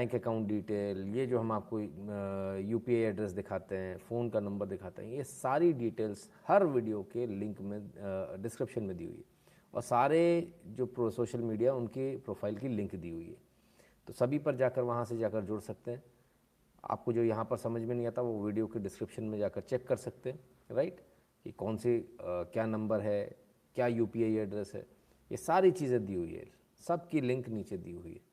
Bank account detail, ये जो हम आपको यूपीआई एड्रेस दिखाते हैं, फ़ोन का नंबर दिखाते हैं, ये सारी डिटेल्स हर वीडियो के लिंक में डिस्क्रिप्शन में दी हुई है। और सारे जो सोशल मीडिया उनकी प्रोफाइल की लिंक दी हुई है, तो सभी पर जाकर वहाँ से जाकर जुड़ सकते हैं। आपको जो यहाँ पर समझ में नहीं आता वो वीडियो के डिस्क्रिप्शन में जाकर चेक कर सकते हैं, राइट, कि कौन सी क्या नंबर है, क्या यूपीआई एड्रेस है, ये सारी चीज़ें दी हुई है, सबकी लिंक नीचे दी हुई है।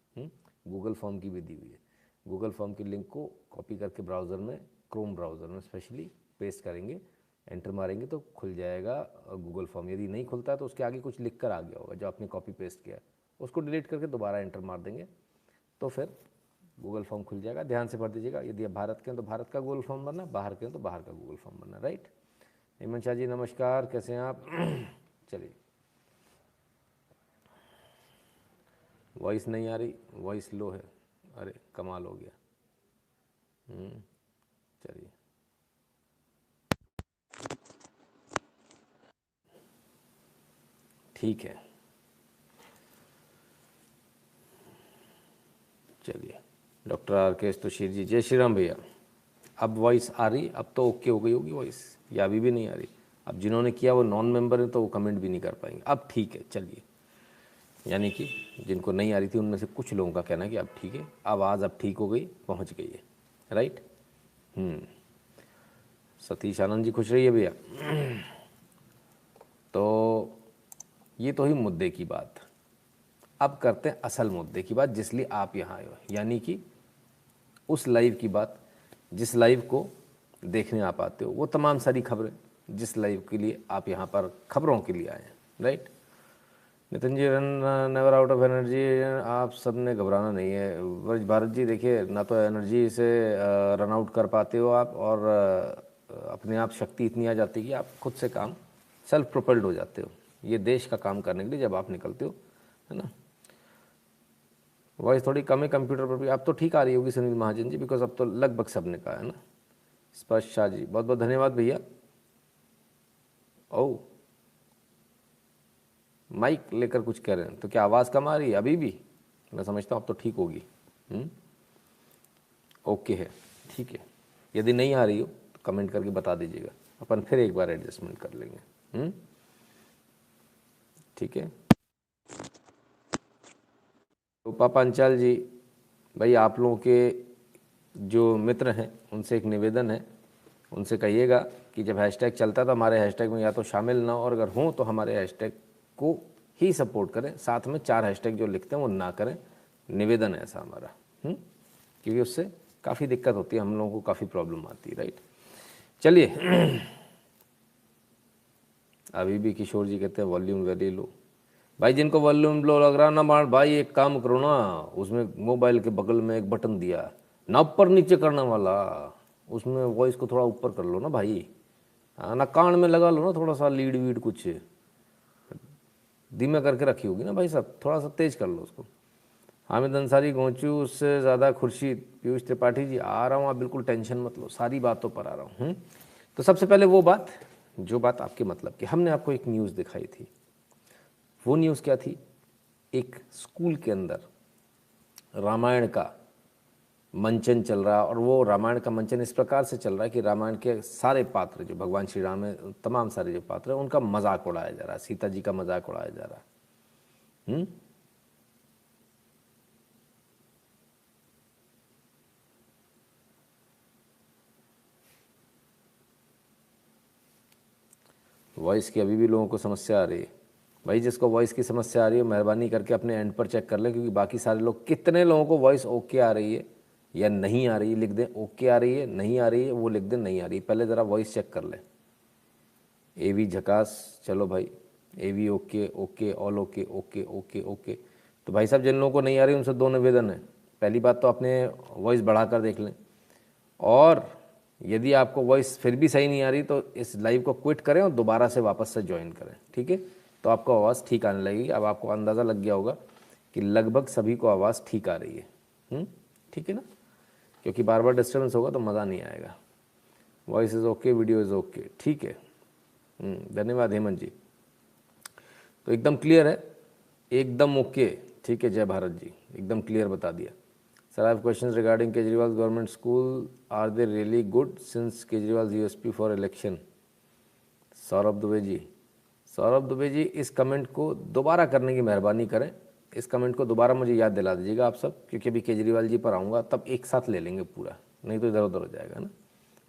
गूगल फॉर्म की भी दी हुई है। गूगल फॉर्म की लिंक को कॉपी करके ब्राउज़र में, क्रोम ब्राउज़र में स्पेशली पेस्ट करेंगे, एंटर मारेंगे तो खुल जाएगा गूगल फॉर्म। यदि नहीं खुलता है तो उसके आगे कुछ लिख कर आ गया होगा जो आपने कॉपी पेस्ट किया है, उसको डिलीट करके दोबारा एंटर मार देंगे तो फिर गूगल फॉर्म खुल जाएगा। ध्यान से पढ़ दीजिएगा, यदि आप भारत के हैं तो भारत का गूगल फॉर्म भरना, बाहर के हैं तो बाहर का गूगल फॉर्म भरना, राइट। हेमंत शाह जी नमस्कार, कैसे हैं आप? चलिए, वॉइस नहीं आ रही, वॉइस लो है, अरे कमाल हो गया। चलिए, ठीक है, चलिए। डॉक्टर आर के तुषीर जी, जय श्री राम भैया। अब वॉइस आ रही, अब तो ओके हो गई होगी वॉइस, या अभी भी नहीं आ रही? अब जिन्होंने किया वो नॉन मेंबर है तो वो कमेंट भी नहीं कर पाएंगे। अब ठीक है, चलिए। यानी कि जिनको नहीं आ रही थी उनमें से कुछ लोगों का कहना है कि अब ठीक है, आवाज़ अब ठीक हो गई, पहुंच गई है, राइट। सतीश आनंद जी खुश रहिए भैया। तो ये तो ही मुद्दे की बात। अब करते हैं असल मुद्दे की बात, जिस लिए आप यहाँ आए हो, यानी कि उस लाइव की बात जिस लाइव को देखने आप आते हो, वो तमाम सारी खबरें जिस लाइव के लिए आप यहाँ पर खबरों के लिए आए हैं, right. Nitin ji, run never out of energy, आप सब ने घबराना नहीं है। ब्रज भारत जी, देखिए, ना तो एनर्जी से रन आउट कर पाते हो आप, और अपने आप शक्ति इतनी आ जाती है कि आप खुद से काम सेल्फ प्रोपेल्ड हो जाते हो, ये देश का काम करने के लिए जब आप निकलते हो, है ना। वॉइस थोड़ी कम है कंप्यूटर पर भी, अब तो ठीक आ रही होगी सुनील महाजन जी, बिकॉज अब तो लगभग सब ने कहा है ना। स्पर्श शाह जी, बहुत बहुत धन्यवाद भैया। ओ, माइक लेकर कुछ कह रहे हैं तो क्या आवाज़ कम आ रही है अभी भी? मैं समझता हूँ अब तो ठीक होगी। ओके है, ठीक है। यदि नहीं आ रही हो तो कमेंट करके बता दीजिएगा, अपन फिर एक बार एडजस्टमेंट कर लेंगे। ठीक है। तो पापा अंचल जी, भाई आप लोगों के जो मित्र हैं उनसे एक निवेदन है, उनसे कहिएगा कि जब हैशटैग चलता है तो हमारे हैशटैग में या तो शामिल ना हो, और अगर हों तो हमारे हैशटैग को ही सपोर्ट करें, साथ में 4 हैशटैग जो लिखते हैं वो ना करें। निवेदन है ऐसा हमारा, क्योंकि उससे काफ़ी दिक्कत होती है, हम लोगों को काफ़ी प्रॉब्लम आती है, राइट। चलिए। अभी भी किशोर जी कहते हैं वॉल्यूम वेरी लो। भाई जिनको वॉल्यूम लो लग रहा ना, भाई एक काम करो ना, उसमें मोबाइल के बगल में एक बटन दिया ना, ऊपर नीचे करने वाला, उसमें वॉइस को थोड़ा ऊपर कर लो ना भाई। हाँ ना, कान में लगा लो ना थोड़ा सा, लीड वीड कुछ धीमे करके रखी होगी ना भाई साहब, थोड़ा सा तेज कर लो उसको। हामिद अंसारी गोंचू, उससे ज़्यादा खुर्शीद, पीयूष त्रिपाठी जी, आ रहा हूँ, आप बिल्कुल टेंशन मत लो, सारी बातों पर आ रहा हूँ। तो सबसे पहले वो बात, जो बात आपके मतलब की, हमने आपको एक न्यूज़ दिखाई थी। वो न्यूज़ क्या थी? एक स्कूल के अंदर रामायण का मंचन चल रहा, और वो रामायण का मंचन इस प्रकार से चल रहा है कि रामायण के सारे पात्र जो भगवान श्री राम है, तमाम सारे जो पात्र हैं उनका मजाक उड़ाया जा रहा है, सीता जी का मजाक उड़ाया जा रहा है। वॉइस की अभी भी लोगों को समस्या आ रही है। भाई जिसको वॉइस की समस्या आ रही है मेहरबानी करके अपने एंड पर चेक कर लें, क्योंकि बाकी सारे लोग, कितने लोगों को वॉइस ओके आ रही है या नहीं आ रही है लिख दें, ओके आ रही है, नहीं आ रही है वो लिख दें नहीं आ रही है। पहले ज़रा वॉइस चेक कर लें। एवी झकास, चलो भाई, एवी okay, okay, all okay, okay okay okay. तो भाई साहब जिन लोगों को नहीं आ रही उनसे 2 निवेदन है। पहली बात तो अपने वॉइस बढ़ा कर देख लें, और यदि आपको वॉइस फिर भी सही नहीं आ रही तो इस लाइव को क्विट करें और दोबारा से वापस से ज्वाइन करें, ठीक है। तो आपको आवाज़ ठीक आने लगेगी। अब आपको अंदाज़ा लग गया होगा कि लगभग सभी को आवाज़ ठीक आ रही है, ठीक है ना, क्योंकि बार बार डिस्टर्बेंस होगा तो मज़ा नहीं आएगा। Voice is okay, video is okay, ठीक है। धन्यवाद हेमंत जी। तो एकदम क्लियर है, एकदम ओके, ठीक है। जय भारत जी, एकदम क्लियर बता दिया। Sir, I have questions regarding Kejriwal's government school. Are they really good since Kejriwal's USP for election? Saurabh Dubey ji, Saurabh Dubey ji, इस कमेंट को दोबारा करने की मेहरबानी करें। इस कमेंट को दोबारा मुझे याद दिला दीजिएगा आप सब, क्योंकि अभी केजरीवाल जी पर आऊँगा तब एक साथ ले लेंगे पूरा, नहीं तो इधर उधर हो जाएगा ना।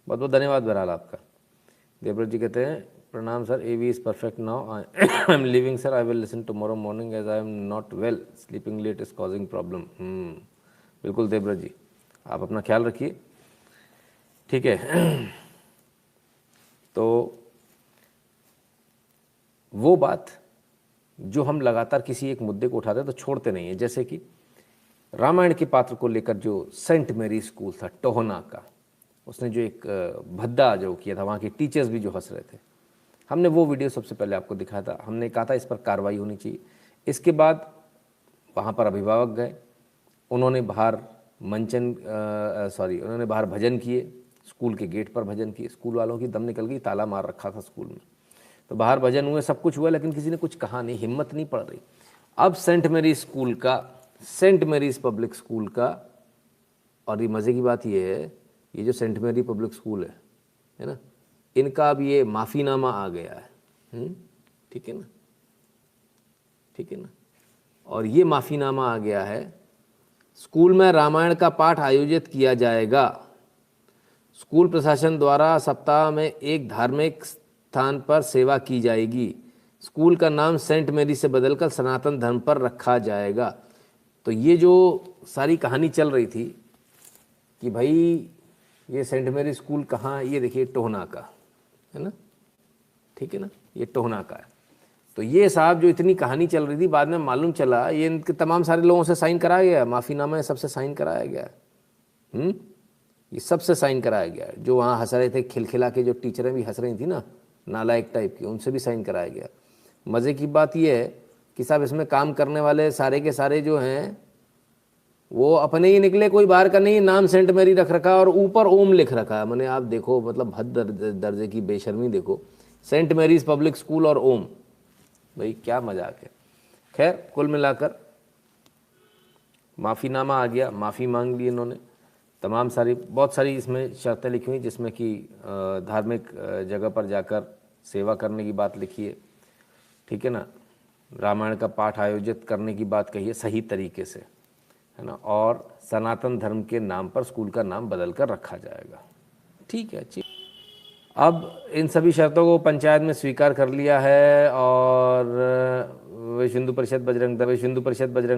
बहुत बहुत धन्यवाद बहरहाल आपका। देवव्रत जी कहते हैं प्रणाम sir, AV is perfect now, I am living sir, I will listen tomorrow morning as I am not well, sleeping late is causing problem. बिल्कुल देवव्रत जी, आप अपना ख्याल रखिए, ठीक है। तो वो बात जो हम लगातार किसी एक मुद्दे को उठाते हैं तो छोड़ते नहीं है, जैसे कि रामायण के पात्र को लेकर जो सेंट मेरी स्कूल था टोहना का, उसने जो एक भद्दा जो किया था, वहाँ के टीचर्स भी जो हंस रहे थे, हमने वो वीडियो सबसे पहले आपको दिखाया था। हमने कहा था इस पर कार्रवाई होनी चाहिए। इसके बाद वहाँ पर अभिभावक गए, उन्होंने बाहर उन्होंने बाहर भजन किए, स्कूल के गेट पर भजन किए। स्कूल वालों की दम निकल गई, ताला मार रखा था स्कूल में, तो बाहर भजन हुए, सब कुछ हुआ, लेकिन किसी ने कुछ कहा नहीं, हिम्मत नहीं पड़ रही। अब सेंट मेरीज पब्लिक स्कूल का, और ये मज़े की बात ये है, ये जो सेंट मेरी पब्लिक स्कूल है ना, इनका अब ये माफ़ीनामा आ गया है, ठीक है ना, ठीक है ना। और ये माफ़ीनामा आ गया है, स्कूल में रामायण का पाठ आयोजित किया जाएगा, स्कूल प्रशासन द्वारा सप्ताह में एक धार्मिक स्थान पर सेवा की जाएगी, स्कूल का नाम सेंट मेरी से बदलकर सनातन धर्म पर रखा जाएगा। तो ये जो सारी कहानी चल रही थी कि भाई ये सेंट मेरी स्कूल कहाँ, ये देखिए टोहना का है ना, ठीक है ना, ये टोहना का है। तो ये साहब जो इतनी कहानी चल रही थी, बाद में मालूम चला ये इनके तमाम सारे लोगों से साइन कराया गया, माफ़ीनामा सबसे साइन कराया गया, ये सबसे साइन कराया गया। जो वहाँ हंस रहे थे, खिलखिला के जो टीचरें भी हंस रही थी ना, नालायक टाइप की, उनसे भी साइन कराया गया। मज़े की बात यह है कि साहब इसमें काम करने वाले सारे के सारे जो हैं वो अपने ही निकले, कोई बाहर का नहीं। नाम सेंट मेरी रख रखा और ऊपर ओम लिख रखा है। मैंने आप देखो, मतलब हद दर्जे की बेशर्मी देखो, सेंट मेरीज पब्लिक स्कूल और ओम, भाई क्या मजाक है। खैर कुल मिलाकर माफ़ीनामा आ गया, माफ़ी मांग ली इन्होंने, तमाम सारी बहुत सारी इसमें शर्तें लिखी हुई, जिसमें कि धार्मिक जगह पर जाकर सेवा करने की बात लिखी है, ठीक है ना, रामायण का पाठ आयोजित करने की बात कही है सही तरीके से, है ना, और सनातन धर्म के नाम पर स्कूल का नाम बदल कर रखा जाएगा, ठीक है, अच्छी। अब इन सभी शर्तों को पंचायत में स्वीकार कर लिया है, और विश्व हिंदू परिषद बजरंग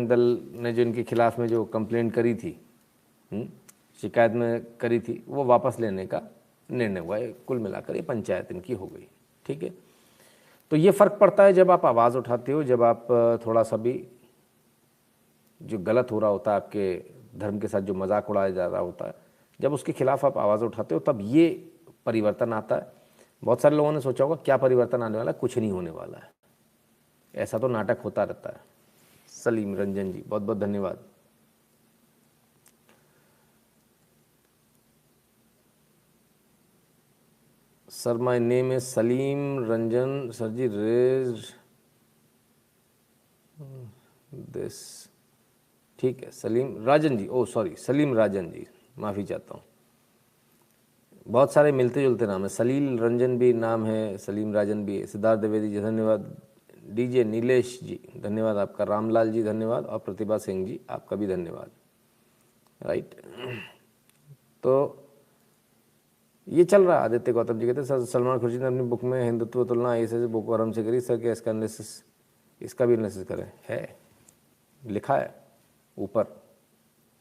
दल ने जो इनके खिलाफ में जो कंप्लेंट करी थी, शिकायत में करी थी, वो वापस लेने का निर्णय हुआ है। कुल मिलाकर ये पंचायत इनकी हो गई, ठीक है। तो ये फ़र्क पड़ता है जब आप आवाज़ उठाते हो, जब आप थोड़ा सा भी जो गलत हो रहा होता है, आपके धर्म के साथ जो मजाक उड़ाया जा रहा होता है, जब उसके खिलाफ आप आवाज़ उठाते हो तब ये परिवर्तन आता है। बहुत सारे लोगों ने सोचा होगा क्या परिवर्तन आने वाला है, कुछ नहीं होने वाला है, ऐसा तो नाटक होता रहता है। सलीम रंजन जी बहुत बहुत धन्यवाद। Sir my name is Salim Ranjan, sir ji raise this, ठीक है, सलीम राजन जी, ओ सॉरी सलीम राजन जी, माफ़ी चाहता हूँ, बहुत सारे मिलते जुलते नाम है, सलील रंजन भी नाम है, सलीम राजन भी है। सिद्धार्थ द्विवेदी जी धन्यवाद, डीजे नीलेश जी धन्यवाद आपका, रामलाल जी धन्यवाद, और प्रतिभा सिंह जी आपका भी धन्यवाद, राइट। तो ये चल रहा है। आदित्य गौतम जी कहते हैं सर सलमान खुर्शीद ने अपनी बुक में हिंदुत्व तुलना ISIS से बोको हराम से करी, सर क्या इसका एनालिसिस, इसका भी एनालिसिस करें, है लिखा है ऊपर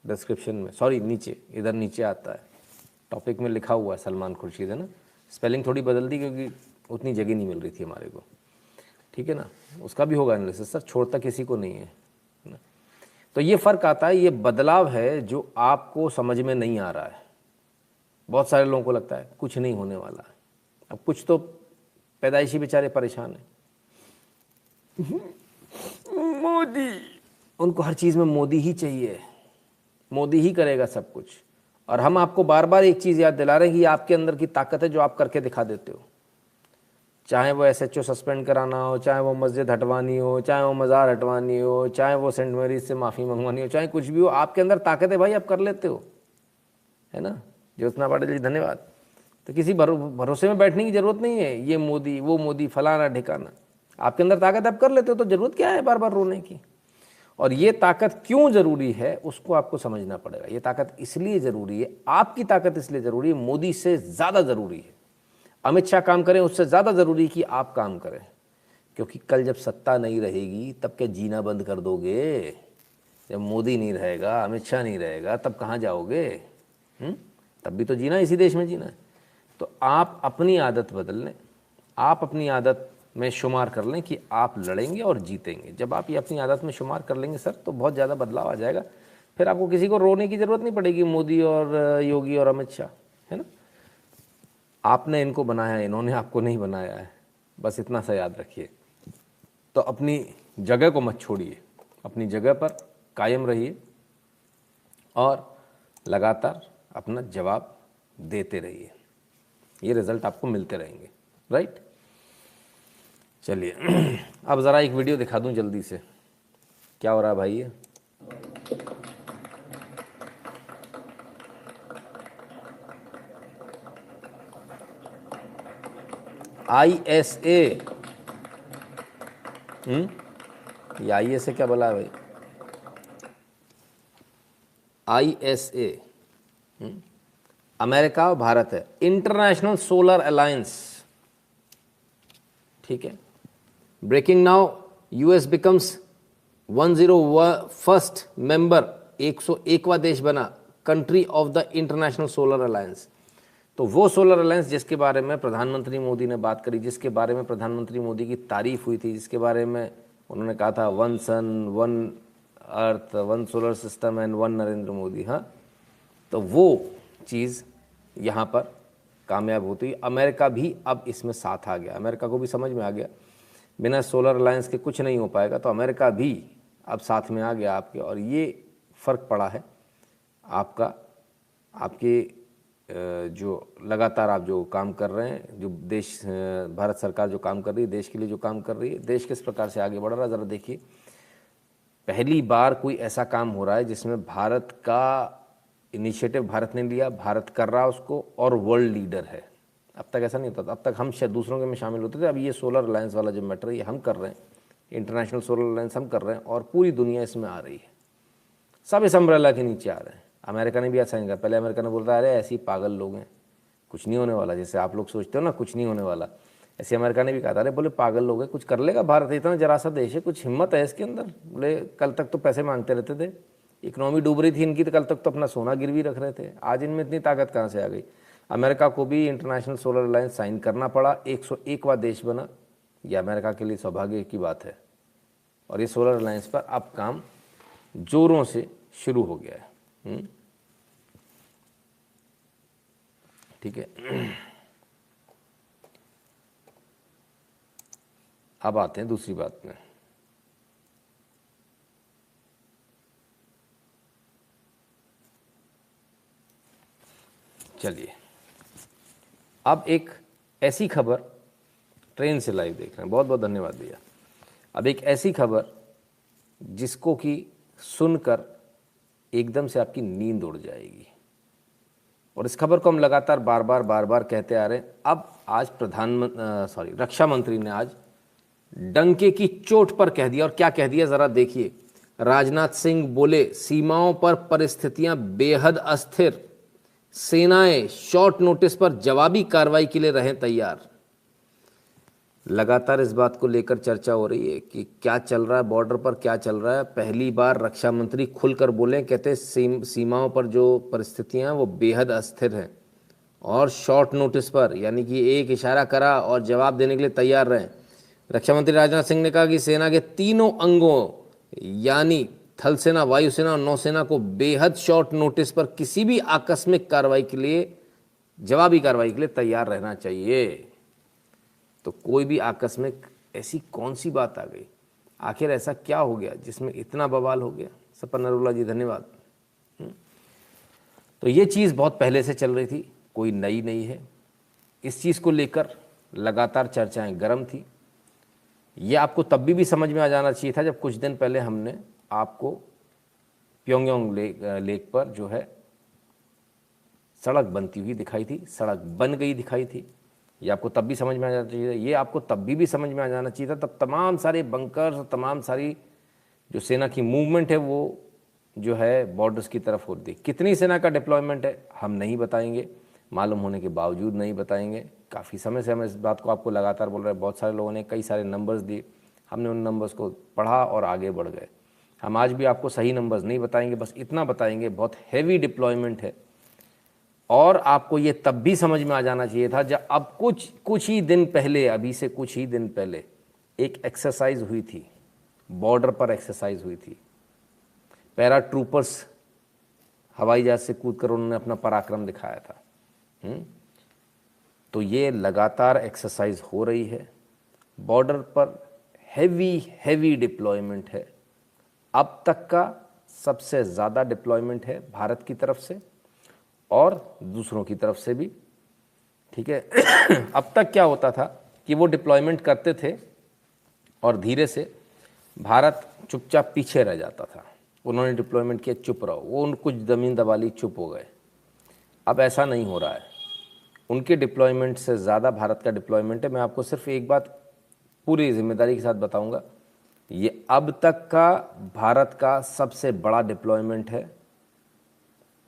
डिस्क्रिप्शन में, सॉरी नीचे, इधर नीचे आता है, टॉपिक में लिखा हुआ है सलमान खुर्शीद, है ना, स्पेलिंग थोड़ी बदल दी क्योंकि उतनी जगह नहीं मिल रही थी हमारे को, ठीक है ना, उसका भी होगा एनालिसिस सर, छोड़ता किसी को नहीं है ना। तो ये फ़र्क आता है, ये बदलाव है जो आपको समझ में नहीं आ रहा है। बहुत सारे लोगों को लगता है कुछ नहीं होने वाला है, अब कुछ तो पैदाइशी बेचारे परेशान हैं, मोदी, उनको हर चीज़ में मोदी ही चाहिए, मोदी ही करेगा सब कुछ। और हम आपको बार बार एक चीज़ याद दिला रहे हैं कि आपके अंदर की ताकत है जो आप करके दिखा देते हो। चाहे वो एसएचओ सस्पेंड कराना हो, चाहे वो मस्जिद हटवानी हो, चाहे वो मज़ार हटवानी हो, चाहे वो सेंट मेरीज से माफ़ी मंगवानी हो, चाहे कुछ भी हो, आपके अंदर ताकत है भाई, आप कर लेते हो, है ना। ज्योत्सना पाटिल जी धन्यवाद। तो किसी भरोसे में बैठने की ज़रूरत नहीं है, ये मोदी वो मोदी फलाना ठिकाना, आपके अंदर ताकत आप कर लेते हो, तो ज़रूरत क्या है बार बार रोने की। और ये ताकत क्यों ज़रूरी है उसको आपको समझना पड़ेगा। ये ताकत इसलिए ज़रूरी है, आपकी ताकत इसलिए ज़रूरी है, मोदी से ज़्यादा ज़रूरी है, अमित शाह काम करें उससे ज़्यादा ज़रूरी कि आप काम करें, क्योंकि कल जब सत्ता नहीं रहेगी तब क्या जीना बंद कर दोगे? जब मोदी नहीं रहेगा, अमित शाह नहीं रहेगा, तब कहाँ जाओगे? तब भी तो जीना इसी देश में जीना है। तो आप अपनी आदत बदल लें, आप अपनी आदत में शुमार कर लें कि आप लड़ेंगे और जीतेंगे। जब आप ये अपनी आदत में शुमार कर लेंगे सर, तो बहुत ज़्यादा बदलाव आ जाएगा। फिर आपको किसी को रोने की ज़रूरत नहीं पड़ेगी, मोदी और योगी और अमित शाह, है ना। आपने इनको बनाया है, इन्होंने आपको नहीं बनाया है, बस इतना सा याद रखिए। तो अपनी जगह को मत छोड़िए, अपनी जगह पर कायम रहिए और लगातार अपना जवाब देते रहिए, ये रिज़ल्ट आपको मिलते रहेंगे, राइट। चलिए अब ज़रा एक वीडियो दिखा दूं जल्दी से, क्या हो रहा है भाई ये। ISA, ये ISA क्या बोला है भाई? ISA अमेरिका और भारत है, इंटरनेशनल सोलर अलायंस, ठीक है। Breaking now, US becomes 101st member, 101वां देश बना, country of the international solar alliance. तो वो सोलर अलायंस जिसके बारे में प्रधानमंत्री मोदी ने बात करी, जिसके बारे में प्रधानमंत्री मोदी की तारीफ हुई थी, जिसके बारे में उन्होंने कहा था one sun, one earth, one solar system and one Narendra Modi, हाँ, तो वो चीज़ यहाँ पर कामयाब होती। अमेरिका भी अब इसमें साथ आ गया, अमेरिका को भी समझ में आ गया बिना सोलर अलायंस के कुछ नहीं हो पाएगा, तो अमेरिका भी अब साथ में आ गया आपके। और ये फ़र्क पड़ा है आपका, आपके जो लगातार आप जो काम कर रहे हैं, जो देश, भारत सरकार जो काम कर रही है, देश के लिए जो काम कर रही है, देश किस प्रकार से आगे बढ़ रहा है। ज़रा देखिए, पहली बार कोई ऐसा काम हो रहा है जिसमें भारत का इनिशिएटिव भारत ने लिया, भारत कर रहा है उसको, और वर्ल्ड लीडर है। अब तक ऐसा नहीं होता था, अब तक हम शायद दूसरों के में शामिल होते थे, अब ये सोलर अलायंस वाला जो मैटर है ये हम कर रहे हैं, इंटरनेशनल सोलर अलायंस हम कर रहे हैं, और पूरी दुनिया इसमें आ रही है, सब इस अम्ब्रेला के नीचे आ रहे हैं। अमेरिका ने भी ऐसा नहीं कहा, पहले अमेरिका ने बोलता अरे ऐसे ही पागल लोग हैं, कुछ नहीं होने वाला, जैसे आप लोग सोचते हो ना कुछ नहीं होने वाला, ऐसे अमेरिका ने भी कहा था अरे बोले पागल लोग हैं, कुछ कर लेगा भारत, इतना जरा सा देश है, कुछ हिम्मत है इसके अंदर। बोले कल तक तो पैसे मांगते रहते थे, इकोनॉमी डूब रही थी इनकी, तो कल तक तो अपना सोना गिरवी रख रहे थे, आज इनमें इतनी ताकत कहाँ से आ गई। अमेरिका को भी इंटरनेशनल सोलर अलायंस साइन करना पड़ा, 101वां देश बना, यह अमेरिका के लिए सौभाग्य की बात है। और ये सोलर अलायंस पर अब काम जोरों से शुरू हो गया है, ठीक है। अब आते हैं दूसरी बात में। चलिए, अब एक ऐसी खबर, ट्रेन से लाइव देख रहे हैं, बहुत बहुत धन्यवाद भैया। अब एक ऐसी खबर जिसको कि सुनकर एकदम से आपकी नींद उड़ जाएगी, और इस खबर को हम लगातार बार बार कहते आ रहे हैं। अब आज रक्षा मंत्री ने आज डंके की चोट पर कह दिया, और क्या कह दिया जरा देखिए। राजनाथ सिंह बोले सीमाओं पर परिस्थितियां बेहद अस्थिर, सेनाएं शॉर्ट नोटिस पर जवाबी कार्रवाई के लिए रहें तैयार। लगातार इस बात को लेकर चर्चा हो रही है कि क्या चल रहा है बॉर्डर पर, क्या चल रहा है। पहली बार रक्षा मंत्री खुलकर बोले, कहते सीमाओं पर जो परिस्थितियां हैं वो बेहद अस्थिर हैं, और शॉर्ट नोटिस पर, यानी कि एक इशारा करा और जवाब देने के लिए तैयार रहें। रक्षा मंत्री राजनाथ सिंह ने कहा कि सेना के तीनों अंगों यानी थल सेना, वायुसेना और नौसेना को बेहद शॉर्ट नोटिस पर किसी भी आकस्मिक कार्रवाई के लिए, जवाबी कार्रवाई के लिए तैयार रहना चाहिए। तो कोई भी आकस्मिक ऐसी कौन सी बात आ गई, आखिर ऐसा क्या हो गया जिसमें इतना बवाल हो गया। सपन नरूला जी धन्यवाद। तो ये चीज़ बहुत पहले से चल रही थी, कोई नई नहीं है। इस चीज़ को लेकर लगातार चर्चाएं गर्म थी। ये आपको तब भी समझ में आ जाना चाहिए था जब कुछ दिन पहले हमने आपको प्योंगयांग लेक पर जो है सड़क बनती हुई दिखाई थी, सड़क बन गई दिखाई थी। ये आपको तब भी समझ में आ जाना चाहिए था। ये आपको तब भी समझ में आ जाना चाहिए था। तब तमाम सारे बंकर्स, तमाम सारी जो सेना की मूवमेंट है वो जो है बॉर्डर्स की तरफ होती। कितनी सेना का डिप्लॉयमेंट है हम नहीं बताएंगे, मालूम होने के बावजूद नहीं बताएंगे। काफ़ी समय से हम इस बात को आपको लगातार बोल रहे हैं। बहुत सारे लोगों ने कई सारे नंबर्स दिए, हमने उन नंबर्स को पढ़ा और आगे बढ़ गए। हम आज भी आपको सही नंबर्स नहीं बताएंगे, बस इतना बताएंगे बहुत हैवी डिप्लॉयमेंट है। और आपको ये तब भी समझ में आ जाना चाहिए था जब अब कुछ ही दिन पहले, अभी से कुछ ही दिन पहले एक एक्सरसाइज हुई थी, बॉर्डर पर एक्सरसाइज हुई थी। पैरा ट्रूपर्स हवाई जहाज से कूद कर उन्होंने अपना पराक्रम दिखाया था। तो ये लगातार एक्सरसाइज हो रही है। बॉर्डर पर हैवी डिप्लॉयमेंट है। अब तक का सबसे ज़्यादा डिप्लॉयमेंट है भारत की तरफ से और दूसरों की तरफ से भी, ठीक है। अब तक क्या होता था कि वो डिप्लॉयमेंट करते थे और धीरे से भारत चुपचाप पीछे रह जाता था। उन्होंने डिप्लॉयमेंट किया, चुप रहो, वो उन कुछ ज़मीन दबा ली, चुप हो गए। अब ऐसा नहीं हो रहा है। उनके डिप्लॉयमेंट से ज़्यादा भारत का डिप्लॉयमेंट है। मैं आपको सिर्फ एक बात पूरी जिम्मेदारी के साथ बताऊंगा, ये अब तक का भारत का सबसे बड़ा डिप्लॉयमेंट है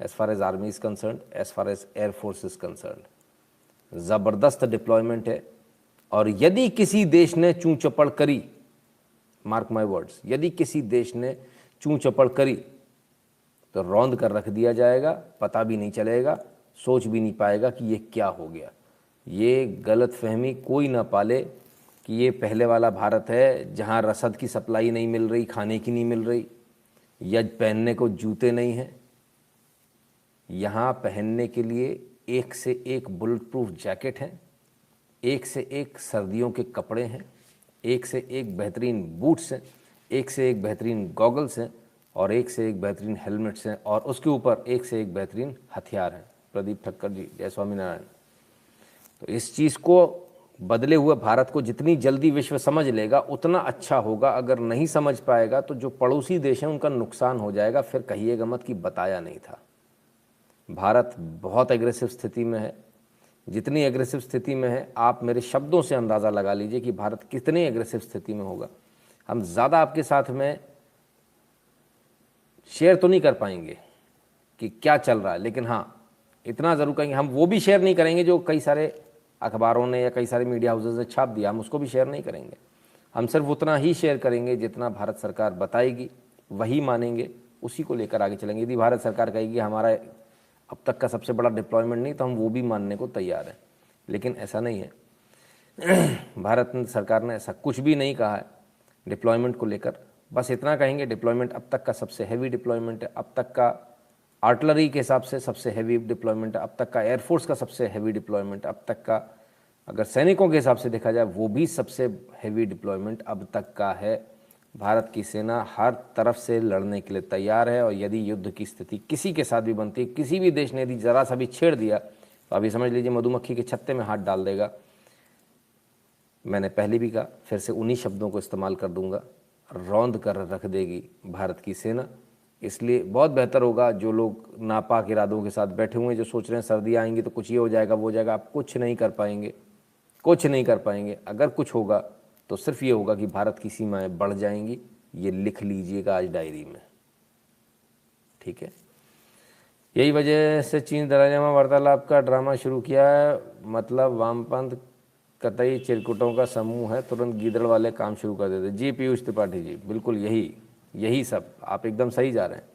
as far as army is concern, as far as air force is concern. ज़बरदस्त डिप्लॉयमेंट है। और यदि किसी देश ने चूं चपड़ करी, मार्क माई वर्ड्स, यदि किसी देश ने चूं चपड़ करी तो रौंद कर रख दिया जाएगा, पता भी नहीं चलेगा, सोच भी नहीं पाएगा कि ये क्या हो गया। ये गलत फहमी कोई ना पाले कि ये पहले वाला भारत है जहाँ रसद की सप्लाई नहीं मिल रही, खाने की नहीं मिल रही, या पहनने को जूते नहीं हैं। यहाँ पहनने के लिए एक से एक बुलेट प्रूफ जैकेट हैं, एक से एक सर्दियों के कपड़े हैं, एक से एक बेहतरीन बूट्स हैं, एक से एक बेहतरीन गॉगल्स हैं और एक से एक बेहतरीन हेलमेट्स हैं और उसके ऊपर एक से एक बेहतरीन हथियार हैं। प्रदीप ठक्कर जी, जय स्वामीनारायण। तो इस चीज़ को बदले हुए भारत को जितनी जल्दी विश्व समझ लेगा उतना अच्छा होगा। अगर नहीं समझ पाएगा तो जो पड़ोसी देश हैं उनका नुकसान हो जाएगा, फिर कहिएगा मत कि बताया नहीं था। भारत बहुत एग्रेसिव स्थिति में है। जितनी एग्रेसिव स्थिति में है आप मेरे शब्दों से अंदाज़ा लगा लीजिए कि भारत कितनी एग्रेसिव स्थिति में होगा। हम ज़्यादा आपके साथ में शेयर तो नहीं कर पाएंगे कि क्या चल रहा है, लेकिन हाँ इतना ज़रूर करेंगे, हम वो भी शेयर नहीं करेंगे जो कई सारे अखबारों ने या कई सारे मीडिया हाउसेज ने छाप दिया, हम उसको भी शेयर नहीं करेंगे। हम सिर्फ उतना ही शेयर करेंगे जितना भारत सरकार बताएगी, वही मानेंगे, उसी को लेकर आगे चलेंगे। यदि भारत सरकार कहेगी हमारा अब तक का सबसे बड़ा डिप्लॉयमेंट नहीं, तो हम वो भी मानने को तैयार हैं। लेकिन ऐसा नहीं है। भारत सरकार ने ऐसा कुछ भी नहीं कहा है डिप्लॉयमेंट को लेकर। बस इतना कहेंगे डिप्लॉयमेंट अब तक का सबसे हैवी डिप्लॉयमेंट है, अब तक का आर्टिलरी के हिसाब से सबसे हैवी डिप्लॉयमेंट है, अब तक का एयरफोर्स का सबसे हैवी डिप्लॉयमेंट, अब तक का अगर सैनिकों के हिसाब से देखा जाए वो भी सबसे हैवी डिप्लॉयमेंट अब तक का है। भारत की सेना हर तरफ से लड़ने के लिए तैयार है और यदि युद्ध की स्थिति किसी के साथ भी बनती है, किसी भी देश ने यदि ज़रा सा भी छेड़ दिया तो अभी समझ लीजिए मधुमक्खी के छत्ते में हाथ डाल देगा। मैंने पहले भी कहा, फिर से उन्हीं शब्दों को इस्तेमाल कर दूंगा, रौंद कर रख देगी भारत की सेना। इसलिए बहुत बेहतर होगा जो लोग नापाक इरादों के साथ बैठे हुए हैं, जो सोच रहे हैं सर्दी आएंगी तो कुछ ये हो जाएगा वो हो जाएगा, आप कुछ नहीं कर पाएंगे, कुछ नहीं कर पाएंगे। अगर कुछ होगा तो सिर्फ ये होगा कि भारत की सीमाएं बढ़ जाएंगी। ये लिख लीजिएगा आज डायरी में, ठीक है। यही वजह से चीन दलाईलामा वार्तालाप का ड्रामा शुरू किया है, मतलब वामपंथ कतई चिरकुटों का समूह है, तुरंत गीदड़ वाले काम शुरू कर देते। जी पीयूष त्रिपाठी जी, बिल्कुल यही सब, आप एकदम सही जा रहे हैं।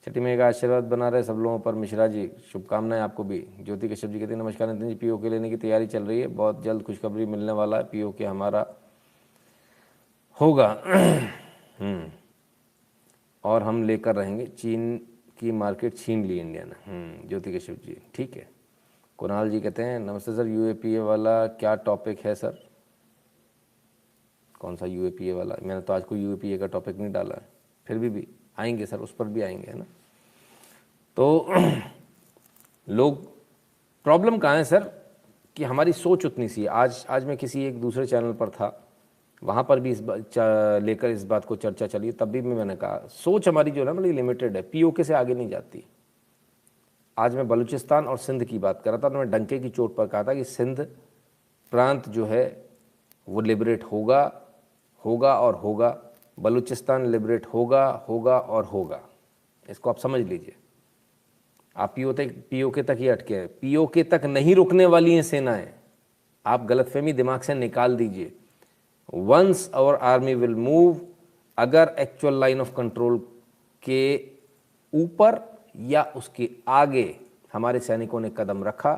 छठी में का आशीर्वाद बना रहे सब लोगों पर। मिश्रा जी शुभकामनाएं आपको भी। ज्योति कश्यप जी कहते हैं नमस्कार नितिन जी, पीओ के लेने की तैयारी चल रही है, बहुत जल्द खुशखबरी मिलने वाला है, पीओ के हमारा होगा। और हम लेकर रहेंगे, चीन की मार्केट छीन ली इंडिया ने। ज्योति कश्यप जी ठीक है। कुणाल जी कहते हैं नमस्ते सर, यूएपीए वाला क्या टॉपिक है सर? कौन सा यूएपीए वाला? मैंने तो आज कोई यूएपीए का टॉपिक नहीं डाला है, फिर भी आएंगे सर, उस पर भी आएंगे, है ना। तो लोग प्रॉब्लम कहाँ है सर कि हमारी सोच उतनी सी है। आज मैं किसी एक दूसरे चैनल पर था, वहाँ पर भी लेकर इस बात को चर्चा चली, तब भी मैंने कहा सोच हमारी जो है बड़ी लिमिटेड है, पीओके से आगे नहीं जाती। आज मैं बलूचिस्तान और सिंध की बात कर रहा था, तो मैं डंके की चोट पर कहा था कि सिंध प्रांत जो है वो लिबरेट होगा, होगा और होगा। बलूचिस्तान लिबरेट होगा, होगा और होगा। इसको आप समझ लीजिए। आप पीओके तक ही अटके हैं, पीओके तक नहीं रुकने वाली हैं सेनाएं। आप गलतफहमी दिमाग से निकाल दीजिए। Once our army will move, अगर एक्चुअल लाइन ऑफ कंट्रोल के ऊपर या उसके आगे हमारे सैनिकों ने कदम रखा,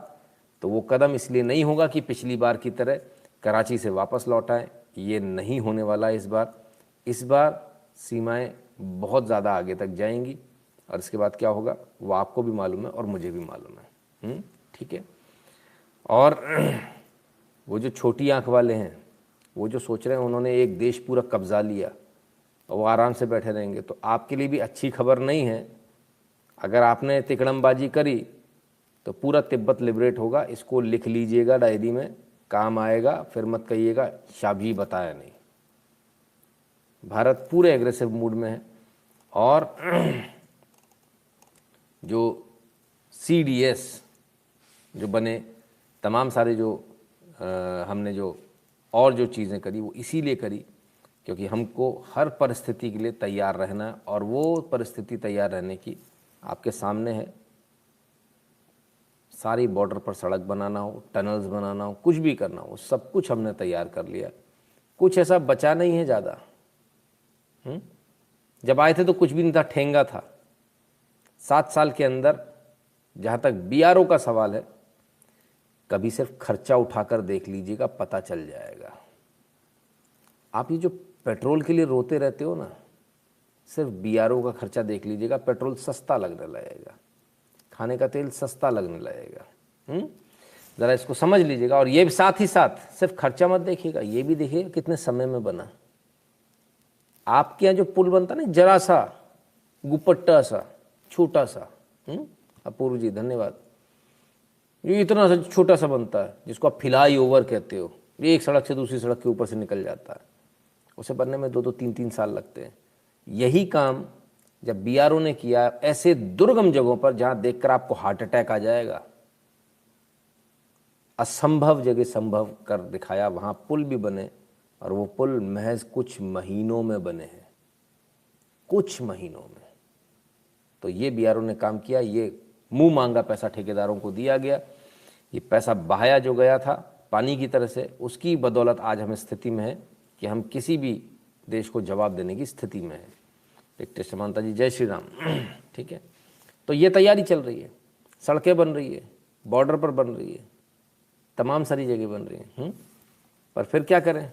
तो वो कदम इसलिए नहीं होगा कि पिछली बार की तरह कराची से वापस लौट आए। ये नहीं होने वाला है इस बार सीमाएं बहुत ज़्यादा आगे तक जाएंगी, और इसके बाद क्या होगा वो आपको भी मालूम है और मुझे भी मालूम है। ठीक है। और वो जो छोटी आंख वाले हैं, वो जो सोच रहे हैं उन्होंने एक देश पूरा कब्जा लिया और वो आराम से बैठे रहेंगे, तो आपके लिए भी अच्छी खबर नहीं है। अगर आपने तिकड़मबाजी करी तो पूरा तिब्बत लिबरेट होगा। इसको लिख लीजिएगा डायरी में, काम आएगा। फिर मत कहिएगा शाबजी बताया नहीं। भारत पूरे एग्रेसिव मूड में है, और जो CDS जो बने, तमाम सारे जो हमने जो और जो चीज़ें करी वो इसीलिए करी क्योंकि हमको हर परिस्थिति के लिए तैयार रहना है, और वो परिस्थिति तैयार रहने की आपके सामने है। सारी बॉर्डर पर सड़क बनाना हो, टनल्स बनाना हो, कुछ भी करना हो, सब कुछ हमने तैयार कर लिया। कुछ ऐसा बचा नहीं है ज़्यादा। जब आए थे तो कुछ भी नहीं था, ठेंगा था। 7 साल के अंदर, जहाँ तक BRO का सवाल है, कभी सिर्फ खर्चा उठाकर देख लीजिएगा, पता चल जाएगा। आप ये जो पेट्रोल के लिए रोते रहते हो ना, सिर्फ BRO का खर्चा देख लीजिएगा, पेट्रोल सस्ता लगने लगेगा, खाने का तेल सस्ता लगने लगेगा। ज़रा इसको समझ लीजिएगा। और ये भी साथ ही साथ सिर्फ खर्चा मत देखिएगा, ये भी देखिएगा कितने समय में बना। आपके यहाँ जो पुल बनता ना, जरा सा गुपट्टा सा छोटा सा, अपूर्व जी धन्यवाद, ये इतना सा छोटा सा बनता है जिसको आप फ्लाई ओवर कहते हो, ये एक सड़क से दूसरी सड़क के ऊपर से निकल जाता है। उसे बनने में 2-2, 3-3 साल लगते हैं। यही काम जब BRO ने किया ऐसे दुर्गम जगहों पर जहां देखकर आपको हार्ट अटैक आ जाएगा, असंभव जगह संभव कर दिखाया, वहां पुल भी बने, और वो पुल महज कुछ महीनों में बने हैं, कुछ महीनों में। तो ये BRO ने काम किया, ये मुंह मांगा पैसा ठेकेदारों को दिया गया, ये पैसा बहाया जो गया था पानी की तरह से, उसकी बदौलत आज हम स्थिति में है कि हम किसी भी देश को जवाब देने की स्थिति में है। टिकटे समानता जी, जय श्री राम। ठीक है। तो ये तैयारी चल रही है, सड़कें बन रही है, बॉर्डर पर बन रही है, तमाम सारी जगह बन रही हैं। पर फिर क्या करें।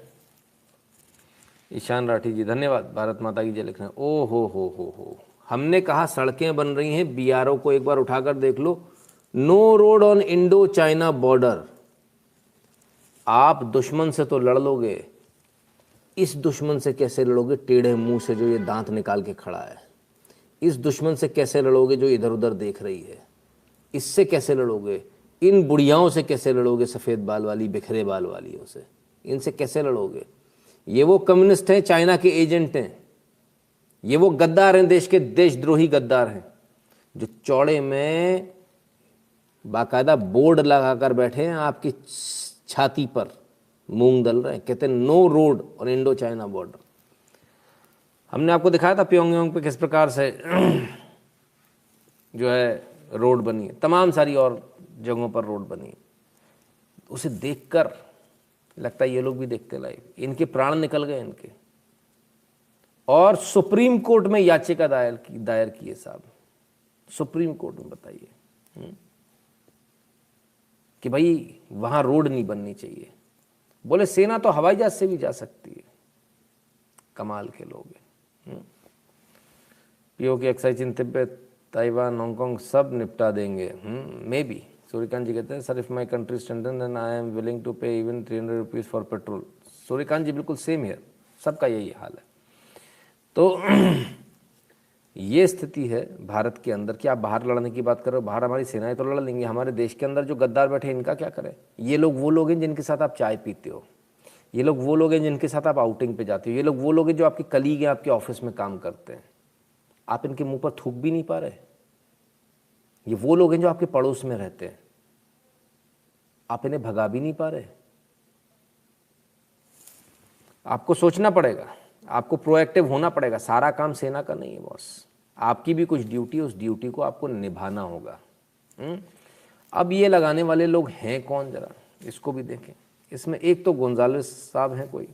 ईशान राठी जी धन्यवाद, भारत माता की जय लिख रहे हैं। ओ हो, हमने कहा सड़कें बन रही हैं, BRO को एक बार उठाकर देख लो, no road on Indo China border. आप दुश्मन से तो लड़ लोगे, इस दुश्मन से कैसे लड़ोगे टेढ़े मुंह से जो ये दांत निकाल के खड़ा है? इस दुश्मन से कैसे लड़ोगे जो इधर उधर देख रही है? इससे कैसे लड़ोगे? इन बुढ़ियाओं से कैसे लड़ोगे, सफ़ेद बाल वाली बिखरे बाल वालियों से? इनसे कैसे लड़ोगे? ये वो कम्युनिस्ट हैं, चाइना के एजेंट हैं, ये वो गद्दार हैं, देश के देशद्रोही गद्दार हैं, जो चौड़े में बाकायदा बोर्ड लगाकर बैठे हैं आपकी छाती पर, मूंग दल रहे हैं, कहते हैं नो रोड और इंडो चाइना बॉर्डर। हमने आपको दिखाया था प्योंगयांग पे किस प्रकार से जो है रोड बनी है, तमाम सारी और जगहों पर रोड बनी है। उसे देखकर लगता है ये लोग भी देखते लाइव, इनके प्राण निकल गए इनके। और सुप्रीम कोर्ट में याचिका दायर की है साहब, सुप्रीम कोर्ट में, बताइए कि भाई वहां रोड नहीं बननी चाहिए। बोले सेना तो हवाई जहाज से भी जा सकती है। कमाल के लोग हैं। PoK excise in Tibet, Taiwan, Hong Kong सब निपटा देंगे। May be. सूर्यकांत जी कहते हैं sir, if my country strengthen then I am willing to pay even 300 rupees for petrol. Suryakant ji बिल्कुल सेम हियर, सबका यही हाल है। तो ये स्थिति है भारत के अंदर कि आप बाहर लड़ने की बात कर रहे हो, बाहर हमारी सेनाएं तो लड़ लेंगी, हमारे देश के अंदर जो गद्दार बैठे इनका क्या करें। ये लोग वो लोग हैं जिनके साथ आप चाय पीते हो, ये लोग वो लोग हैं जिनके साथ आप आउटिंग पे जाते हो, ये लोग वो लोग हैं जो आपके कलीग हैं, आपके ऑफिस में काम करते हैं, आप इनके मुंह पर थूक भी नहीं पा रहे। ये वो लोग हैं जो आपके पड़ोस में रहते हैं, आप इन्हें भगा भी नहीं पा रहे। आपको सोचना पड़ेगा, आपको प्रोएक्टिव होना पड़ेगा। सारा काम सेना का नहीं है बॉस, आपकी भी कुछ ड्यूटी, उस ड्यूटी को आपको निभाना होगा। अब ये लगाने वाले लोग हैं कौन, जरा इसको भी देखें। इसमें एक तो गोंजालेस साहब हैं, कोई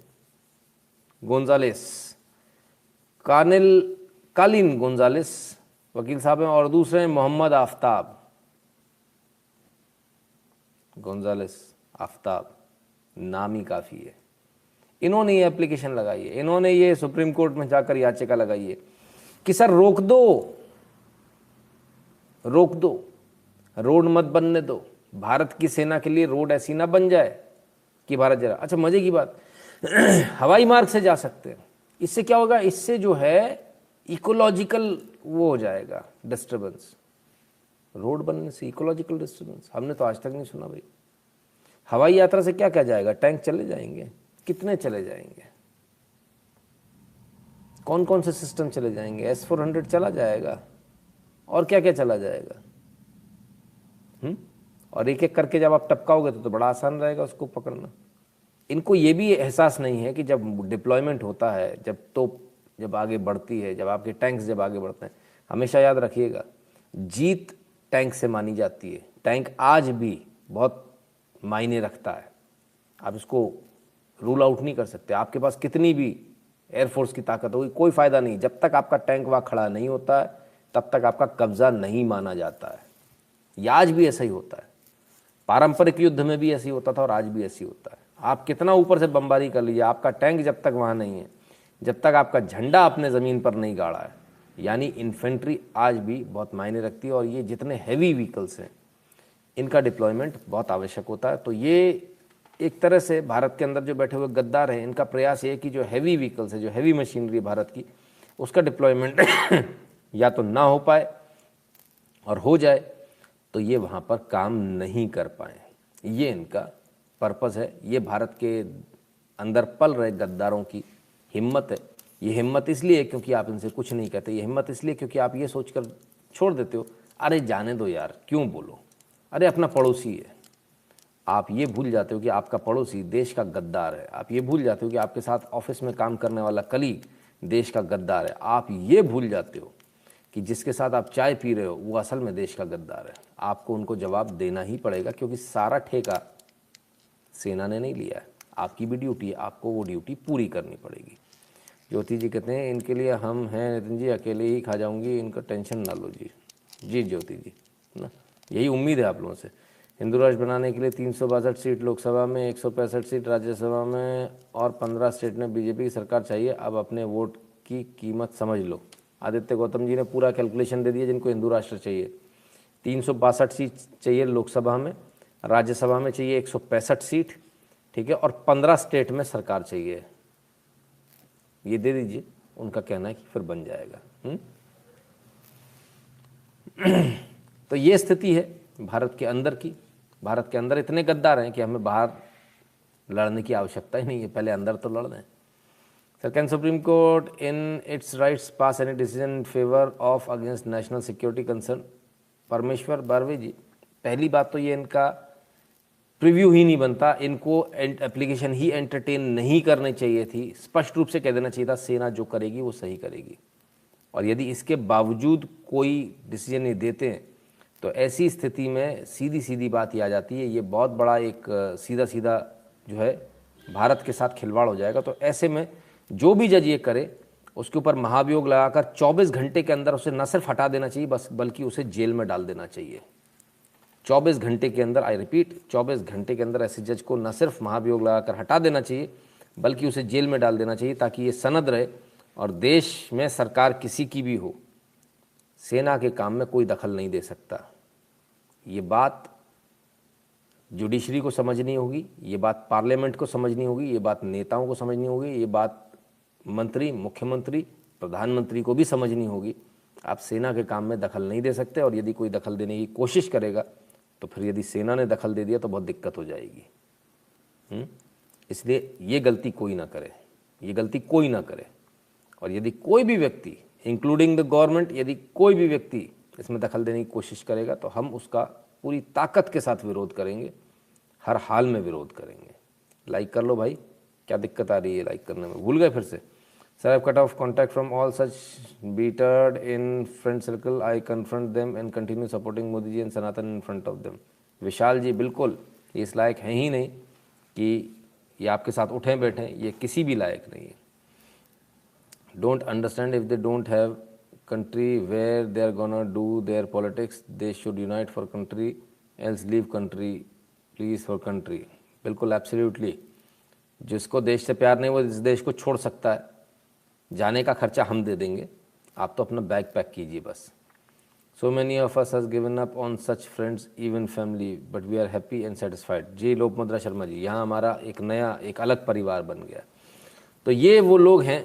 गोंजालेस, कालिन गोंजालेस वकील साहब हैं, और दूसरे हैं मोहम्मद आफ्ताब, गोंजालेस आफ्ताब, नाम ही काफ़ी है। इन्होंने ये एप्लीकेशन लगाई है, इन्होंने ये सुप्रीम कोर्ट में जाकर याचिका लगाई है कि सर रोक दो, रोक दो, रोड मत बनने दो, भारत की सेना के लिए रोड ऐसी ना बन जाए कि भारत जरा। अच्छा मजे की बात, हवाई मार्ग से जा सकते हैं। इससे क्या होगा, इससे जो है इकोलॉजिकल वो हो जाएगा डिस्टर्बेंस। रोड बनने से इकोलॉजिकल डिस्टर्बेंस हमने तो आज तक नहीं सुना भाई। हवाई यात्रा से क्या क्या जाएगा, टैंक चले जाएंगे, कितने चले जाएंगे, कौन कौन से सिस्टम चले जाएंगे, S-400 चला जाएगा, और क्या क्या चला जाएगा। और एक एक करके जब आप टपकाओगे तो बड़ा आसान रहेगा उसको पकड़ना। इनको ये भी एहसास नहीं है कि जब डिप्लॉयमेंट होता है, जब तोप जब आगे बढ़ती है, जब आपके टैंक्स जब आगे बढ़ते हैं, हमेशा याद रखिएगा जीत टैंक से मानी जाती है। टैंक आज भी बहुत मायने रखता है, आप इसको रूल आउट नहीं कर सकते। आपके पास कितनी भी एयरफोर्स की ताकत होगी, कोई फ़ायदा नहीं, जब तक आपका टैंक वहाँ खड़ा नहीं होता है तब तक आपका कब्जा नहीं माना जाता है। ये आज भी ऐसा ही होता है, पारंपरिक युद्ध में भी ऐसे ही होता था और आज भी ऐसे ही होता है। आप कितना ऊपर से बमबारी कर लीजिए, आपका टैंक जब तक वहाँ नहीं है, जब तक आपका झंडा अपने ज़मीन पर नहीं गाड़ा है, यानी इन्फेंट्री आज भी बहुत मायने रखती है। और ये जितने हैवी व्हीकल्स हैं इनका डिप्लॉयमेंट बहुत आवश्यक होता है। तो ये एक तरह से भारत के अंदर जो बैठे हुए गद्दार हैं, इनका प्रयास ये है कि जो हैवी व्हीकल्स है, जो हैवी मशीनरी भारत की, उसका डिप्लॉयमेंट या तो ना हो पाए, और हो जाए तो ये वहाँ पर काम नहीं कर पाए। ये इनका पर्पज़ है। ये भारत के अंदर पल रहे गद्दारों की हिम्मत है। ये हिम्मत इसलिए है क्योंकि आप इनसे कुछ नहीं कहते, ये हिम्मत इसलिए क्योंकि आप ये सोचकर छोड़ देते हो, अरे जाने दो यार, क्यों बोलो, अरे अपना पड़ोसी है। आप ये भूल जाते हो कि आपका पड़ोसी देश का गद्दार है। आप ये भूल जाते हो कि आपके साथ ऑफिस में काम करने वाला कलीग देश का गद्दार है। आप ये भूल जाते हो कि जिसके साथ आप चाय पी रहे हो वो असल में देश का गद्दार है। आपको उनको जवाब देना ही पड़ेगा, क्योंकि सारा ठेका सेना ने नहीं लिया है। आपकी भी ड्यूटी है, आपको वो ड्यूटी पूरी करनी पड़ेगी। ज्योति जी कहते हैं इनके लिए हम हैं नितिन जी, अकेले ही खा जाऊंगी, इनका टेंशन ना लो जी। जी ज्योति जी, ना यही उम्मीद है आप लोगों से। हिंदू राष्ट्र बनाने के लिए 362 सीट लोकसभा में, 165 सीट राज्यसभा में और 15 स्टेट में बीजेपी की सरकार चाहिए। अब अपने वोट की कीमत समझ लो। आदित्य गौतम जी ने पूरा कैलकुलेशन दे दिया जिनको हिंदू राष्ट्र चाहिए। 362 सीट चाहिए लोकसभा में, राज्यसभा में चाहिए 165 सीट, ठीक है, और 15 स्टेट में सरकार चाहिए। ये दे दीजिए, उनका कहना है कि फिर बन जाएगा। तो ये स्थिति है भारत के अंदर की। भारत के अंदर इतने गद्दार हैं कि हमें बाहर लड़ने की आवश्यकता ही नहीं है, पहले अंदर तो लड़ दें। Sir, can supreme court in its rights pass any decision in favour of against national security concern? परमेश्वर बारवे जी, पहली बात तो ये इनका प्रीव्यू ही नहीं बनता, इनको एप्लीकेशन ही एंटरटेन नहीं करनी चाहिए थी। स्पष्ट रूप से कह देना चाहिए था सेना जो करेगी वो सही करेगी। और यदि इसके बावजूद कोई डिसीजन नहीं देते हैं तो ऐसी स्थिति में सीधी सीधी बात ही आ जाती है, ये बहुत बड़ा एक सीधा सीधा जो है भारत के साथ खिलवाड़ हो जाएगा। तो ऐसे में जो भी जज ये करे उसके ऊपर महाभियोग लगाकर 24 घंटे के अंदर उसे न सिर्फ हटा देना चाहिए बस, बल्कि उसे जेल में डाल देना चाहिए। 24 घंटे के अंदर, आई रिपीट, 24 घंटे के अंदर ऐसे जज को न सिर्फ महाभियोग लगाकर हटा देना चाहिए बल्कि उसे जेल में डाल देना चाहिए, ताकि ये सनद रहे और देश में सरकार किसी की भी हो, सेना के काम में कोई दखल नहीं दे सकता। ये बात जुडिशरी को समझनी होगी, ये बात पार्लियामेंट को समझनी होगी, ये बात नेताओं को समझनी होगी, ये बात मंत्री, मुख्यमंत्री, प्रधानमंत्री को भी समझनी होगी। आप सेना के काम में दखल नहीं दे सकते, और यदि कोई दखल देने की कोशिश करेगा तो फिर यदि सेना ने दखल दे दिया तो बहुत दिक्कत हो जाएगी। इसलिए ये गलती कोई ना करे, ये गलती कोई ना करे। और यदि कोई भी व्यक्ति इंक्लूडिंग द गवर्नमेंट, यदि कोई भी व्यक्ति इसमें दखल देने की कोशिश करेगा तो हम उसका पूरी ताकत के साथ विरोध करेंगे, हर हाल में विरोध करेंगे। लाइक कर लो भाई, क्या दिक्कत आ रही है लाइक करने में? भूल गए फिर से? Sir I cut off contact from all such bittered in friend circle, I confront them and continue supporting Modi ji and Sanatan in front of them. Vishal ji बिल्कुल, ये इस लायक हैं ही नहीं कि ये आपके साथ उठें बैठें, ये किसी भी लायक नहीं है। Don't understand if they don't have country where they are gonna do their politics, they should unite for country, else leave country, please for country। बिल्कुल एब्सोल्युटली, जिसको देश से प्यार नहीं वो इस देश को छोड़ सकता है, जाने का खर्चा हम दे देंगे, आप तो अपना बैग पैक कीजिए बस। So many of us has given up on such friends, even family, but we are happy and satisfied। जी लोकमुद्रा शर्मा जी, यहाँ हमारा एक नया एक अलग परिवार बन गया। तो ये वो लोग हैं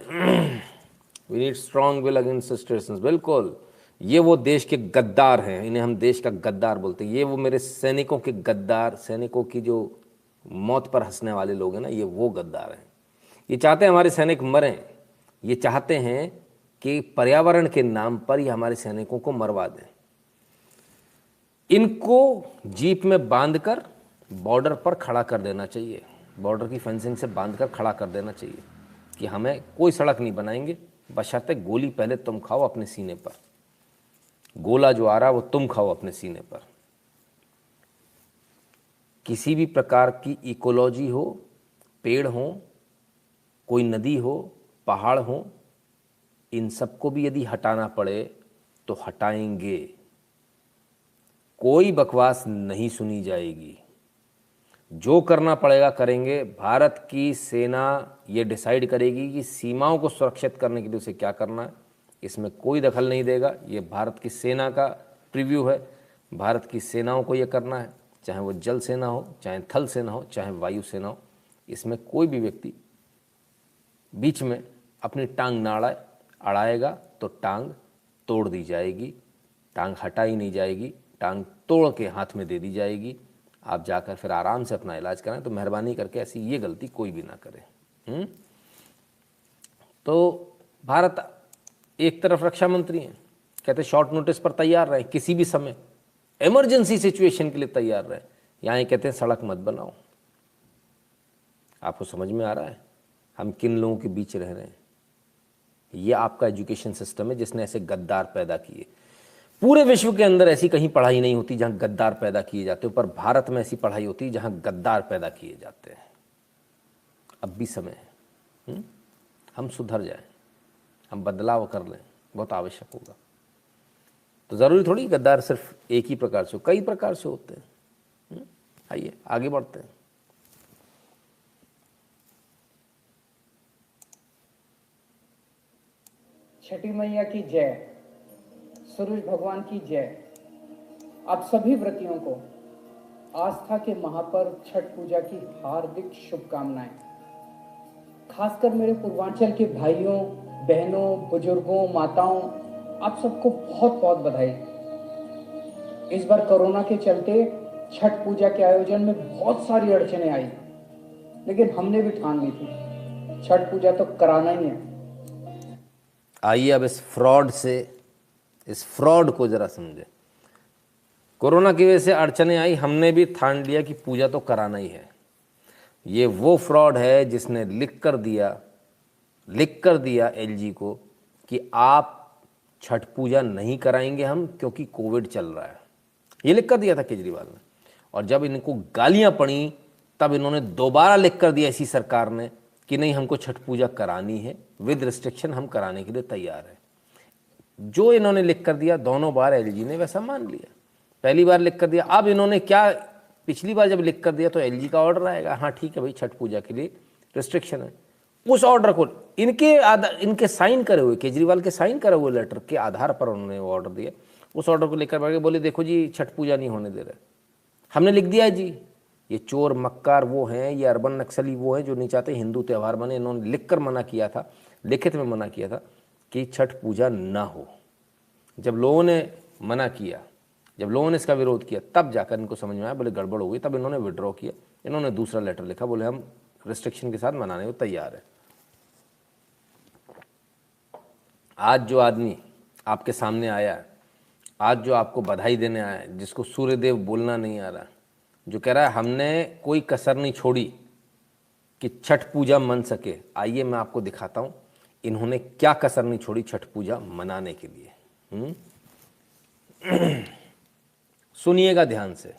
we need strong will against situations. बिल्कुल, ये वो देश के गद्दार हैं, इन्हें हम देश का गद्दार बोलते हैं। ये वो मेरे सैनिकों के गद्दार, सैनिकों की जो मौत पर हंसने वाले लोग हैं ना, ये वो गद्दार हैं। ये चाहते हैं हमारे सैनिक मरें, ये चाहते हैं कि पर्यावरण के नाम पर ये हमारे सैनिकों को मरवा दें। इनको जीप में बांधकर बॉर्डर पर खड़ा कर देना चाहिए, बॉर्डर की फेंसिंग से बांधकर खड़ा कर देना चाहिए कि हमें कोई सड़क नहीं बनाएंगे, बशर्ते गोली पहले तुम खाओ अपने सीने पर, गोला जो आ रहा वो तुम खाओ अपने सीने पर। किसी भी प्रकार की इकोलॉजी हो, पेड़ हो, कोई नदी हो, पहाड़ हो, इन सबको भी यदि हटाना पड़े तो हटाएंगे, कोई बकवास नहीं सुनी जाएगी, जो करना पड़ेगा करेंगे। भारत की सेना ये डिसाइड करेगी कि सीमाओं को सुरक्षित करने के लिए उसे क्या करना है, इसमें कोई दखल नहीं देगा। ये भारत की सेना का प्रीव्यू है, भारत की सेनाओं को ये करना है, चाहे वो जल सेना हो, चाहे थल सेना हो, चाहे वायु सेना हो। इसमें कोई भी व्यक्ति बीच में अपनी टांग ना अड़ाएगा तो टांग तोड़ दी जाएगी, टांग हटाई नहीं जाएगी, टांग तोड़ के हाथ में दे दी जाएगी। आप जाकर फिर आराम से अपना इलाज कराएं। तो मेहरबानी करके ऐसी ये गलती कोई भी ना करे। तो भारत एक तरफ रक्षा मंत्री हैं, कहते शॉर्ट नोटिस पर तैयार रहे, किसी भी समय इमरजेंसी सिचुएशन के लिए तैयार रहे। यहाँ कहते हैं सड़क मत बनाओ। आपको समझ में आ रहा है हम किन लोगों के बीच रह रहे हैं? ये आपका एजुकेशन सिस्टम है जिसने ऐसे गद्दार पैदा किए। पूरे विश्व के अंदर ऐसी कहीं पढ़ाई नहीं होती जहां गद्दार पैदा किए जाते हैं, पर भारत में ऐसी पढ़ाई होती है जहां गद्दार पैदा किए जाते हैं। अब भी समय है, हम सुधर जाएं, हम बदलाव कर लें, बहुत आवश्यक होगा। तो ज़रूरी थोड़ी गद्दार सिर्फ एक ही प्रकार से हो, कई प्रकार से होते हैं। आइए आगे बढ़ते हैं। छठी मैया की जय, सूरज भगवान की जय। आप सभी व्रतियों को आस्था के महापर्व छठ पूजा की हार्दिक शुभकामनाएं। खासकर मेरे पूर्वांचल के भाइयों, बहनों, बुजुर्गों, माताओं, आप सबको बहुत बहुत बधाई। इस बार कोरोना के चलते छठ पूजा के आयोजन में बहुत सारी अड़चनें आई, लेकिन हमने भी ठान ली थी छठ पूजा तो कराना ही है। आइए अब इस फ्रॉड को जरा समझे। कोरोना की वजह से अड़चनें आई, हमने भी ठान लिया कि पूजा तो कराना ही है। ये वो फ्रॉड है जिसने लिख कर दिया एलजी को कि आप छठ पूजा नहीं कराएंगे हम, क्योंकि कोविड चल रहा है। ये लिख कर दिया था केजरीवाल ने, और जब इनको गालियां पड़ी तब इन्होंने दोबारा लिख कर दिया इसी सरकार ने कि नहीं, हमको छठ पूजा करानी है विद रिस्ट्रिक्शन, हम कराने के लिए तैयार हैं। जो इन्होंने लिख कर दिया दोनों बार एलजी ने वैसा मान लिया। पहली बार लिख कर दिया, अब इन्होंने क्या, पिछली बार जब लिख कर दिया तो एलजी का ऑर्डर आएगा, हाँ ठीक है भाई छठ पूजा के लिए रिस्ट्रिक्शन है। उस ऑर्डर को इनके साइन करे हुए, केजरीवाल के साइन करे हुए लेटर के आधार पर उन्होंने वो ऑर्डर दिया। उस ऑर्डर को लेकर बैठ के बोले देखो जी छठ पूजा नहीं होने दे रहे, हमने लिख दिया है जी। ये चोर मक्कार वो हैं, ये अर्बन नक्सली वो हैं जो नहीं चाहते हिंदू त्यौहार बने। इन्होंने लिख कर मना किया था, लिखित में मना किया था कि छठ पूजा ना हो। जब लोगों ने मना किया, जब लोगों ने इसका विरोध किया, तब जाकर इनको समझ में आया, बोले गड़बड़ हो गई, तब इन्होंने विड्रॉ किया, इन्होंने दूसरा लेटर लिखा, बोले हम रिस्ट्रिक्शन के साथ मनाने को तैयार है। आज जो आदमी आपके सामने आया है, आज जो आपको बधाई देने आया है, जिसको सूर्यदेव बोलना नहीं आ रहा, जो कह रहा है हमने कोई कसर नहीं छोड़ी कि छठ पूजा मन सके, आइए मैं आपको दिखाता हूँ इन्होंने क्या कसर नहीं छोड़ी छठ पूजा मनाने के लिए। सुनिएगा ध्यान से।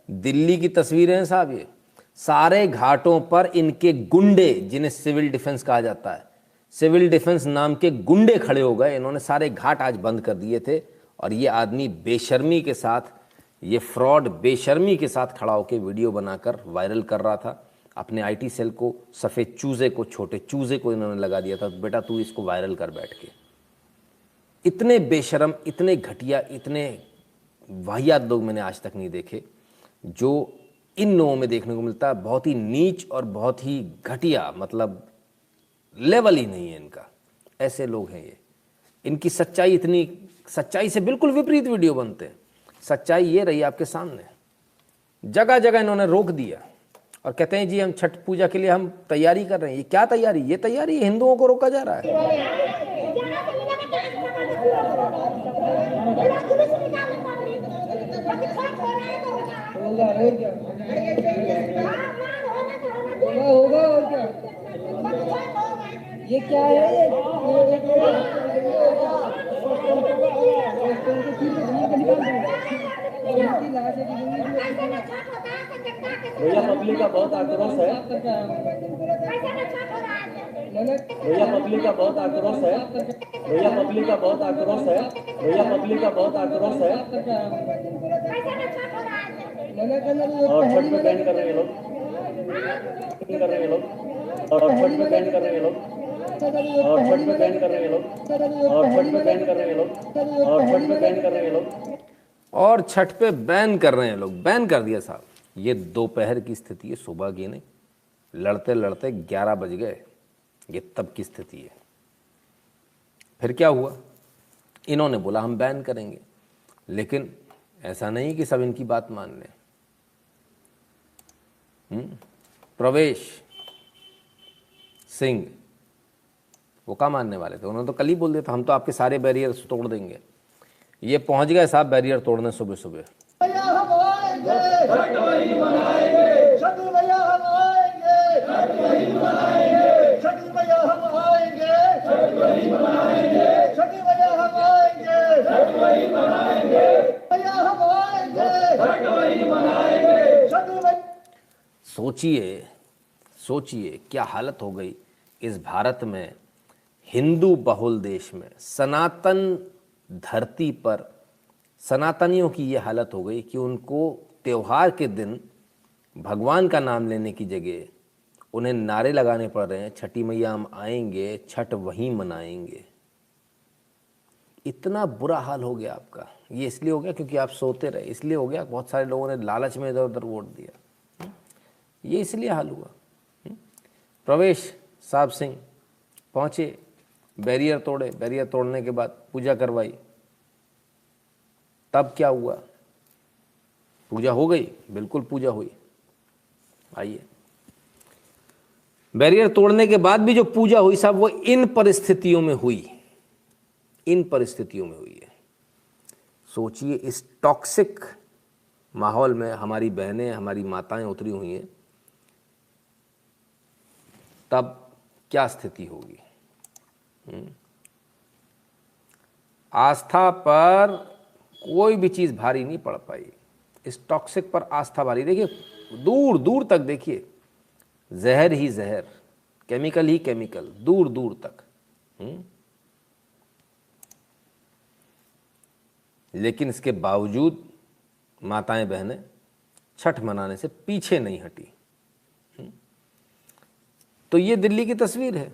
दिल्ली की तस्वीरें हैं साहब, ये सारे घाटों पर इनके गुंडे, जिन्हें सिविल डिफेंस कहा जाता है, सिविल डिफेंस नाम के गुंडे खड़े हो गए। इन्होंने सारे घाट आज बंद कर दिए थे और ये आदमी बेशर्मी के साथ, ये फ्रॉड बेशर्मी के साथ खड़ा होकर वीडियो बनाकर वायरल कर रहा था। अपने आईटी सेल को, सफ़ेद चूजे को, छोटे चूजे को इन्होंने लगा दिया था, बेटा तू इसको वायरल कर बैठ के। इतने बेशर्म, इतने घटिया, इतने वाहियात लोग मैंने आज तक नहीं देखे जो इन लोगों में देखने को मिलता है। बहुत ही नीच और बहुत ही घटिया, मतलब लेवल ही नहीं है इनका, ऐसे लोग हैं ये। इनकी सच्चाई इतनी, सच्चाई से बिल्कुल विपरीत वीडियो बनते हैं। सच्चाई ये रही आपके सामने, जगह जगह इन्होंने रोक दिया और कहते हैं जी हम छठ पूजा के लिए हम तैयारी कर रहे हैं। ये क्या तैयारी? ये तैयारी हिंदुओं को रोका जा रहा है। होगा और क्या? ये क्या है? भैया पब्लिक का बहुत आक्रोश है, भैया पब्लिक का बहुत आक्रोश है, भैया पब्लिक का बहुत आक्रोश है, भैया पब्लिक का बहुत आक्रोश है। और छठ पे बैन कर रहे हैं लोग, कर रहे हैं लोग, और छठ पे बैन कर रहे हैं लोग, और छठ पे बैन कर रहे हैं लोग, और छठ पे बैन कर रहे हैं लोग, और छठ पे बैन कर रहे हैं लोग, और छठ पे बैन कर रहे हैं लोग। बैन कर दिया साहब। ये दोपहर की स्थिति है, सुबह की नहीं। लड़ते लड़ते 11 बज गए, ये तब की स्थिति है। फिर क्या हुआ? इन्होंने बोला हम बैन करेंगे, लेकिन ऐसा नहीं कि सब इनकी बात मान लें। प्रवेश सिंह वो क्या मानने वाले थे? उन्होंने तो कल ही बोल दिया था हम तो आपके सारे बैरियर्स तोड़ देंगे। ये पहुंच गए साहब बैरियर तोड़ने सुबह सुबह। सोचिए, सोचिए क्या हालत हो गई इस भारत में, हिंदू बहुल देश में, सनातन धरती पर सनातनियों की ये हालत हो गई कि उनको त्योहार के दिन भगवान का नाम लेने की जगह उन्हें नारे लगाने पड़ रहे हैं, छठी मैया हम आएंगे, छठ वहीं मनाएंगे। इतना बुरा हाल हो गया आपका। ये इसलिए हो गया क्योंकि आप सोते रहे, इसलिए हो गया। बहुत सारे लोगों ने लालच में इधर उधर वोट दिया, ये इसलिए हाल हुआ। प्रवेश साहब सिंह पहुँचे, बैरियर तोड़े, बैरियर तोड़ने के बाद पूजा करवाई। तब क्या हुआ? पूजा हो गई, बिल्कुल पूजा हुई। आइए, बैरियर तोड़ने के बाद भी जो पूजा हुई साहब, वो इन परिस्थितियों में हुई, इन परिस्थितियों में हुई है। सोचिए, इस टॉक्सिक माहौल में हमारी बहनें, हमारी माताएं उतरी हुई हैं, तब क्या स्थिति होगी? आस्था पर कोई भी चीज़ भारी नहीं पड़ पाई, इस टॉक्सिक पर आस्था भारी। देखिए दूर दूर तक, देखिए जहर ही जहर, केमिकल ही केमिकल, दूर दूर तक। लेकिन इसके बावजूद माताएं बहनें छठ मनाने से पीछे नहीं हटी। तो ये दिल्ली की तस्वीर है।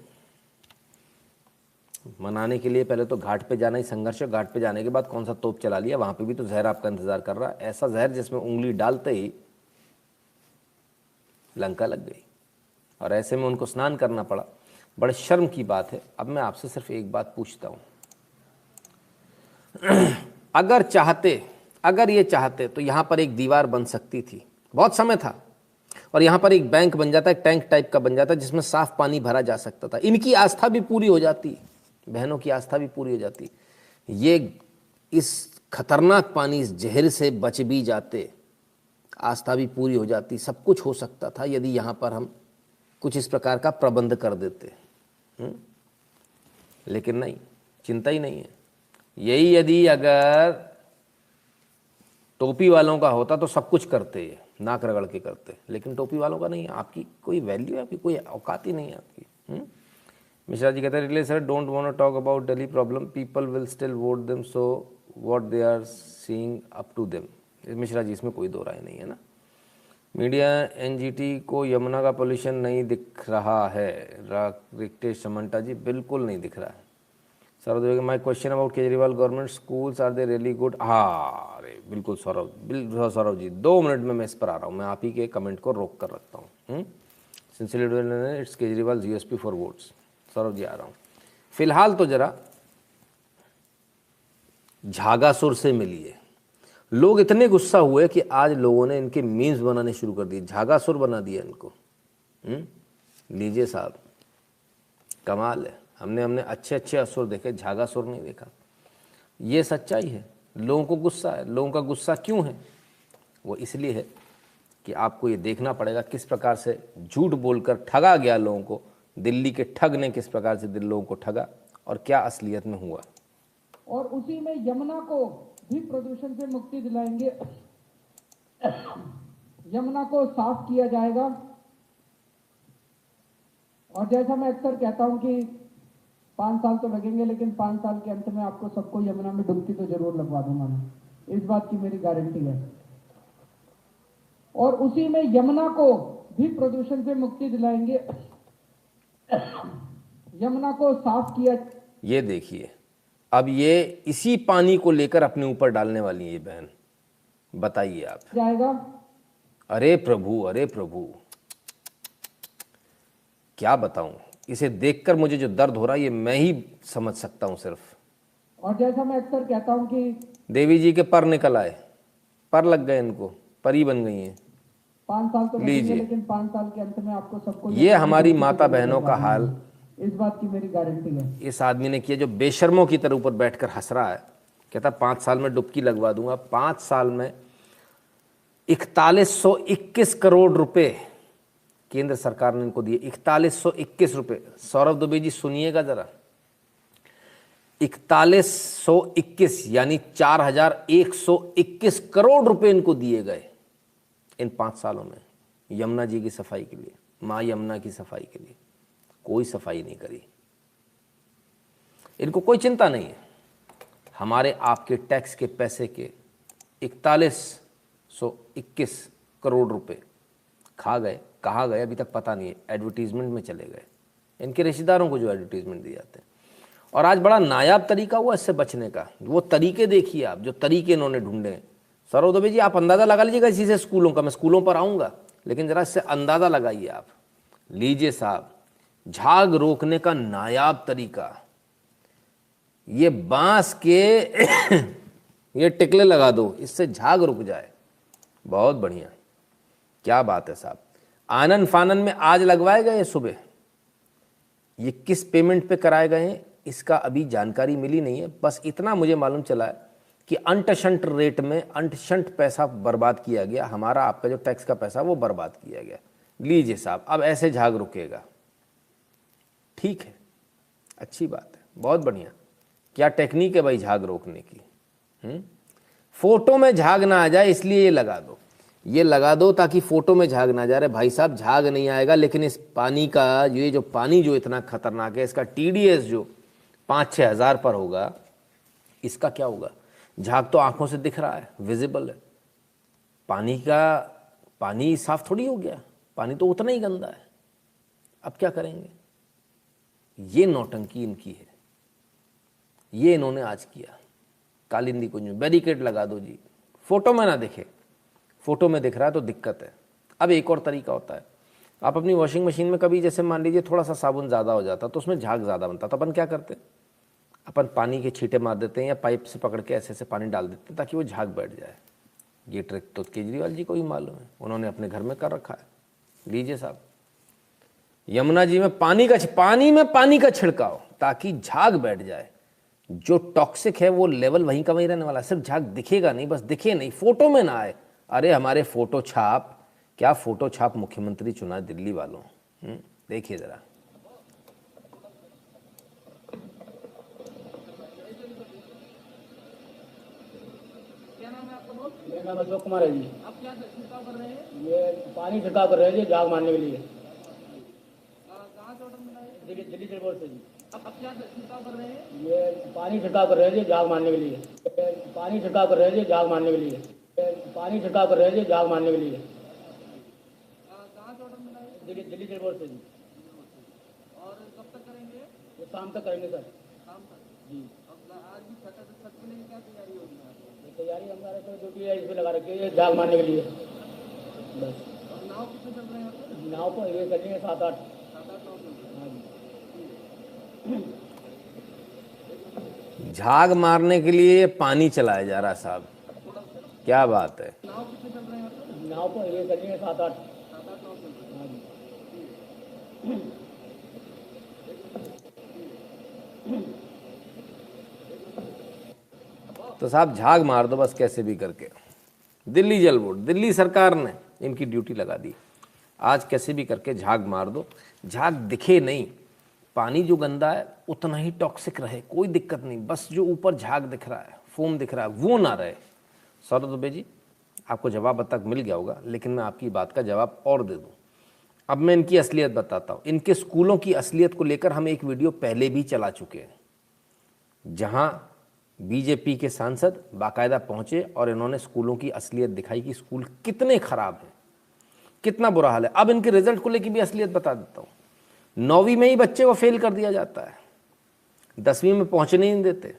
मनाने के लिए पहले तो घाट पे जाना ही संघर्ष है, घाट पे जाने के बाद कौन सा तोप चला लिया, वहाँ पे भी तो जहर आपका इंतजार कर रहा है। ऐसा जहर जिसमें उंगली डालते ही लंका लग गई, और ऐसे में उनको स्नान करना पड़ा। बड़े शर्म की बात है। अब मैं आपसे सिर्फ एक बात पूछता हूँ, अगर ये चाहते तो यहाँ पर एक दीवार बन सकती थी, बहुत समय था, और यहाँ पर एक बैंक बन जाता, एक टैंक टाइप का बन जाता जिसमें साफ पानी भरा जा सकता था। इनकी आस्था भी पूरी हो जाती, बहनों की आस्था भी पूरी हो जाती। ये इस खतरनाक पानी, इस जहर से बच भी जाते, आस्था भी पूरी हो जाती, सब कुछ हो सकता था यदि यहाँ पर हम कुछ इस प्रकार का प्रबंध कर देते। लेकिन नहीं, चिंता ही नहीं है। यही यदि अगर टोपी वालों का होता तो सब कुछ करते, ये नाक रगड़ के करते, लेकिन टोपी वालों का नहीं है। आपकी कोई वैल्यू है, आपकी कोई औकात ही नहीं है आपकी। मिश्रा जी कहते हैं, really sir don't want to talk about Delhi problem, people will still vote them, so what they are seeing up to them. Mishra ji इसमें कोई दो राय नहीं है ना। मीडिया एनजीटी को यमुना का पोल्यूशन नहीं दिख रहा है, रिक्टेश समंटा जी बिल्कुल नहीं दिख रहा है। Saurabh, my question about Kejriwal government schools, are they really good? हाँ, अरे बिल्कुल सौरभ जी 2 मिनट में मैं इस पर आ रहा हूँ। मैं आप ही के कमेंट को रोक कर रखता हूँ। Sincerely it's Kejriwal GSP for votes. Saurabh ji आ रहा हूँ। फिलहाल तो जरा झागासुर से मिलिए। लोग इतने गुस्सा हुए कि आज लोगों ने इनके मीम्स बनाने शुरू कर दिए, झागासुर बना दिया इनको। लीजिए साहब, कमाल है। हमने अच्छे असुर देखे, झागासुर नहीं देखा। ये सच्चाई है। लोगों को गुस्सा है। लोगों का गुस्सा क्यों है? वो इसलिए है कि आपको ये देखना पड़ेगा किस प्रकार से झूठ बोलकर ठगा गया लोगों को। दिल्ली के ठग ने किस प्रकार से लोगों को ठगा और क्या असलियत में हुआ। और उसी में यमुना को भी प्रदूषण से मुक्ति दिलाएंगे। यमुना को साफ किया जाएगा। और जैसा मैं अक्सर कहता हूं कि 5 साल तो लगेंगे, लेकिन 5 साल के अंत में आपको सबको यमुना में डुबकी तो जरूर लगवा दूंगा मैं। इस बात की मेरी गारंटी है। और उसी में यमुना को भी प्रदूषण से मुक्ति दिलाएंगे। यमुना को साफ किया। ये देखिए, अब ये इसी पानी को लेकर अपने ऊपर डालने वाली है ये बहन। बताइए आप। जाएगा। अरे प्रभु, क्या बताऊं। इसे देखकर मुझे जो दर्द हो रहा है ये मैं ही समझ सकता हूं सिर्फ। और जैसा मैं अक्सर कहता हूं कि देवी जी के पर निकल आए, पर लग गए इनको, परी बन गई हैं। 5 साल तो लगेंगे, लीजिए। लेकिन 5 साल के अंत में आपको सबको ये हमारी माता बहनों का हाल। इस बात की मेरी गारंटी है। इस आदमी ने किया जो बेशर्मों की तरह ऊपर बैठकर हंस रहा है। कहता 5 साल में डुबकी लगवा दूंगा। 5 साल में 4121 करोड़ रुपए केंद्र सरकार ने इनको दिए। 4121 रुपए। सौरभ दुबे जी सुनिएगा जरा, 4121 यानी 4121 करोड़ रुपए इनको दिए गए इन 5 सालों में यमुना जी की सफाई के लिए, मां यमुना की सफाई के लिए। कोई सफाई नहीं करी, इनको कोई चिंता नहीं है। हमारे आपके टैक्स के पैसे के 4121 करोड़ रुपए खा गए। कहाँ गए अभी तक पता नहीं है। एडवर्टीजमेंट में चले गए, इनके रिश्तेदारों को जो एडवर्टीजमेंट दिए जाते हैं। और आज बड़ा नायाब तरीका हुआ इससे बचने का। वो तरीके देखिए आप, जो तरीके इन्होंने ढूंढे। सौरभ दुबे जी आप अंदाज़ा लगा लीजिएगा इसी से स्कूलों का। मैं स्कूलों पर आऊँगा, लेकिन ज़रा इससे अंदाज़ा लगाइए आप। लीजिए साहब, झाग रोकने का नायाब तरीका, ये बांस के ये टिकले लगा दो, इससे झाग रुक जाए। बहुत बढ़िया, क्या बात है साहब। आनन फानन में आज लगवाए गए सुबह। ये किस पेमेंट पे कराए गए हैं इसका अभी जानकारी मिली नहीं है। बस इतना मुझे मालूम चला है कि अंटशंट रेट में अंटशंट पैसा बर्बाद किया गया। हमारा आपका जो टैक्स का पैसा वो बर्बाद किया गया। लीजिए साहब, अब ऐसे झाग रुकेगा। ठीक है, अच्छी बात है, बहुत बढ़िया। क्या टेक्निक है भाई झाग रोकने की। फोटो में झाग ना आ जाए इसलिए ये लगा दो। ये लगा दो ताकि फोटो में झाग ना जा रहे। भाई साहब झाग नहीं आएगा, लेकिन इस पानी का ये जो पानी जो इतना खतरनाक है, इसका TDS जो 5-6 हज़ार पर होगा, इसका क्या होगा। झाग तो आंखों से दिख रहा है, विजिबल है। पानी साफ थोड़ी हो गया, पानी तो उतना ही गंदा है। अब क्या करेंगे। ये नौटंकी इनकी है। ये इन्होंने आज किया। कालिंदी कुंज में बैरिकेड लगा दो जी, फोटो में ना दिखे, फोटो में दिख रहा है तो दिक्कत है। अब एक और तरीका होता है, आप अपनी वॉशिंग मशीन में कभी जैसे मान लीजिए थोड़ा सा साबुन ज़्यादा हो जाता तो उसमें झाग ज़्यादा बनता, तो अपन क्या करते हैं, अपन पानी के छींटे मार देते हैं या पाइप से पकड़ के ऐसे ऐसे पानी डाल देते हैं ताकि वो झाग बैठ जाए। ये ट्रिक तो केजरीवाल जी को भी मालूम है, उन्होंने अपने घर में कर रखा है। लीजिए साहब, यमुना जी में पानी में पानी का छिड़काव ताकि झाग बैठ जाए। जो टॉक्सिक है वो लेवल वहीं का वहीं रहने वाला है, सिर्फ झाग दिखेगा नहीं, बस दिखे नहीं, फोटो में ना आए। अरे हमारे फोटो छाप, क्या फोटो छाप मुख्यमंत्री चुना दिल्ली वालों। देखिए जरा, मेरा नाम अशोक कुमार है जी। आप क्या छिड़काव कर रहे हैं? ये पानी छिड़काव कर रहे हैं जी, झाग मारने के लिए। कहाँ से ऑर्डर मिला है? दिल्ली से बोर्ड से जी। आप क्या छिड़काव कर रहे हैं? ये पानी छिड़काव कर रहे हैं जी, झाग मारने के लिए। पानी छिड़काव कर रहे हैं जी, झाग मारने के लिए। पानी छिड़काव कर रहे हैं जी, झाग मारने के लिए। कहाँ से ऑर्डर मिला है? दिल्ली से बोर्ड से जी। और कब तक करेंगे? वो शाम तक करेंगे सर। शाम तक जी। आज भी छठ के लिए क्या तैयारी होगी? तैयारी हमारे तो ड्यूटी है इसमें लगा रखी है झाग मारने के लिए बस। नाव कितने चल रहे हैं? नाव पर ये चल रही है 7-8 झाग मारने के लिए पानी चलाया जा रहा है साहब, क्या बात है। नाव कितने चल रहे हैं? नाव पर ये चल रही है 7-8 तो साहब झाग मार दो बस कैसे भी करके। दिल्ली जल बोर्ड, दिल्ली सरकार ने इनकी ड्यूटी लगा दी, आज कैसे भी करके झाग मार दो। झाग दिखे नहीं, पानी जो गंदा है उतना ही टॉक्सिक रहे, कोई दिक्कत नहीं, बस जो ऊपर झाग दिख रहा है, फोम दिख रहा है, वो ना रहे। सौरभ दुबे जी, आपको जवाब अब तक मिल गया होगा, लेकिन मैं आपकी बात का जवाब और दे दूँ। अब मैं इनकी असलियत बताता हूँ। इनके स्कूलों की असलियत को लेकर हम एक वीडियो पहले भी चला चुके हैं, जहां बीजेपी के सांसद बाकायदा पहुंचे और इन्होंने स्कूलों की असलियत दिखाई कि स्कूल कितने खराब हैं, कितना बुरा हाल है। अब इनके रिजल्ट को लेकर भी असलियत बता देता हूं। 9वीं में ही बच्चे को फेल कर दिया जाता है, 10वीं में पहुंचने नहीं देते।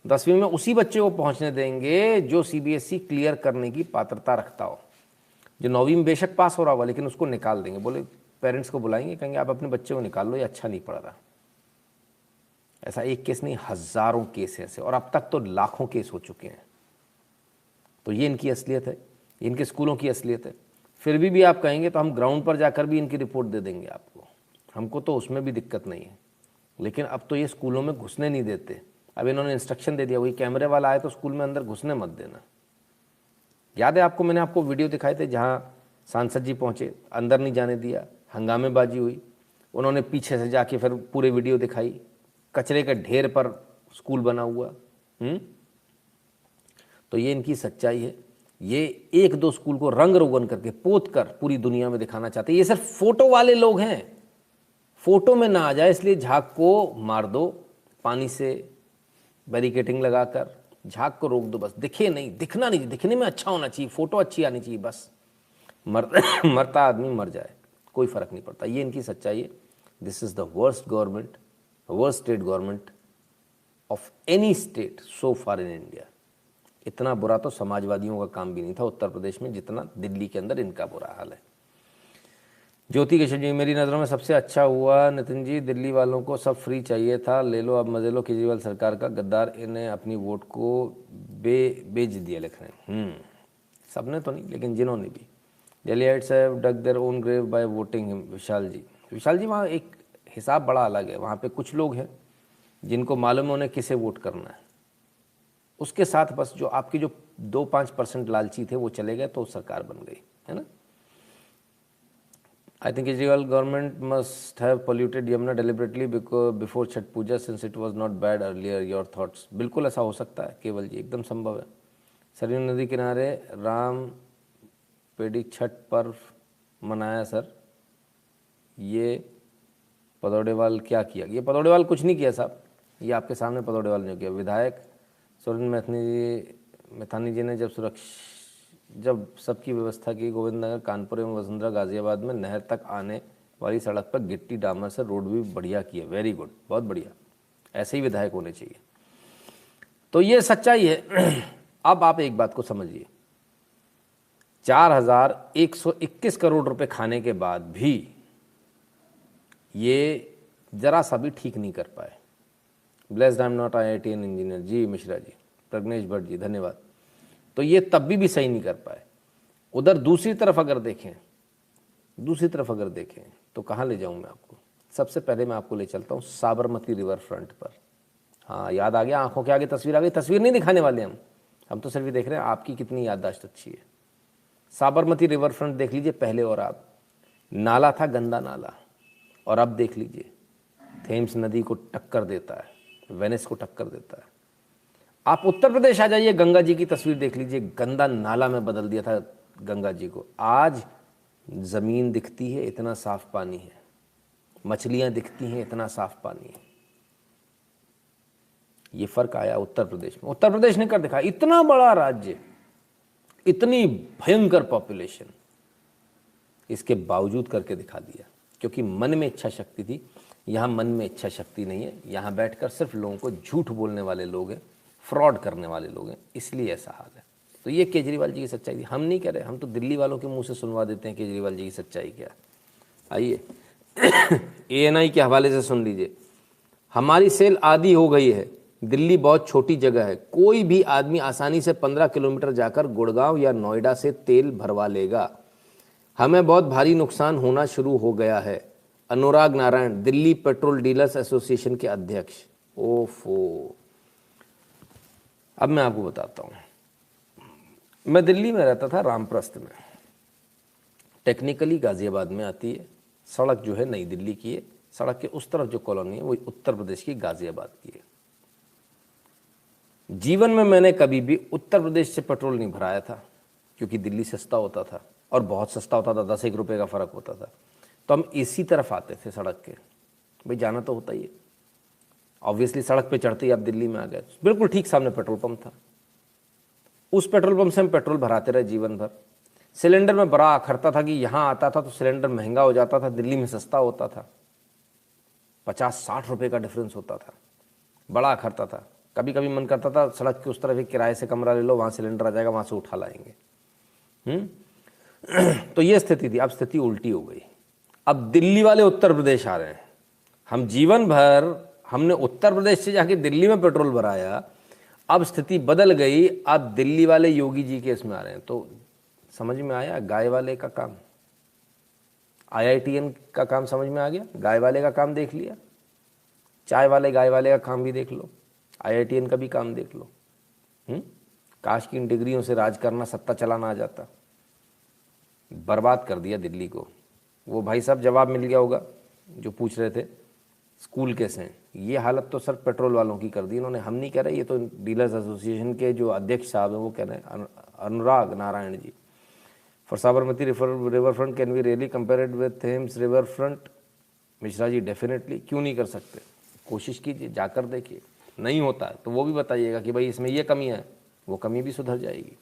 10वीं में उसी बच्चे को पहुंचने देंगे जो सीबीएसई क्लियर करने की पात्रता रखता हो। जो 9वीं में बेशक पास हो रहा होगा लेकिन उसको निकाल देंगे, बोले पेरेंट्स को बुलाएंगे, कहेंगे आप अपने बच्चे को निकाल लो, ये अच्छा नहीं पढ़ रहा। ऐसा एक केस नहीं, हजारों केस हैं ऐसे, और अब तक तो लाखों केस हो चुके हैं। तो ये इनकी असलियत है, इनके स्कूलों की असलियत है। फिर भी आप कहेंगे तो हम ग्राउंड पर जाकर भी इनकी रिपोर्ट दे देंगे आपको, हमको तो उसमें भी दिक्कत नहीं है। लेकिन अब तो ये स्कूलों में घुसने नहीं देते। अब इन्होंने इंस्ट्रक्शन दे दिया, वही कैमरे वाला आए तो स्कूल में अंदर घुसने मत देना। याद है आपको, मैंने आपको वीडियो दिखाए थे जहाँ सांसद जी पहुँचे, अंदर नहीं जाने दिया, हंगामेबाजी हुई, उन्होंने पीछे से जाके फिर पूरे वीडियो दिखाई, कचरे के ढेर पर स्कूल बना हुआ। तो ये इनकी सच्चाई है। ये 1-2 स्कूल को रंग रोगन करके पोत कर पूरी दुनिया में दिखाना चाहते हैं। ये सिर्फ फोटो वाले लोग हैं, फोटो में ना आ जाए इसलिए झाग को मार दो, पानी से बैरिकेटिंग लगाकर झाग को रोक दो, बस दिखे नहीं, दिखना नहीं, दिखने में अच्छा होना चाहिए, फोटो अच्छी आनी चाहिए, बस मरता आदमी मर जाए, कोई फर्क नहीं पड़ता। ये इनकी सच्चाई है। This is the worst government, worst state government of any state so far in India. इतना बुरा तो समाजवादियों का काम भी नहीं था उत्तर प्रदेश में जितना दिल्ली के अंदर इनका बुरा हाल है। ज्योति किशन जी, मेरी नज़रों में सबसे अच्छा हुआ नितिन जी, दिल्ली वालों को सब फ्री चाहिए था, ले लो अब मजे लो केजरीवाल सरकार का, गद्दार इन्हें अपनी वोट को बेच दिया लिख रहे हैं। सबने तो नहीं, लेकिन जिन्होंने भी। Delhiites have dug their own grave by voting him. Vishal ji वहाँ एक हिसाब बड़ा अलग है। वहाँ पे कुछ लोग हैं जिनको मालूम है उन्हें किसे वोट करना है, उसके साथ बस जो आपकी जो 2-5% लालची थे वो चले गए तो सरकार बन गई, है ना। I think Kejriwal government must have polluted Yamuna deliberately because before Chhat Puja since it was not bad earlier. Your thoughts? बिल्कुल ऐसा हो सकता है केवल जी, एकदम संभव है। सरयू नदी किनारे राम पेड़ी छठ पर्व मनाया सर, ये पदौड़ेवाल क्या किया? ये पदौड़ेवाल कुछ नहीं किया साहब, ये आपके सामने पदौड़ेवाल ने किया। विधायक सुरेंद्र मैथानी जी ने जब सबकी व्यवस्था की, गोविंद नगर, कानपुर एवं वसुंधरा, गाजियाबाद में नहर तक आने वाली सड़क पर गिट्टी डामर से रोड भी बढ़िया किया। वेरी गुड, बहुत बढ़िया, ऐसे ही विधायक होने चाहिए। तो ये सच्चाई है। अब आप एक बात को समझिए, 4121 करोड़ रुपए खाने के बाद भी ये जरा सा भी ठीक नहीं कर पाए। Blessed I am not IITian engineer ji, Mishra ji, Pragyesh Bhatt ji, धन्यवाद। तो ये तब भी सही नहीं कर पाए। उधर दूसरी तरफ अगर देखें तो कहाँ ले जाऊँ मैं आपको? सबसे पहले मैं आपको ले चलता हूँ साबरमती रिवर फ्रंट पर। हाँ, याद आ गया, आंखों के आगे तस्वीर आ गई। तस्वीर नहीं दिखाने वाले हम तो सिर्फ ये देख रहे हैं आपकी कितनी याददाश्त अच्छी है। साबरमती रिवर फ्रंट देख लीजिए पहले और आप। नाला था गंदा नाला, और अब देख लीजिए थेम्स नदी को टक्कर देता है, वेनिस को टक्कर देता है। आप उत्तर प्रदेश आ जाइए, गंगा जी की तस्वीर देख लीजिए, गंदा नाला में बदल दिया था गंगा जी को। आज ज़मीन दिखती है, इतना साफ पानी है। मछलियां दिखती हैं, इतना साफ पानी है। ये फर्क आया उत्तर प्रदेश में। उत्तर प्रदेश ने कर दिखा, इतना बड़ा राज्य, इतनी भयंकर पॉपुलेशन, इसके बावजूद करके दिखा दिया, क्योंकि मन में इच्छा शक्ति थी। यहाँ मन में इच्छा शक्ति नहीं है, यहाँ बैठकर सिर्फ लोगों को झूठ बोलने वाले लोग हैं, फ्रॉड करने वाले लोग हैं, इसलिए ऐसा हाल है। तो ये केजरीवाल जी की सच्चाई थी। हम नहीं कह रहे, हम तो दिल्ली वालों के मुंह से सुनवा देते हैं केजरीवाल जी की सच्चाई क्या। आइए ANI के हवाले से सुन लीजिए। हमारी सेल आधी हो गई है, दिल्ली बहुत छोटी जगह है, कोई भी आदमी आसानी से 15 किलोमीटर जाकर गुड़गांव या नोएडा से तेल भरवा लेगा। हमें बहुत भारी नुकसान होना शुरू हो गया है। Anurag Narayan, Delhi petrol dealers association के अध्यक्ष। ओफो, अब मैं आपको बताता हूँ। मैं दिल्ली में रहता था, रामप्रस्थ में। टेक्निकली गाजियाबाद में आती है सड़क, जो है नई दिल्ली की है। सड़क के उस तरफ जो कॉलोनी है वो उत्तर प्रदेश की गाजियाबाद की है। जीवन में मैंने कभी भी उत्तर प्रदेश से पेट्रोल नहीं भराया था, क्योंकि दिल्ली सस्ता होता था, और बहुत सस्ता होता था, 10-1 रुपये का फ़र्क होता था। तो हम इसी तरफ आते थे सड़क के, भाई जाना तो होता ही है। ऑब्वियसली सड़क पे चढ़ते ही आप दिल्ली में आ गए। बिल्कुल ठीक सामने पेट्रोल पंप था, उस पेट्रोल पंप से हम पेट्रोल भराते रहे जीवन भर। सिलेंडर में बड़ा अखरता था कि यहाँ आता था तो सिलेंडर महंगा हो जाता था, दिल्ली में सस्ता होता था, 50-60 रुपये का डिफरेंस होता था, बड़ा अखरता था। कभी कभी मन करता था सड़क के उस तरफ एक किराए से कमरा ले लो, वहाँ सिलेंडर आ जाएगा, वहाँ से उठा लाएंगे। तो ये स्थिति थी। अब स्थिति उल्टी हो गई। अब दिल्ली वाले उत्तर प्रदेश आ रहे हैं। हम जीवन भर हमने उत्तर प्रदेश से जाके दिल्ली में पेट्रोल भराया, अब स्थिति बदल गई। अब दिल्ली वाले योगी जी के इसमें आ रहे हैं। तो समझ में आया गाय वाले का काम, IITian का काम समझ में आ गया, गाय वाले का काम देख लिया। चाय वाले गाय वाले का काम भी देख लो, IITian का भी काम देख लो। काश की इन डिग्रियों से राज करना, सत्ता चलाना आ जाता। बर्बाद कर दिया दिल्ली को। वो भाई साहब जवाब मिल गया होगा जो पूछ रहे थे स्कूल कैसे हैं। ये हालत तो सर पेट्रोल वालों की कर दी इन्होंने, हम नहीं कह रहे। ये तो डीलर्स एसोसिएशन के जो अध्यक्ष साहब हैं वो कह रहे हैं, Anurag Narayan ji. For Sabarmati riverfront can we really compare it with Thames riverfront? Mishra ji definitely, क्यों नहीं कर सकते, कोशिश कीजिए, जाकर देखिए। नहीं होता है तो वो भी बताइएगा कि भाई इसमें ये कमी है, वो कमी भी सुधर जाएगी।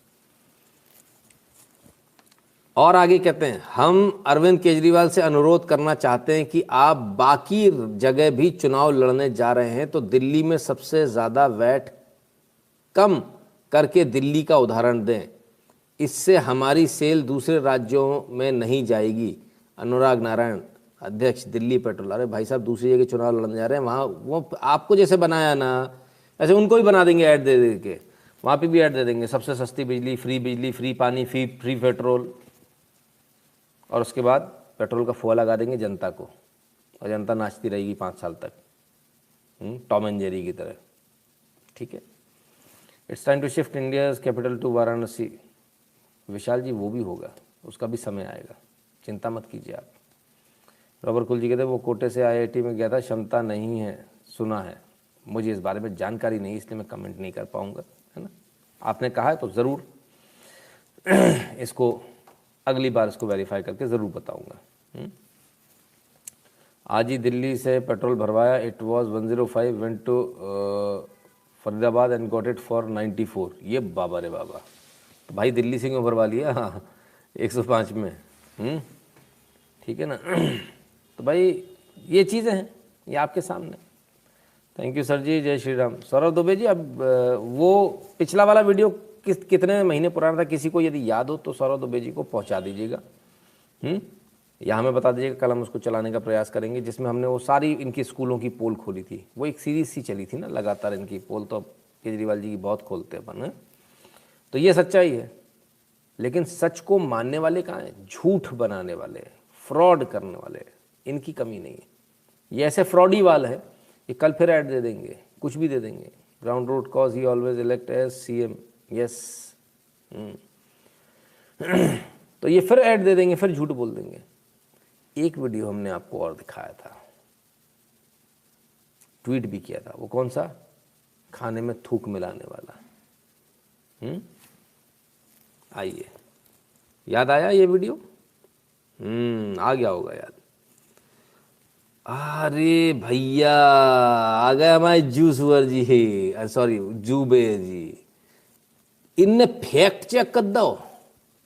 और आगे कहते हैं, हम अरविंद केजरीवाल से अनुरोध करना चाहते हैं कि आप बाकी जगह भी चुनाव लड़ने जा रहे हैं तो दिल्ली में सबसे ज़्यादा वैट कम करके दिल्ली का उदाहरण दें, इससे हमारी सेल दूसरे राज्यों में नहीं जाएगी। अनुराग नारायण, अध्यक्ष दिल्ली पेट्रोल। अरे भाई साहब, दूसरी जगह चुनाव लड़ने जा रहे हैं, वहाँ वो आपको जैसे बनाया ना, ऐसे उनको भी बना देंगे ऐड दे दे के, वहाँ पे भी ऐड दे देंगे, सबसे सस्ती बिजली, फ्री पानी, फ्री पेट्रोल, और उसके बाद पेट्रोल का फुआ लगा देंगे जनता को, और जनता नाचती रहेगी 5 साल तक, टॉम एंड जेरी की तरह। ठीक है, it's time to shift India's capital to Varanasi. Vishal ji, वो भी होगा, उसका भी समय आएगा, चिंता मत कीजिए आप। रॉबर कुल जी कहते हैं वो कोटे से IIT में गया था, क्षमता नहीं है, सुना है। मुझे इस बारे में जानकारी नहीं, इसलिए मैं कमेंट नहीं कर पाऊँगा, है ना। आपने कहा है तो ज़रूर इसको अगली बार इसको वेरीफाई करके ज़रूर बताऊँगा। आज ही दिल्ली से पेट्रोल भरवाया, it was 105, went to Faridabad and got it for 94। ये बाबा रे बाबा, तो भाई दिल्ली से क्यों भरवा लिया 105 में? ठीक है ना। तो भाई ये चीज़ें हैं, ये आपके सामने। थैंक यू सर जी, जय श्री राम। सौरभ दुबे जी, अब वो पिछला वाला वीडियो कितने महीने पुराना था, किसी को यदि याद हो तो सौरभ दुबे जी को पहुंचा दीजिएगा, या हमें बता दीजिएगा, कल हम उसको चलाने का प्रयास करेंगे, जिसमें हमने वो सारी इनकी स्कूलों की पोल खोली थी। वो एक सीरीज सी चली थी ना लगातार, इनकी पोल तो अब केजरीवाल जी की बहुत खोलते हैं अपन, तो ये सच्चाई है। लेकिन सच को मानने वाले कहाँ हैं? झूठ बनाने वाले, फ्रॉड करने वाले, इनकी कमी नहीं है। ये ऐसे फ्रॉडी वाल है, ये कल फिर ऐड दे देंगे, कुछ भी दे देंगे। Ground root cause he always elect as CM, yes. तो ये फिर ऐड दे देंगे, फिर झूठ बोल देंगे। एक वीडियो हमने आपको और दिखाया था, ट्वीट भी किया था, वो कौन सा? खाने में थूक मिलाने वाला। आइए, याद आया ये वीडियो? आ गया होगा याद। अरे भैया, आ गए हमारे जूसवर जी, सॉरी जूबे जी। इनने फैक्ट चेक कर दो,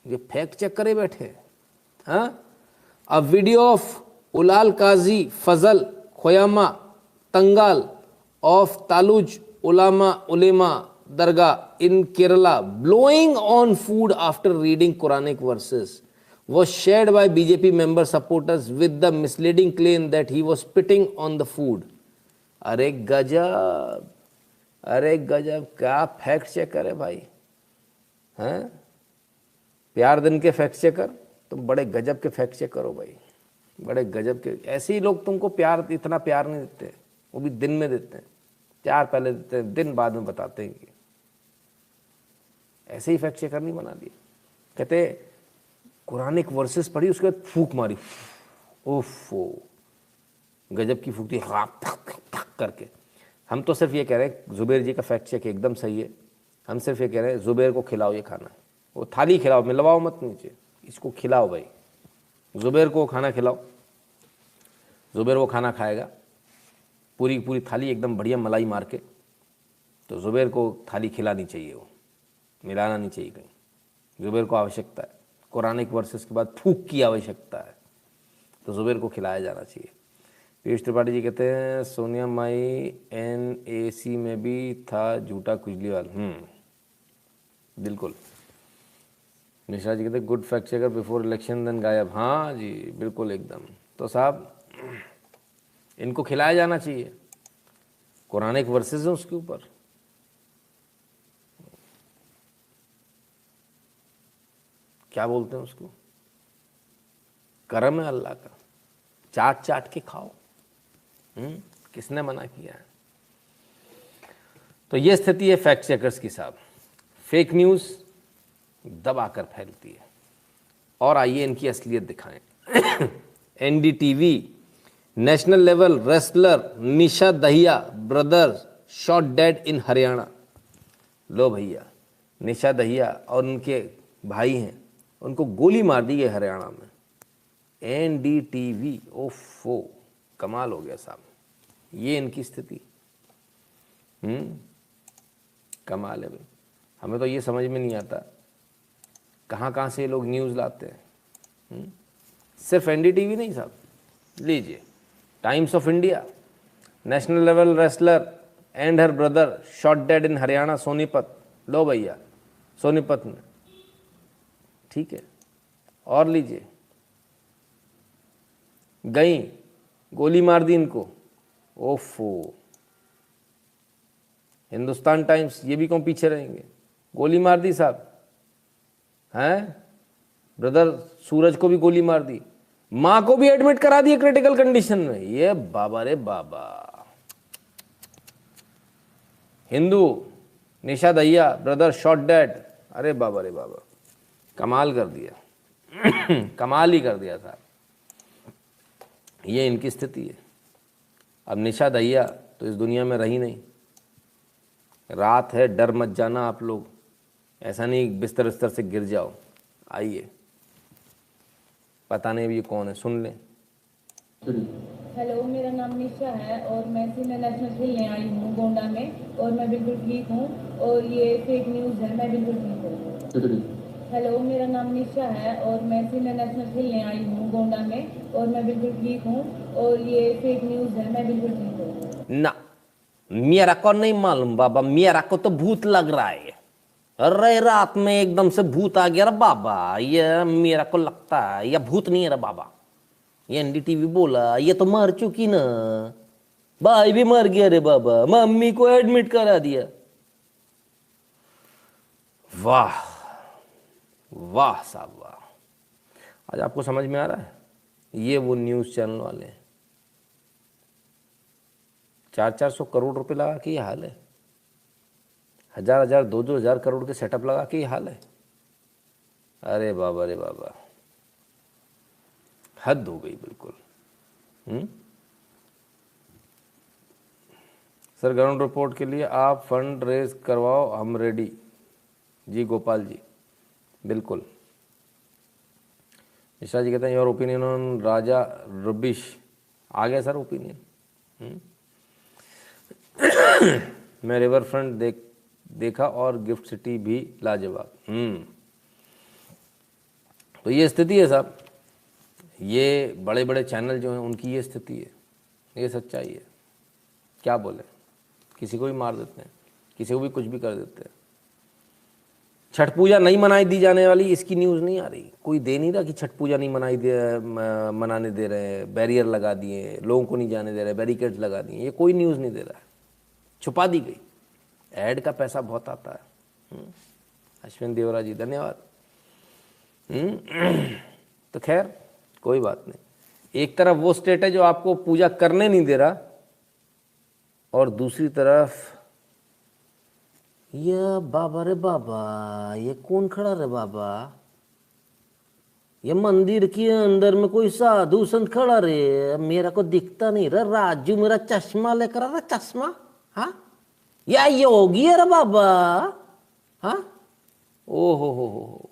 ये फैक्ट चेक करे बैठे। हाँ, a video of Ullal Qazi Fazal Koyamma Thangal of Taluj Ulema Dargah in Kerala blowing on food after reading Quranic verses was shared by BJP member supporters with the misleading claim that he was spitting on the food. अरे गजब, अरे गजब, क्या fact checker है भाई, हैं? प्यार दिन के फैक्ट चेकर, तुम बड़े गजब के फैक्ट चेकर हो भाई, बड़े गजब के। ऐसे ही लोग तुमको प्यार, इतना प्यार नहीं देते, वो भी दिन में देते हैं, प्यार पहले देते हैं, दिन बाद में बताते हैं कि ऐसे ही फैक्ट चेकर नहीं बना दिए। कहते कुरानिक वर्सेस पढ़ी, उसके बाद फूक मारी, ओफो गजब की फूक दी, हाँ करके। हम तो सिर्फ ये कह रहे हैं जुबेर जी का फैक्ट चेक एकदम सही है, हम सिर्फ ये कह रहे हैं जुबेर को खिलाओ ये खाना, वो थाली खिलाओ, मिलवाओ मत नीचे, इसको खिलाओ भाई, जुबेर को खाना खिलाओ, जुबेर वो खाना खाएगा, पूरी पूरी थाली एकदम बढ़िया मलाई मार के। तो जुबेर को थाली खिलानी चाहिए, वो मिलाना नहीं चाहिए कहीं। जुबेर को आवश्यकता है, कुरानिक वर्सेस के बाद फूक की आवश्यकता है, तो जुबेर को खिलाया जाना चाहिए। पीयूष त्रिपाठी जी कहते हैं सोनिया माई NAC में भी था झूठा कुजलीवाल, बिल्कुल। निशा जी कहते हैं good fact checker before election then गायब, हाँ जी बिल्कुल एकदम। तो साहब इनको खिलाया जाना चाहिए, कुरानिक वर्सेस हैं उसके ऊपर। क्या बोलते हैं उसको, करम है अल्लाह का, चाट चाट के खाओ, किसने मना किया है? तो ये स्थिति है फैक्ट चेकर्स की साहब, फेक न्यूज दबाकर फैलती है। और आइए इनकी असलियत दिखाएं। NDTV national level wrestler Nisha Dahiya brother shot dead in Haryana. लो भैया, निशा दहिया और उनके भाई हैं, उनको गोली मार दी गई हरियाणा में। NDTV, ओफो, कमाल हो गया साहब, ये इनकी स्थिति। कमाल है भाई। हमें तो ये समझ में नहीं आता कहाँ कहाँ से ये लोग न्यूज़ लाते हैं। सिर्फ NDTV नहीं साहब, लीजिए Times of India, national level wrestler and her brother shot dead in Haryana Sonipat. लो भैया, सोनीपत में, ठीक है। और लीजिए, गई गोली मार दी इनको, ओफो। हिंदुस्तान टाइम्स, ये भी कौन पीछे रहेंगे, गोली मार दी साहब, हैं? ब्रदर सूरज को भी गोली मार दी, मां को भी एडमिट करा दिए क्रिटिकल कंडीशन में। ये बाबा रे बाबा। हिंदू निशा दहिया ब्रदर शॉट डेड, अरे बाबा रे बाबा, कमाल कर दिया। कमाल ही कर दिया साहब। ये इनकी स्थिति है। अब निशा दहिया तो इस दुनिया में रही नहीं। रात है, डर मत जाना आप लोग, ऐसा नहीं बिस्तर बिस्तर से गिर जाओ। आइए, पता नहीं ये कौन है, सुन लें। हेलो, मेरा नाम निशा है और मैं सीनियर नेशनल खेलने आई हूँ गोंडा में, और मैं बिल्कुल ठीक हूँ, और ये फेक न्यूज़ है, मैं बिल्कुल ठीक हूँ। हेलो, मेरा नाम निशा है और मैं सीनियर नेशनल खेलने आई हूँ गोंडा में, और मैं बिल्कुल ठीक हूँ, और ये फेक न्यूज़ है, मैं बिल्कुल ठीक हूँ। ना, मेरा को नहीं मालूम बाबा, मेरा को तो भूत लग रहा है। अरे रात में एकदम से भूत आ गया रे बाबा, ये मेरा को लगता है ये भूत नहीं है रे बाबा। ये एनडीटीवी बोला ये तो मर चुकी ना, भाई भी मर गया रे बाबा, मम्मी को एडमिट करा दिया। वाह वाह साहब वाह। आज आपको समझ में आ रहा है, ये वो न्यूज़ चैनल वाले 400-400 करोड़ रुपए लगा के ये हाल है, 1000-1000 2-2000 करोड़ के सेटअप लगा के ये हाल है। अरे बाबा रे बाबा, हद हो गई बिल्कुल। सर ग्राउंड रिपोर्ट के लिए आप फंड रेज करवाओ, हम रेडी। जी गोपाल जी बिल्कुल। मिश्रा जी कहते हैं your opinion on Raja rubbish. आ गया सर ओपिनियन। मैं रिवर फ्रंट देखा और गिफ्ट सिटी भी लाजवाब। तो ये स्थिति है साहब, ये बड़े बड़े चैनल जो हैं उनकी ये स्थिति है, ये सच्चाई है। क्या बोले, किसी को भी मार देते हैं, किसी को भी कुछ भी कर देते हैं। छठ पूजा नहीं मनाई दी जाने वाली, इसकी न्यूज़ नहीं आ रही, कोई दे नहीं रहा कि छठ पूजा नहीं मनाने दे रहे हैं, बैरियर लगा दिए, लोगों को नहीं जाने दे रहे, बैरिकेड्स लगा दिए, ये कोई न्यूज़ नहीं दे रहा है, छुपा दी गई। ऐड का पैसा बहुत आता है। अश्विन देवरा जी धन्यवाद। तो खैर कोई बात नहीं। एक तरफ वो स्टेट है जो आपको पूजा करने नहीं दे रहा, और दूसरी तरफ ये बाबा रे बाबा, ये कौन खड़ा रे बाबा, ये मंदिर के अंदर में कोई साधु संत खड़ा रे, मेरा को दिखता नहीं रे। राजू मेरा चश्मा लेकर आ रहा, चश्मा। हाँ या योगी है रे बाबा। हाँ ओ हो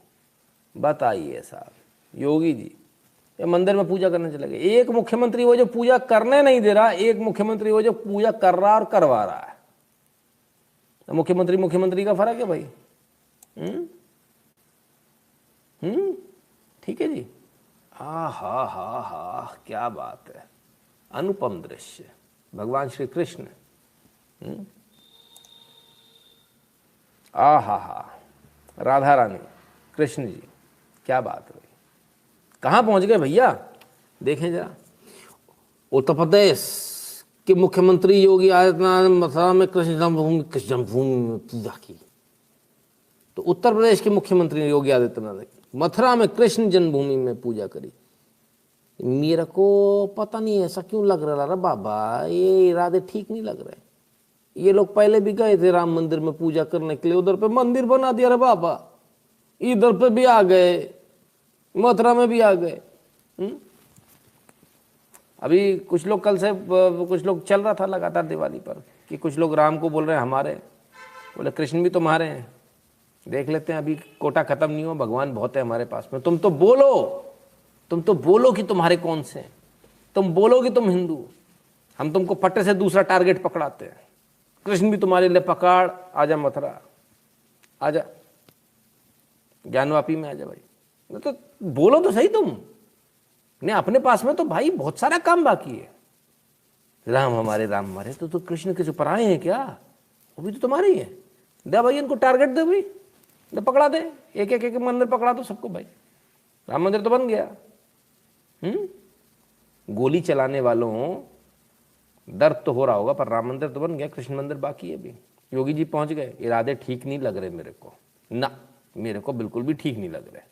बताइए साहब, योगी जी ये मंदिर में पूजा करने चले गए। एक मुख्यमंत्री वो जो पूजा करने नहीं दे रहा, एक मुख्यमंत्री वो जो पूजा कर रहा और करवा रहा है। मुख्यमंत्री का फर्क है भाई। ठीक है जी। हा क्या बात है, अनुपम दृश्य। भगवान श्री कृष्ण। हा राधा रानी कृष्ण जी, क्या बात है भाई, कहाँ पहुंच गए भैया। देखें जरा, उत्तर प्रदेश के मुख्यमंत्री योगी आदित्यनाथ ने मथुरा में कृष्ण जन्मभूमि में पूजा की। तो उत्तर प्रदेश के मुख्यमंत्री योगी आदित्यनाथ ने मथुरा में कृष्ण जन्मभूमि में पूजा करी। मेरे को पता नहीं ऐसा क्यों लग रहा है बाबा, ये इरादे ठीक नहीं लग रहे। ये लोग पहले भी गए थे राम मंदिर में पूजा करने के लिए, उधर पे मंदिर बना दिया रे बाबा, इधर पे भी आ गए, मथुरा में भी आ गए। अभी कुछ लोग कल से कुछ लोग चल रहा था लगातार दिवाली पर कि कुछ लोग राम को बोल रहे हैं हमारे, बोले कृष्ण भी तुम्हारे हैं। देख लेते हैं, अभी कोटा खत्म नहीं हुआ, भगवान बहुत है हमारे पास में। तुम तो बोलो कि तुम्हारे कौन से, तुम बोलो कि तुम हिंदू, हम तुमको फट्टे से दूसरा टारगेट पकड़ाते हैं। कृष्ण भी तुम्हारे लिए पकड़, आजा मथुरा, आजा ज्ञानवापी में आजा भाई। तो बोलो तो सही तुम नहीं, अपने पास में तो भाई बहुत सारा काम बाकी है। राम हमारे तो कृष्ण के ऊपर आए हैं क्या, वो भी तो तुम्हारे ही है। दे भाई इनको टारगेट दे भाई, दे पकड़ा दे, एक एक मंदिर पकड़ा दो सबको भाई। राम मंदिर तो बन गया। गोली चलाने वालों दर्द तो हो रहा होगा, पर राम मंदिर तो बन गया, कृष्ण मंदिर बाकी है अभी। योगी जी पहुंच गए। इरादे ठीक नहीं लग रहे मेरे को, ना मेरे को बिल्कुल भी ठीक नहीं लग रहे।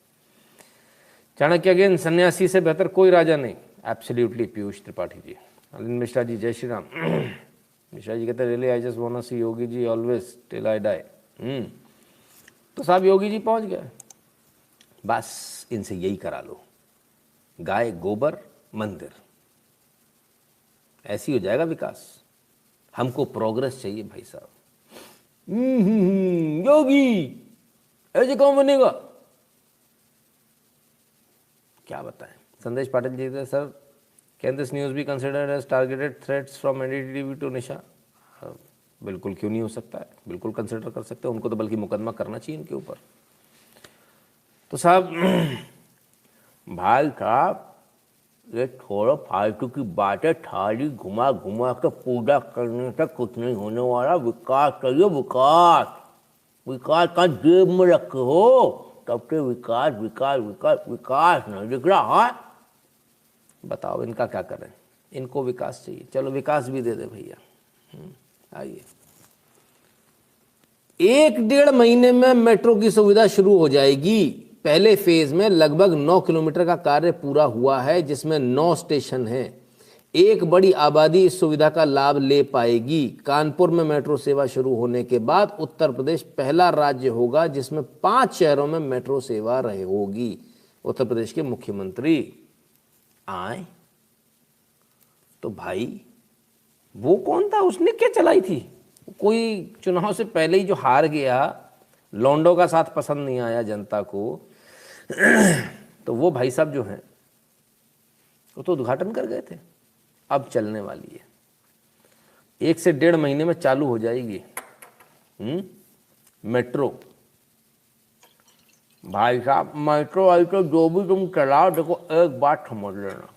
चाणक्य अगेन, सन्यासी से बेहतर कोई राजा नहीं। एब्सोल्युटली पीयूष त्रिपाठी जी। अलिन मिश्रा जी जय श्री राम। मिश्रा जी कहते हैं really I just want see Yogi ji always till I die. तो साहब योगी जी पहुंच गए, बस इनसे यही करा लो, गाय गोबर मंदिर, ऐसी हो जाएगा विकास। हमको प्रोग्रेस चाहिए भाई साहब। योगी ऐसे कौन बनेगा, क्या बताएं। संदेश पाटिल जी थे sir, can this news be considered as targeted threats from NDTV to Nisha. बिल्कुल क्यों नहीं हो सकता है, बिल्कुल कंसिडर कर सकते हैं उनको, तो बल्कि मुकदमा करना चाहिए इनके ऊपर। तो साहब भाई साहब ये थोड़ा फालतू की बातें, थाली घुमा घुमा के पूजा करने से कुछ नहीं होने वाला। विकास चाहिए, विकास। विकास का जेब में रखे हो, तब से विकास विकास विकास विकास नहीं दिख रहा है। बताओ इनका क्या करें, इनको विकास चाहिए, चलो विकास भी दे दे भैया। आइए, 1-1.5 महीने में मेट्रो की सुविधा शुरू हो जाएगी। पहले फेज में लगभग 9 किलोमीटर का कार्य पूरा हुआ है, जिसमें 9 स्टेशन हैं। एक बड़ी आबादी इस सुविधा का लाभ ले पाएगी। कानपुर में मेट्रो सेवा शुरू होने के बाद उत्तर प्रदेश पहला राज्य होगा जिसमें 5 शहरों में मेट्रो सेवा होगी। उत्तर प्रदेश के मुख्यमंत्री आए तो भाई वो कौन था, उसने क्या चलाई थी? कोई चुनाव से पहले ही जो हार गया, लौंडों का साथ पसंद नहीं आया जनता को, तो वो भाई साहब जो हैं वो तो उद्घाटन कर गए थे। अब चलने वाली है, 1 से 1.5 महीने में चालू हो जाएगी मेट्रो। भाई साहब मेट्रो आई तो जो भी तुम चलाओ, देखो एक बात समझ लेना,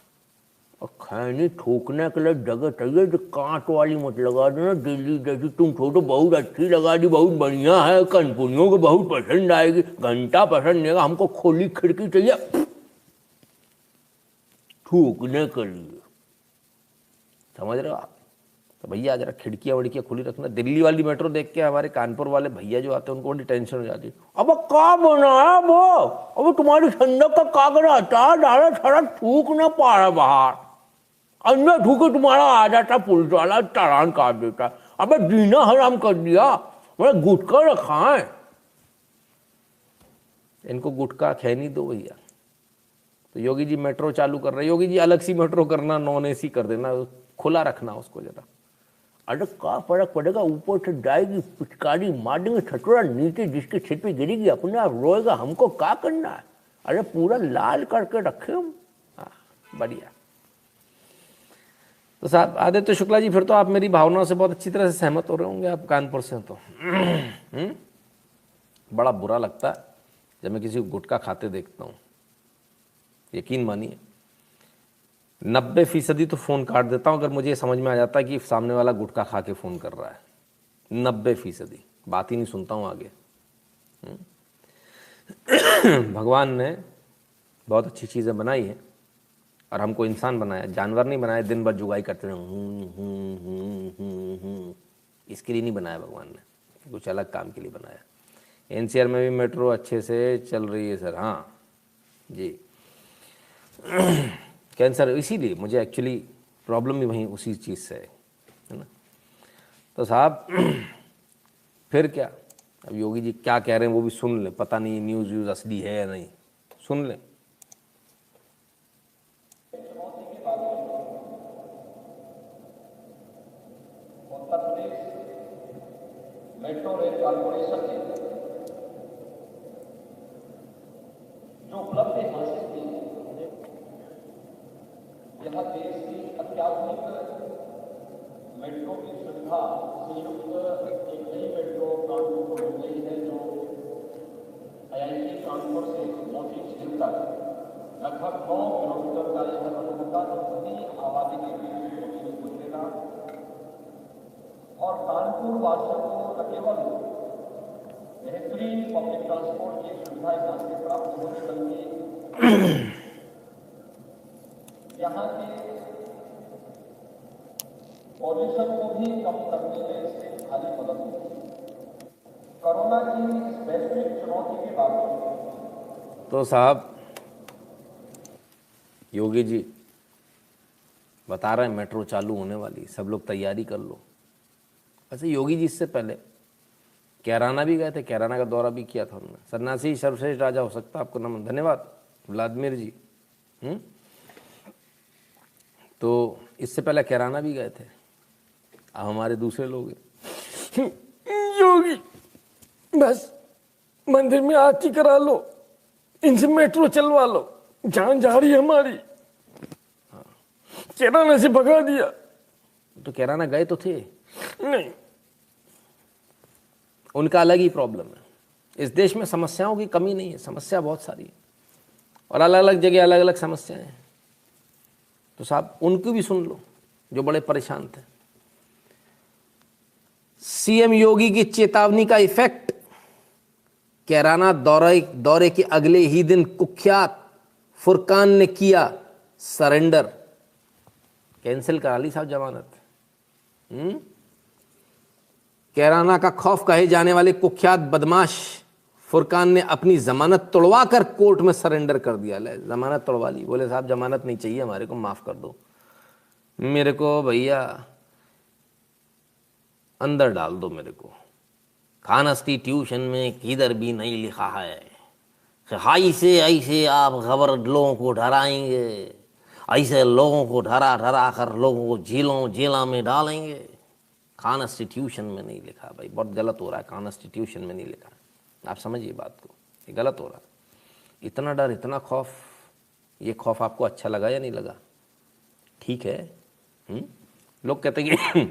और खैनी ठोकने के लिए जगह चाहिए, जो कांट वाली मत लगा देना। दिल्ली जैसी तुम छोटो बहुत अच्छी लगा दी, बहुत बढ़िया है, कनपुनियों को बहुत पसंद आएगी, घंटा पसंद नहीं आएगा, हमको खोली खिड़की चाहिए ठोकने के लिए। समझ रहे हो आप? तो भैया जरा खिड़कियाँ वड़कियाँ खुली रखना। दिल्ली वाली मेट्रो देख के हमारे कानपुर वाले भैया जो आते हैं उनको बड़ी टेंशन हो जाती है। अब क्या बना है वो, अब तुम्हारी ठंडक का कागज आता है, डाला सारा थूक ना पा रहा बाहर, अंदर थूके तुम्हारा आ जाता पुलिस वाला, चालान काट देता। अब जीना हराम कर दिया, मैंने गुटखा रखा है। इनको गुटखा खैनी दो भैया। तो योगी जी मेट्रो चालू कर रहे, योगी जी अलग सी मेट्रो करना, नॉन AC कर देना, खुला रखना उसको जरा। अरे क्या फर्क पड़ेगा, ऊपर से जाएगी पिचकारी मार देंगे, छटोरा नीचे जिसके सिर पे गिरेगी अपने आप रोएगा, हमको क्या करना है। अरे पूरा लाल करके रखे हम। हाँ बढ़िया। तो साहब आदित्य शुक्ला जी, फिर तो आप मेरी भावनाओं से बहुत अच्छी तरह से सहमत हो रहे होंगे, आप कानपुर से तो बड़ा बुरा लगता है जब मैं किसी को गुटखा खाते देखता हूँ। यकीन मानिए 90% तो फ़ोन काट देता हूँ अगर मुझे ये समझ में आ जाता है कि सामने वाला गुटखा खा के फ़ोन कर रहा है। 90% बात ही नहीं सुनता हूँ आगे। भगवान ने बहुत अच्छी चीज़ें बनाई हैं और हमको इंसान बनाया, जानवर नहीं बनाया दिन भर जुगाई करते रहे। इसके लिए नहीं बनाया भगवान ने, कुछ अलग काम के लिए बनाया। NCR में भी मेट्रो अच्छे से चल रही है सर। हाँ जी, कैंसर, इसीलिए मुझे एक्चुअली प्रॉब्लम भी वहीं उसी चीज़ से है ना। तो साहब फिर क्या, अब योगी जी क्या कह रहे हैं वो भी सुन लें, पता नहीं न्यूज़ व्यूज़ असली है या नहीं, सुन लें। Uttar Pradesh metro rail corporation ने जो उपलब्धि हासिल की, यह देश की अत्याधुनिक मेट्रो की सुविधा संयुक्त एक नई मेट्रो कानपुर को मिल रही है, जो IIT कानपुर से मोती झील तक लगभग 9 किलोमीटर का यह रन होगा, जो पूरी आबादी के बीच मोती में गुजरेगा और कानपुर वासियों को न केवल बेहतरीन पब्लिक ट्रांसपोर्ट की सुविधा यहाँ से प्राप्त होगी, बल्कि यहाँ के पॉल्यूशन को भी कम करने में इससे भारी मदद मिलेगी। कोरोना की इस वैश्विक चुनौती के बावजूद तो साहब योगी जी बता रहे हैं मेट्रो चालू होने वाली, सब लोग तैयारी कर लो। अच्छा योगी जी इससे पहले कैराना भी गए थे, कैराना का दौरा भी किया था उन्होंने। सन्यासी सर्वश्रेष्ठ राजा हो सकता है, आपको नमन, धन्यवाद व्लादिमीर जी। तो इससे पहले कैराना भी गए थे। अब हमारे दूसरे लोग योगी बस मंदिर में आरती करा लो, इनसे मेट्रो चलवा लो, जान जा रही है हमारी। हाँ कैराना से भगा दिया। तो कैराना गए तो थे नहीं, उनका अलग ही प्रॉब्लम है। इस देश में समस्याओं की कमी नहीं है, समस्या बहुत सारी है और अलग अलग जगह अलग अलग समस्याएं हैं। तो साहब उनकी भी सुन लो जो बड़े परेशान थे। सीएम योगी की चेतावनी का इफेक्ट, कैराना दौरे के अगले ही दिन कुख्यात फुरकान ने किया सरेंडर। कैंसिल करा ली साहब जमानत। कैराना का खौफ कहे जाने वाले कुख्यात बदमाश फुरकान ने अपनी जमानत तोड़वा कर कोर्ट में सरेंडर कर दिया। ले जमानत तोड़वा ली, बोले साहब जमानत नहीं चाहिए हमारे को, माफ कर दो, मेरे को भैया अंदर डाल दो, मेरे को कॉन्स्टिट्यूशन में किधर भी नहीं लिखा है हाई से ऐसे आप खबर लोगों को डराएंगे, ऐसे लोगों को डरा डरा कर लोगों को जेलों में डालेंगे। कॉन्स्टिट्यूशन में नहीं लिखा भाई, बहुत गलत हो रहा है, कॉन्स्टिट्यूशन में नहीं लिखा। आप समझिए बात को, ये गलत हो रहा है। इतना डर, इतना खौफ, ये खौफ आपको अच्छा लगा या नहीं लगा? ठीक है। लोग कहते हैं कि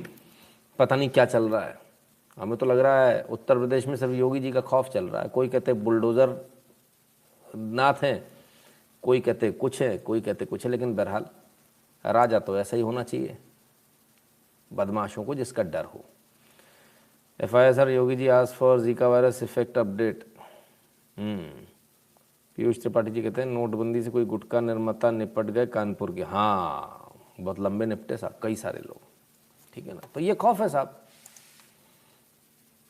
पता नहीं क्या चल रहा है, हमें तो लग रहा है उत्तर प्रदेश में सिर्फ योगी जी का खौफ चल रहा है। कोई कहते बुलडोज़र नाथ हैं, कोई कहते कुछ है, कोई कहते कुछ है, लेकिन बहरहाल राजा तो ऐसा ही होना चाहिए, बदमाशों को जिसका डर हो। FIR सर, योगी जी आज for Zika virus effect update. Piyush Tripathi ji कहते हैं नोटबंदी से कोई गुटखा निर्माता निपट गए कानपुर के। हाँ, बहुत लंबे निपटे साहब, कई सारे लोग, ठीक है ना। तो ये खौफ है साहब।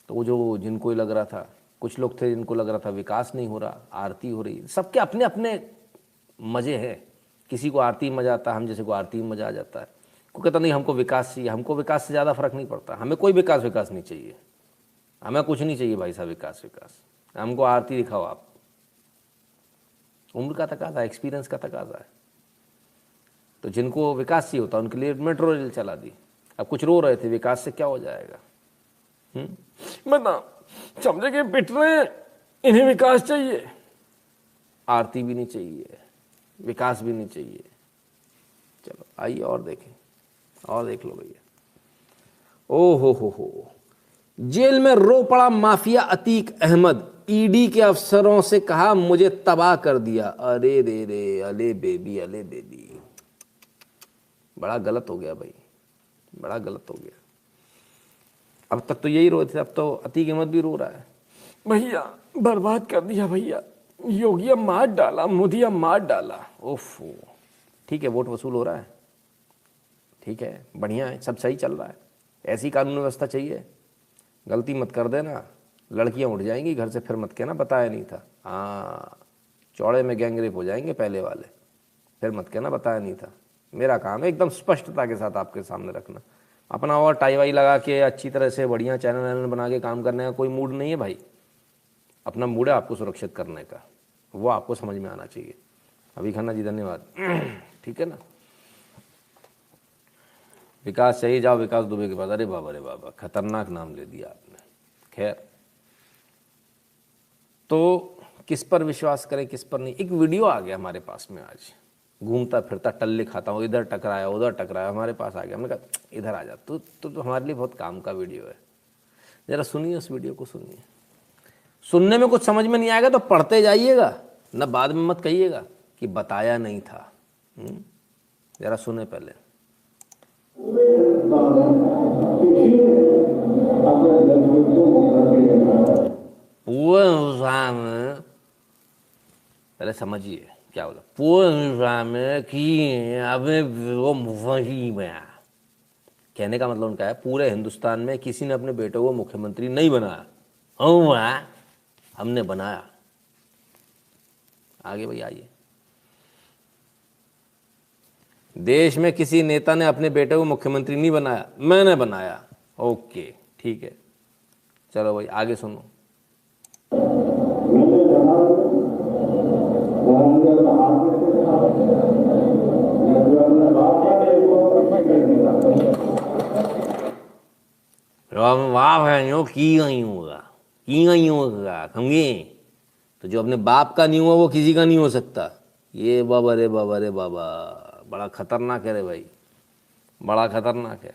तो वो जो जिनको लग रहा था, कुछ लोग थे जिनको लग रहा था विकास नहीं हो रहा, आरती हो रही, सबके अपने अपने मज़े हैं। किसी को आरती में मज़ा आता है, हम जैसे को आरती में मज़ा आ जाता है। कोई कहता नहीं हमको विकास चाहिए, हमको विकास से ज़्यादा फर्क नहीं पड़ता, हमें कोई विकास नहीं चाहिए, हमें कुछ नहीं चाहिए भाई साहब विकास। हमको आरती दिखाओ आप। उम्र का तकाजा, एक्सपीरियंस का तकाजा है। तो जिनको विकास चाहिए होता उनके लिए मेट्रो रेल चला दी। अब कुछ रो रहे थे विकास से क्या हो जाएगा, बता समझे कि पिट रहे हैं, इन्हें विकास चाहिए, आरती भी नहीं चाहिए, विकास भी नहीं चाहिए। चलो आइए और देखें, और देख लो भैया। ओ हो, जेल में रो पड़ा माफिया अतीक अहमद। ईडी के अफसरों से कहा मुझे तबाह कर दिया। अरे रे, अले बेबी, बड़ा गलत हो गया भाई, बड़ा गलत हो गया। अब तक तो यही रो थे, अब तो अतीक अहमद भी रो रहा है, भैया बर्बाद कर दिया भैया, योगी मार डाला, मोदी मार डाला। ओफो, ठीक है, वोट वसूल हो रहा है, ठीक है, बढ़िया है, सब सही चल रहा है। ऐसी कानून व्यवस्था चाहिए। गलती मत कर देना, लड़कियां उठ जाएंगी घर से, फिर मत कहना बताया नहीं था। हाँ, चौड़े में गैंगरेप हो जाएंगे पहले वाले, फिर मत कहना बताया नहीं था। मेरा काम है एकदम स्पष्टता के साथ आपके सामने रखना अपना, और टाई वाई लगा के अच्छी तरह से बढ़िया चैनल बना के काम करने का कोई मूड नहीं है भाई। अपना मूड है आपको सुरक्षित करने का, वो आपको समझ में आना चाहिए। अभी खन्ना जी धन्यवाद, ठीक है ना। विकास चाहिए, जाओ विकास दुबे के पास। अरे बाबा, खतरनाक नाम ले दिया आपने। खैर, तो किस पर विश्वास करें किस पर नहीं। एक वीडियो आ गया हमारे पास में आज, घूमता फिरता टल्ले खाता हूँ, इधर टकराया उधर टकराया, हमारे पास आ गया। हमने कहा इधर आ जा, तो हमारे लिए बहुत काम का वीडियो है, ज़रा सुनिए उस वीडियो को, सुनिए। सुनने में कुछ समझ में नहीं आएगा तो पढ़ते जाइएगा ना, बाद में मत कहिएगा कि बताया नहीं था। ज़रा सुने पहले। पहले समझिए क्या बोला। कहने का मतलब उनका है पूरे हिंदुस्तान में किसी ने अपने बेटे को मुख्यमंत्री नहीं बनाया, हमने बनाया। आगे भाई आइए। देश में किसी नेता ने अपने बेटे को मुख्यमंत्री नहीं बनाया, मैंने बनाया। ओके, ठीक है, चलो भाई आगे सुनो। की गई होगा समझे, तो जो अपने बाप का नहीं हुआ वो किसी का नहीं हो सकता। ये बाबा रे बाबा, बड़ा खतरनाक है रे भाई, बड़ा खतरनाक है।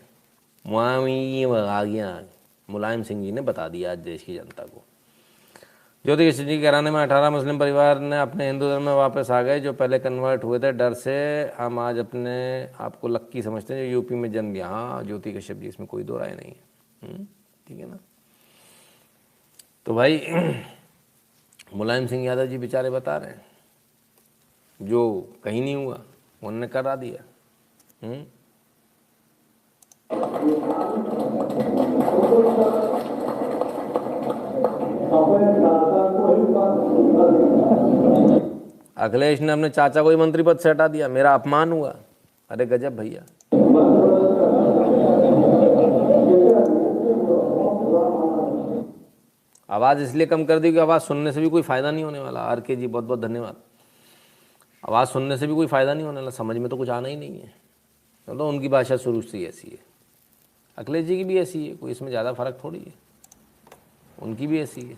वहाँ ये आ गया, मुलायम सिंह जी ने बता दिया आज देश की जनता को। ज्योति कृष्ण जी के घराने में 18 मुस्लिम परिवार ने अपने हिंदू धर्म में वापस आ गए जो पहले कन्वर्ट हुए थे। डर से हम आज अपने आप को लक्की समझते हैं जो यूपी में जन्म लिया। हाँ ज्योति कश्यप जी, इसमें कोई दो राय नहीं है। ठीक है ना। तो भाई मुलायम सिंह यादव जी बेचारे बता रहे हैं जो कहीं नहीं हुआ उन्होंने करा दिया। अखिलेश ने अपने चाचा को ही मंत्री पद से हटा दिया, मेरा अपमान हुआ। अरे गजब भैया। आवाज़ इसलिए कम कर दी कि आवाज़ सुनने से भी कोई फ़ायदा नहीं होने वाला। आर के जी बहुत बहुत धन्यवाद। आवाज़ सुनने से भी कोई फ़ायदा नहीं होने वाला, समझ में तो कुछ आना ही नहीं है। तो उनकी भाषा शुरू से ही ऐसी है, अखिलेश जी की भी ऐसी है, कोई इसमें ज़्यादा फर्क थोड़ी है, उनकी भी ऐसी है।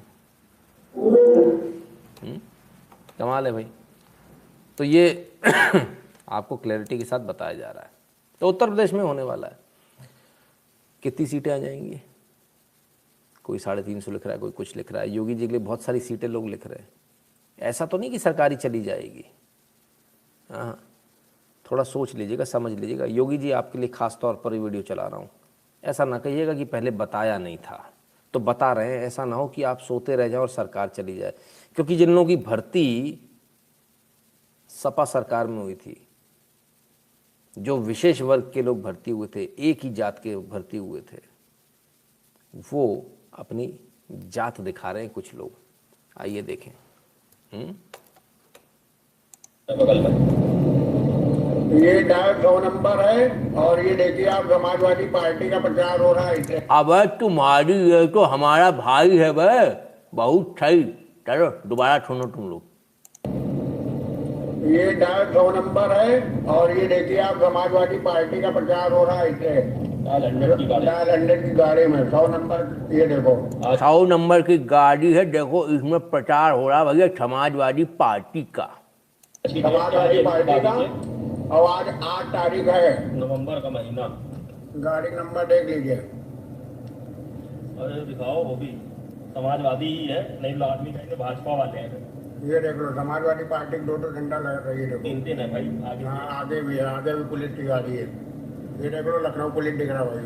कमाल है भाई। तो ये आपको क्लैरिटी के साथ बताया जा रहा है। तो उत्तर प्रदेश में होने वाला है, कितनी सीटें आ जाएंगी? कोई 350 लिख रहा है, कोई कुछ लिख रहा है। योगी जी के लिए बहुत सारी सीटें लोग लिख रहे हैं। ऐसा तो नहीं कि सरकारी चली जाएगी। हाँ, थोड़ा सोच लीजिएगा, समझ लीजिएगा। योगी जी आपके लिए खास तौर पर ये वीडियो चला रहा हूँ। ऐसा ना कहिएगा कि पहले बताया नहीं था, तो बता रहे हैं। ऐसा ना हो कि आप सोते रह जाओ और सरकार चली जाए, क्योंकि जिन लोगों की भर्ती सपा सरकार में हुई थी, जो विशेष वर्ग के लोग भर्ती हुए थे, एक ही जात के भर्ती हुए थे, वो अपनी जात दिखा रहे हैं कुछ लोग। आइए देखें। बगल में ये डाक 100 नंबर है और ये देखिए आप समाजवादी पार्टी का प्रचार हो रहा है। अब तुम्हारी ये तो हमारा भाई है भाई, बहुत सही। चलो दोबारा सुनो तुम लोग। ये डाक 100 नंबर है और ये देखिए आप समाजवादी पार्टी का प्रचार हो रहा है। डाल 100 की गाड़ी में 100 नंबर, ये देखो 100 नंबर की गाड़ी है। देखो इसमें प्रचार हो रहा है भैया समाजवादी पार्टी का। समाजवादी पार्टी का। और आज 8 तारीख है नवंबर का महीना। गाड़ी नंबर देख लीजिए। अरे दिखाओ, वो भी समाजवादी ही है, नहीं तो आदमी कहेंगे भाजपा वाले हैं। ये देख लो समाजवादी पार्टी की 2 झंडा लग रही है। देखो 3 है भाई आगे। हाँ आगे भी है, आगे भी पुलिस की गाड़ी है। ये देख लो लखनऊ पुलिस दिख रहा भाई।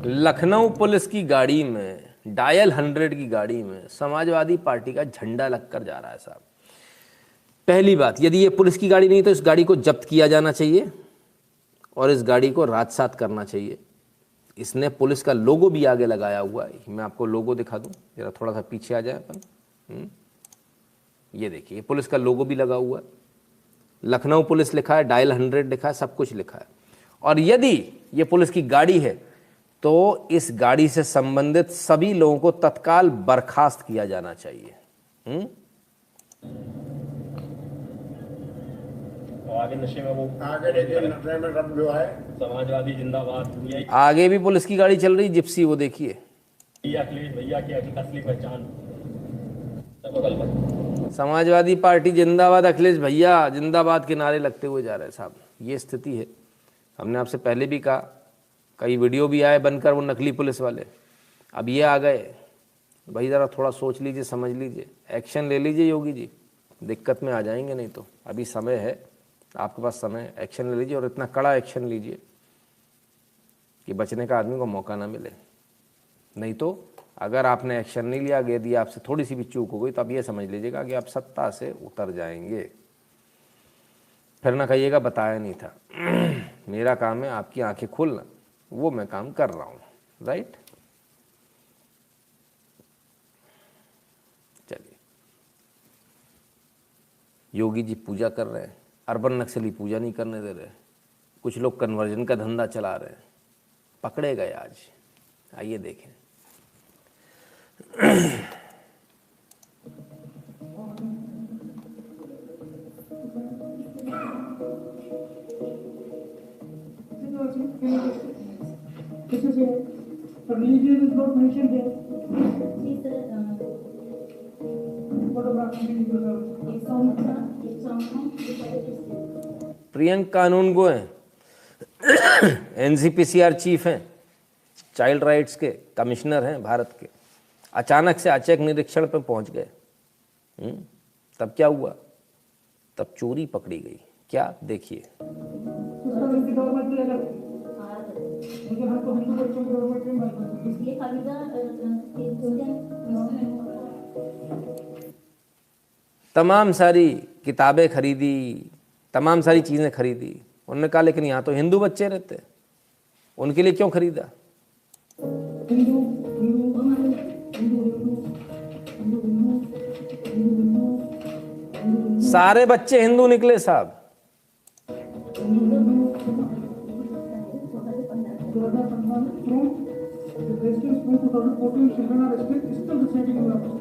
लखनऊ पुलिस की गाड़ी में, डायल 100 की गाड़ी में समाजवादी पार्टी का झंडा लगकर जा रहा है साहब। पहली बात, यदि ये पुलिस की गाड़ी नहीं तो इस गाड़ी को जब्त किया जाना चाहिए और इस गाड़ी को राजसात करना चाहिए। इसने पुलिस का लोगो भी आगे लगाया हुआ है। मैं आपको लोगो दिखा दूं, जरा थोड़ा सा पीछे आ जाए अपन। ये देखिए पुलिस का लोगो भी लगा हुआ है, लखनऊ पुलिस लिखा है, डायल 100 लिखा है, सब कुछ लिखा है। और यदि ये पुलिस की गाड़ी है तो इस गाड़ी से संबंधित सभी लोगों को तत्काल बर्खास्त किया जाना चाहिए। आगे नशे में वो आगे देखिए नशे में सब जो है समाजवादी जिंदाबाद। यही आगे भी पुलिस की गाड़ी चल रही, जिप्सी, वो देखिए। अखिलेश भैया की असली पहचान। बगल में समाजवादी पार्टी जिंदाबाद, अखिलेश भैया जिंदाबाद के नारे लगते हुए जा रहे हैं साहब। ये स्थिति है। हमने आपसे पहले भी कहा, कई वीडियो भी आए बनकर वो नकली पुलिस वाले। अब ये आ गए भाई, ज़रा थोड़ा सोच लीजिए, समझ लीजिए, एक्शन ले लीजिए योगी जी, दिक्कत में आ जाएंगे। नहीं तो अभी समय है, आपके पास समय, एक्शन ले लीजिए और इतना कड़ा एक्शन लीजिए कि बचने का आदमी को मौका ना मिले। नहीं तो अगर आपने एक्शन नहीं लिया, यदि आपसे थोड़ी सी भी चूक हो गई, तो आप ये समझ लीजिएगा कि आप सत्ता से उतर जाएंगे। फिर ना कहिएगा बताया नहीं था। मेरा काम है आपकी आंखें खोलना, वो मैं काम कर रहा हूँ। राइट, चलिए। योगी जी पूजा कर रहे हैं, अर्बन नक्सली पूजा नहीं करने दे रहे। कुछ लोग कन्वर्जन का धंधा चला रहे हैं, पकड़े गए आज। आइए देखें। Religion is not mentioned here. जी सर, What about एक सॉन्ग था, एक सॉन्ग था। प्रियंक कानून गो हैं, एनसीपीसीआर चीफ हैं, चाइल्ड राइट्स के कमिश्नर हैं भारत के। अचानक से अचेक निरीक्षण पे पहुंच गए। तब क्या हुआ? तब चोरी पकड़ी गई। क्या? देखिए। लेकिन हमको हिंदू बच्चों की गवर्नमेंट में बात करते हैं। इसलिए खरीदा तमाम सारी किताबें खरीदी, तमाम सारी चीज़ें खरीदी। उन्होंने कहा लेकिन यहाँ तो हिंदू बच्चे रहते, उनके लिए क्यों खरीदा? हिंदू हिंदू हिंदू सारे बच्चे हिंदू निकले साहब। 2014 children are still residing in London.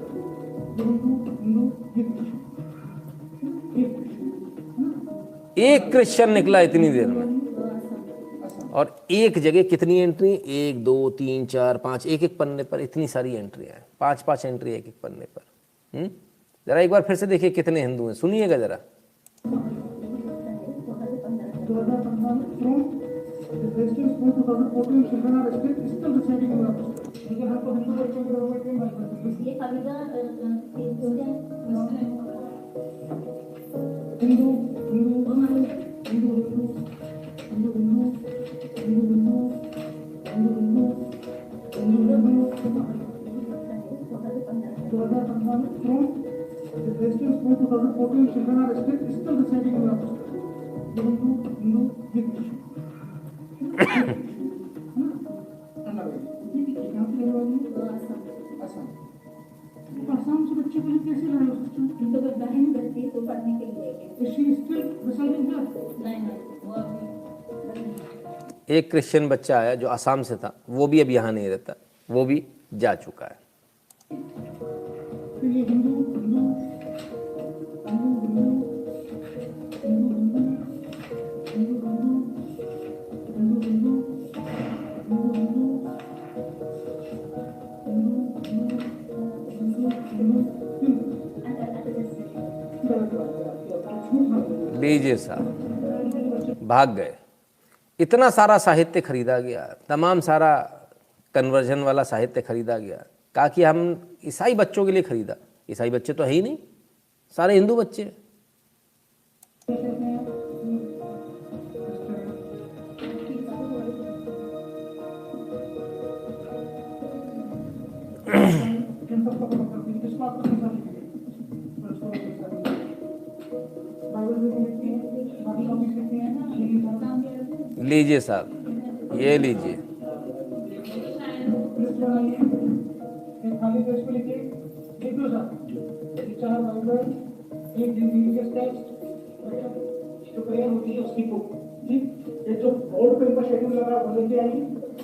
एक क्रिश्चियन निकला इतनी देर में, और एक जगह कितनी एंट्री? 1 2 3 4 5, एक एक पन्ने पर इतनी सारी एंट्री है। 5 एंट्री एक एक पन्ने पर। जरा एक बार फिर से देखिए कितने हिंदू हैं, सुनिएगा जरा। आसाम से बच्चे को कैसे लाए हो सिस्टर? इनको तो बहन करती तो पढ़ने के लिए Is she still residing here? नहीं वो अभी एक क्रिश्चियन बच्चा आया जो असम से था, वो भी अब यहाँ नहीं रहता, वो भी जा चुका है। तो ये हिंदू हिंदू लीजिए साहब, भाग गए। इतना सारा साहित्य खरीदा गया, तमाम सारा कन्वर्जन वाला साहित्य खरीदा गया। कहा कि हम ईसाई बच्चों के लिए खरीदा। ईसाई बच्चे तो है ही नहीं, सारे हिंदू बच्चे हैं। लीजिए साहब, ये लीजिए। खाली पेज पे लिखिए, लिख लो साहब, 4 बाइबल, एक रिलीजियस टेक्स्ट, जो प्रेयर होती है उसकी बुक, ठीक? ये जो बोर्ड पे इनका शेड्यूल लगा है वो लेके आइए।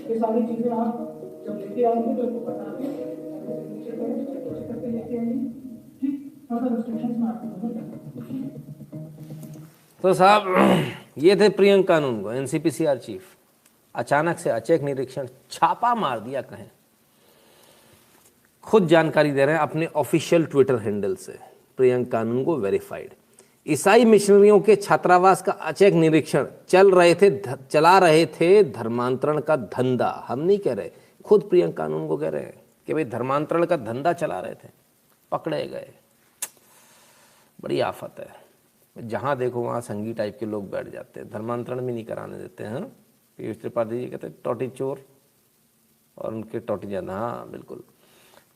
ये सारी चीजें आप जब लेके आएंगे तो इनको बता दें, करके लेके आइए, ठीक? फर्दर रिस्ट्रिक्शंस में आपको तो साहब ये थे प्रियंका कानूनगो, एनसीपीसीआर चीफ। अचानक से अचेक निरीक्षण, छापा मार दिया। कहें खुद जानकारी दे रहे हैं अपने ऑफिशियल ट्विटर हैंडल से, प्रियंका कानूनगो वेरीफाइड। ईसाई मिशनरियों के छात्रावास का अचेक निरीक्षण चला रहे थे धर्मांतरण का धंधा। हम नहीं कह रहे, खुद प्रियंका कानूनगो कह रहे हैं कि भाई धर्मांतरण का धंधा चला रहे थे, पकड़े गए। बड़ी आफत है, जहाँ देखो वहाँ संगी टाइप के लोग बैठ जाते हैं, धर्मांतरण भी नहीं कराने देते हैं। पीयूष त्रिपाठी जी कहते हैं टोटी चोर, और उनके टोटी जाना। हाँ बिल्कुल।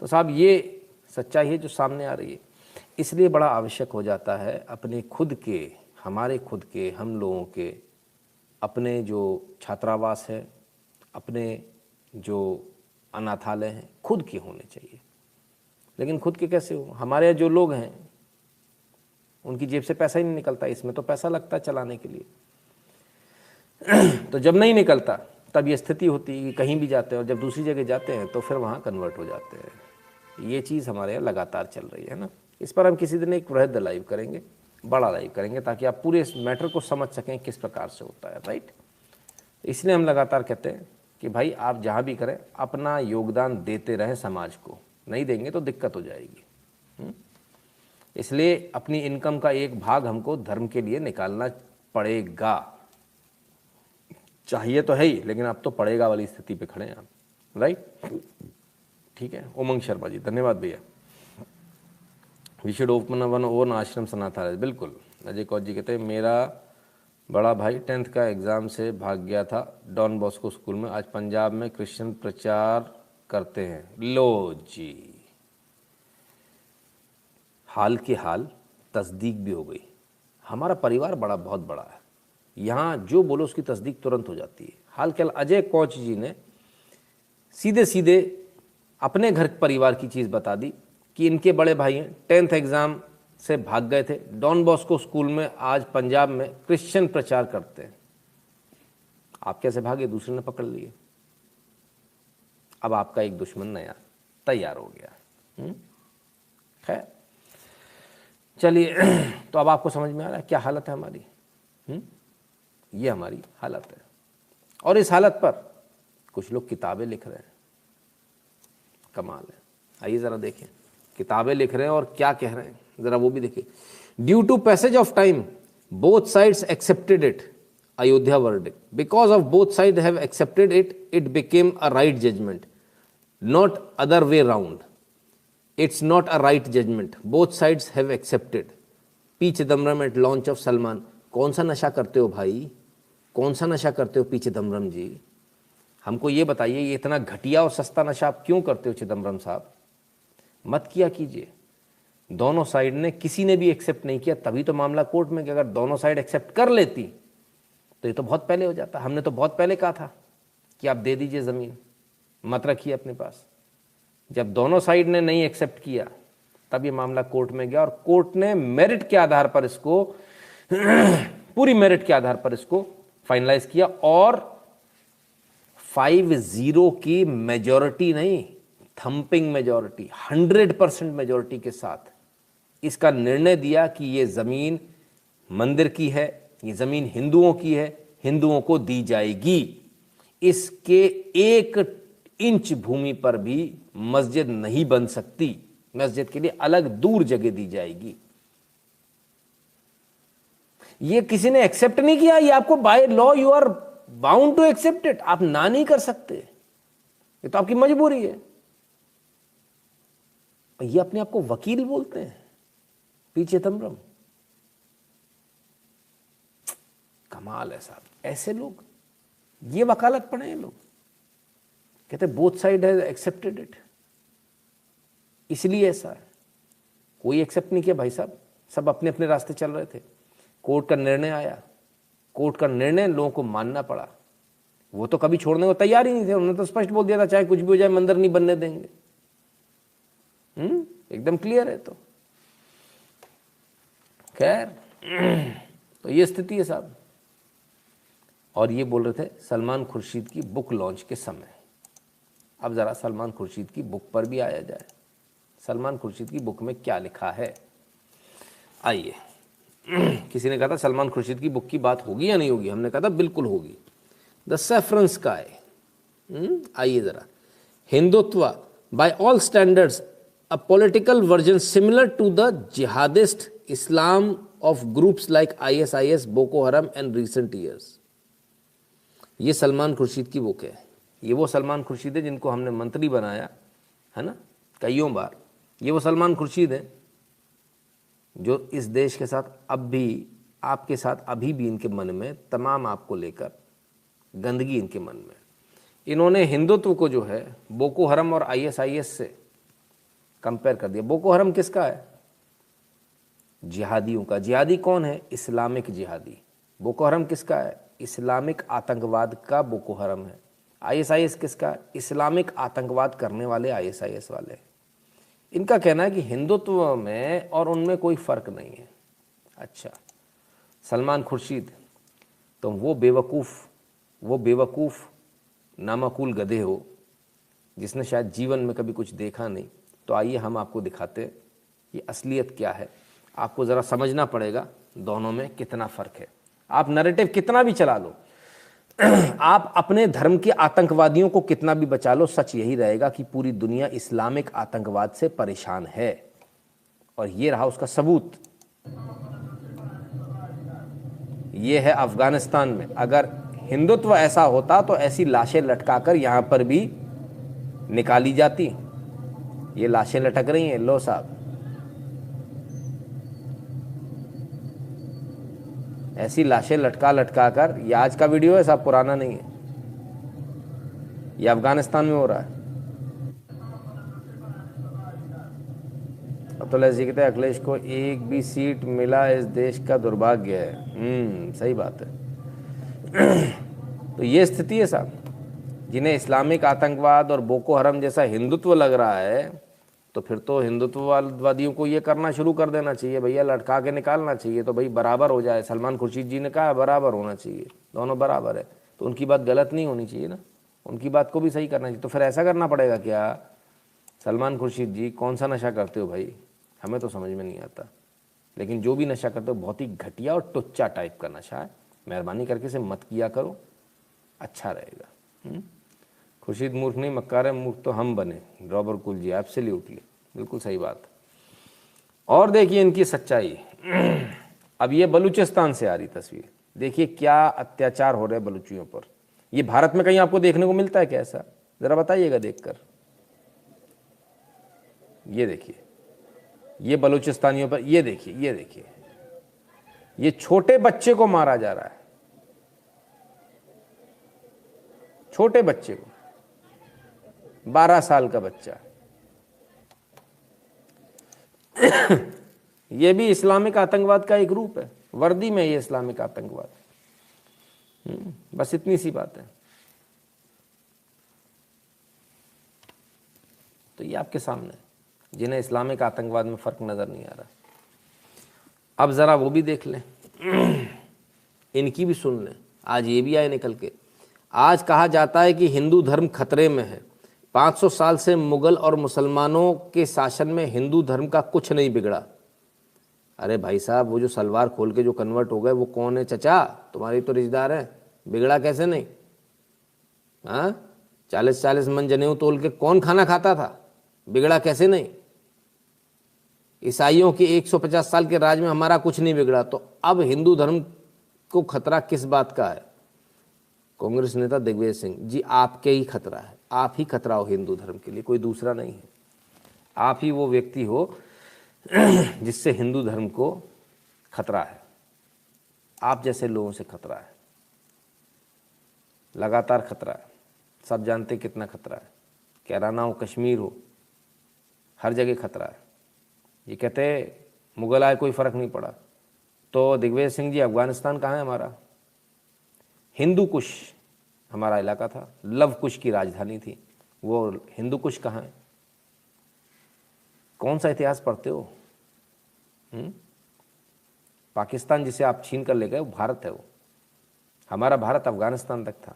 तो साहब ये सच्चाई है जो सामने आ रही है। इसलिए बड़ा आवश्यक हो जाता है अपने खुद के, हमारे खुद के, हम लोगों के अपने जो छात्रावास है, अपने जो अनाथालय हैं, खुद के होने चाहिए। लेकिन खुद के कैसे हो? हमारे यहाँ जो लोग हैं उनकी जेब से पैसा ही नहीं निकलता, इसमें तो पैसा लगता है चलाने के लिए। तो जब नहीं निकलता तब ये स्थिति होती है कि कहीं भी जाते हैं और जब दूसरी जगह जाते हैं तो फिर वहाँ कन्वर्ट हो जाते हैं। ये चीज़ हमारे यहाँ लगातार चल रही है ना। इस पर हम किसी दिन एक वृहद लाइव करेंगे, बड़ा लाइव करेंगे, ताकि आप पूरे इस मैटर को समझ सकें किस प्रकार से होता है, राइट। इसलिए हम लगातार कहते हैं कि भाई आप जहाँ भी करें अपना योगदान देते रहें समाज को, नहीं देंगे तो दिक्कत हो जाएगी। इसलिए अपनी इनकम का एक भाग हमको धर्म के लिए निकालना पड़ेगा। चाहिए तो है ही, लेकिन अब तो पड़ेगा वाली स्थिति पे खड़े हैं आप, राइट। ठीक है। उमंग शर्मा जी धन्यवाद भैया। We should open one own ashram Sanatan, बिल्कुल। अजय कौर जी कहते हैं मेरा बड़ा भाई 10th का एग्ज़ाम से भाग गया था डॉन बॉस्को स्कूल में, आज पंजाब में क्रिश्चियन प्रचार करते हैं। लो जी, हाल के हाल तस्दीक भी हो गई। हमारा परिवार बहुत बड़ा है, यहाँ जो बोलो उसकी तस्दीक तुरंत हो जाती है। हाल के हाल अजय कोच जी ने सीधे सीधे अपने घर परिवार की चीज़ बता दी कि इनके बड़े भाई हैं 10th एग्ज़ाम से भाग गए थे डॉन बॉस्को स्कूल में, आज पंजाब में क्रिश्चियन प्रचार करते हैं। आप कैसे भागे? दूसरे ने पकड़ लिए। अब आपका एक दुश्मन नया तैयार हो गया। खैर चलिए, तो अब आपको समझ में आ रहा है क्या हालत है हमारी। ये हमारी हालत है, और इस हालत पर कुछ लोग किताबें लिख रहे हैं। कमाल है। आइए ज़रा देखें, किताबें लिख रहे हैं और क्या कह रहे हैं, ज़रा वो भी देखिए। Due to passage of time both sides accepted it, Ayodhya verdict. Because of both side have accepted it, it became a right judgement, not other way round. It's not a right judgement, both sides have accepted. P Chidambaram at launch of Salman. कौन सा नशा करते हो भाई, कौन सा नशा करते हो पी चिदम्बरम जी? हमको ये बताइए, ये इतना घटिया और सस्ता नशा आप क्यों करते हो चिदम्बरम साहब? मत किया कीजिए। दोनों साइड ने, किसी ने भी एक्सेप्ट नहीं किया, तभी तो मामला कोर्ट में कि अगर दोनों साइड एक्सेप्ट कर लेती तो ये तो बहुत पहले हो जाता। हमने तो बहुत पहले कहा था कि आप दे दीजिए ज़मीन, मत रखिए अपने पास। जब दोनों साइड ने नहीं एक्सेप्ट किया तब ये मामला कोर्ट में गया, और कोर्ट ने मेरिट के आधार पर इसको पूरी मेरिट के आधार पर इसको फाइनलाइज किया, और 5-0 की मेजॉरिटी नहीं, थंपिंग मेजॉरिटी, 100% मेजॉरिटी के साथ इसका निर्णय दिया कि ये ज़मीन मंदिर की है, ये ज़मीन हिंदुओं की है, हिंदुओं को दी जाएगी। इसके 1 इंच भूमि पर भी मस्जिद नहीं बन सकती, मस्जिद के लिए अलग दूर जगह दी जाएगी। ये किसी ने एक्सेप्ट नहीं किया, ये आपको by law you are bound to accept it, आप ना नहीं कर सकते, ये तो आपकी मजबूरी है। ये अपने आप को वकील बोलते हैं पी चिदम्बरम। कमाल है साहब, ऐसे लोग, ये वकालत पढ़े हैं लोग, कहते both side has accepted it, इसलिए ऐसा है। कोई एक्सेप्ट नहीं किया भाई साहब, सब अपने अपने रास्ते चल रहे थे। कोर्ट का निर्णय आया, कोर्ट का निर्णय लोगों को मानना पड़ा। वो तो कभी छोड़ने को तैयार ही नहीं थे, उन्होंने तो स्पष्ट बोल दिया था चाहे कुछ भी हो जाए मंदिर नहीं बनने देंगे। एकदम क्लियर है। तो खैर, तो ये स्थिति है साहब। और ये बोल रहे थे सलमान खुर्शीद की बुक लॉन्च के समय। अब ज़रा सलमान खुर्शीद की बुक पर भी आया जाए। सलमान खुर्शीद की बुक में क्या लिखा है, आइए। किसी ने कहा था सलमान खुर्शीद की बुक की बात होगी या नहीं होगी, हमने कहा था बिल्कुल होगी। The saffron sky. आइए ज़रा। Hindutva by all standards a political version similar to the jihadist Islam of groups like ISIS, Boko Haram and recent years. ये सलमान खुर्शीद की बुक है। ये वो सलमान खुर्शीद है जिनको हमने मंत्री बनाया है ना कईयों बार। ये वो सलमान खुर्शीद है जो इस देश के साथ अब भी, आपके साथ अभी भी इनके मन में, तमाम आपको लेकर गंदगी इनके मन में। इन्होंने हिंदुत्व को जो है बोको हरम और ISIS से कंपेयर कर दिया। बोको हरम किसका है? जिहादियों का। जिहादी कौन है? इस्लामिक जिहादी। बोको हरम किसका है? इस्लामिक आतंकवाद का बोको हरम है। ISIS किसका? इस्लामिक आतंकवाद करने वाले ISIS वाले। इनका कहना है कि हिंदुत्व में और उनमें कोई फ़र्क नहीं है। अच्छा, सलमान खुर्शीद तो वो बेवकूफ़ नामाकूल गधे हो जिसने शायद जीवन में कभी कुछ देखा नहीं। तो आइए हम आपको दिखाते हैं ये असलियत क्या है। आपको ज़रा समझना पड़ेगा दोनों में कितना फ़र्क है। आप नैरेटिव कितना भी चला लो, आप अपने धर्म के आतंकवादियों को कितना भी बचा लो, सच यही रहेगा कि पूरी दुनिया इस्लामिक आतंकवाद से परेशान है। और ये रहा उसका सबूत। ये है अफगानिस्तान में। अगर हिंदुत्व ऐसा होता तो ऐसी लाशें लटकाकर यहाँ पर भी निकाली जाती, ये लाशें लटक रही हैं, लो साहब, ऐसी लाशें लटका लटका कर। ये आज का वीडियो है साहब, पुराना नहीं है। ये अफगानिस्तान में हो रहा है। अब्दुल अजीज कहते हैं अखिलेश को एक भी सीट मिला इस देश का दुर्भाग्य है। सही बात है। तो ये स्थिति है साहब। जिन्हें इस्लामिक आतंकवाद और बोको हरम जैसा हिंदुत्व लग रहा है, तो फिर तो हिंदुत्ववादियों को ये करना शुरू कर देना चाहिए, भैया लटका के निकालना चाहिए, तो भाई बराबर हो जाए। सलमान खुर्शीद जी ने कहा बराबर होना चाहिए, दोनों बराबर है, तो उनकी बात गलत नहीं होनी चाहिए ना, उनकी बात को भी सही करना चाहिए। तो फिर ऐसा करना पड़ेगा क्या, सलमान खुर्शीद जी कौन सा नशा करते हो भाई, हमें तो समझ में नहीं आता, लेकिन जो भी नशा करते हो बहुत ही घटिया और टुच्चा टाइप का नशा है, मेहरबानी करके इसे मत किया करो, अच्छा रहेगा। खुर्शीद मूर्ख नहीं, मक्कार है, मूर्ख तो हम बने। रॉबर्ट कुल जी एब्सोल्युटली, बिल्कुल सही बात। और देखिए इनकी सच्चाई। अब ये बलूचिस्तान से आ रही तस्वीर, देखिए क्या अत्याचार हो रहे हैं बलूचियों पर। ये भारत में कहीं आपको देखने को मिलता है क्या ऐसा, जरा बताइएगा देखकर। ये देखिए, ये बलूचिस्तानियों पर, ये देखिए, ये देखिए, ये छोटे बच्चे को मारा जा रहा है, छोटे बच्चे को, 12 साल का बच्चा। ये भी इस्लामिक आतंकवाद का एक रूप है, वर्दी में ये इस्लामिक आतंकवाद। बस इतनी सी बात है। तो ये आपके सामने, जिन्हें इस्लामिक आतंकवाद में फर्क नजर नहीं आ रहा, अब जरा वो भी देख लें, इनकी भी सुन लें। आज ये भी आए निकल के, आज कहा जाता है कि हिंदू धर्म खतरे में है। 500 साल से मुगल और मुसलमानों के शासन में हिंदू धर्म का कुछ नहीं बिगड़ा। अरे भाई साहब, वो जो सलवार खोल के जो कन्वर्ट हो गए वो कौन है चचा, तुम्हारी तो रिश्तेदार है, बिगड़ा कैसे नहीं? हाँ, 40-40 मन जनेऊ तोल के कौन खाना खाता था, बिगड़ा कैसे नहीं? ईसाइयों के 150 साल के राज में हमारा कुछ नहीं बिगड़ा, तो अब हिंदू धर्म को खतरा किस बात का है? कांग्रेस नेता दिग्विजय सिंह जी, आपके ही खतरा है, आप ही खतरा हो हिंदू धर्म के लिए, कोई दूसरा नहीं है। आप ही वो व्यक्ति हो जिससे हिंदू धर्म को खतरा है, आप जैसे लोगों से खतरा है, लगातार खतरा है। सब जानते कितना खतरा है, कैराना हो, कश्मीर हो, हर जगह खतरा है। ये कहते मुगल आए कोई फ़र्क नहीं पड़ा, तो दिग्विजय सिंह जी अफगानिस्तान कहाँ है हमारा? हिंदू कुश हमारा इलाका था, लव कुश की राजधानी थी, वो हिंदू कुश कहाँ है? कौन सा इतिहास पढ़ते हो? पाकिस्तान जिसे आप छीन कर ले गए वो भारत है, वो हमारा भारत अफगानिस्तान तक था।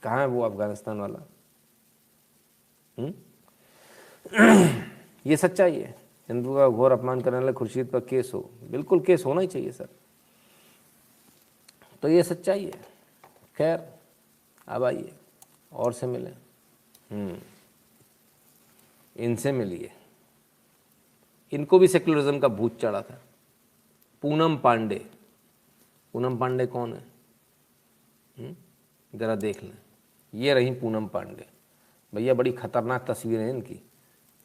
कहाँ है वो अफगानिस्तान वाला? ये सच्चाई है। हिंदू का घोर अपमान करने वाले खुर्शीद पर केस हो, बिल्कुल केस होना ही चाहिए सर, तो ये सच्चाई है। खैर अब आइए और से मिलें, इनसे मिलिए। इनको भी सेक्युलरिज्म का भूत चढ़ा था। पूनम पांडे, पूनम पांडे कौन है? जरा देख लें, ये रही पूनम पांडे। भैया बड़ी खतरनाक तस्वीरें हैं इनकी,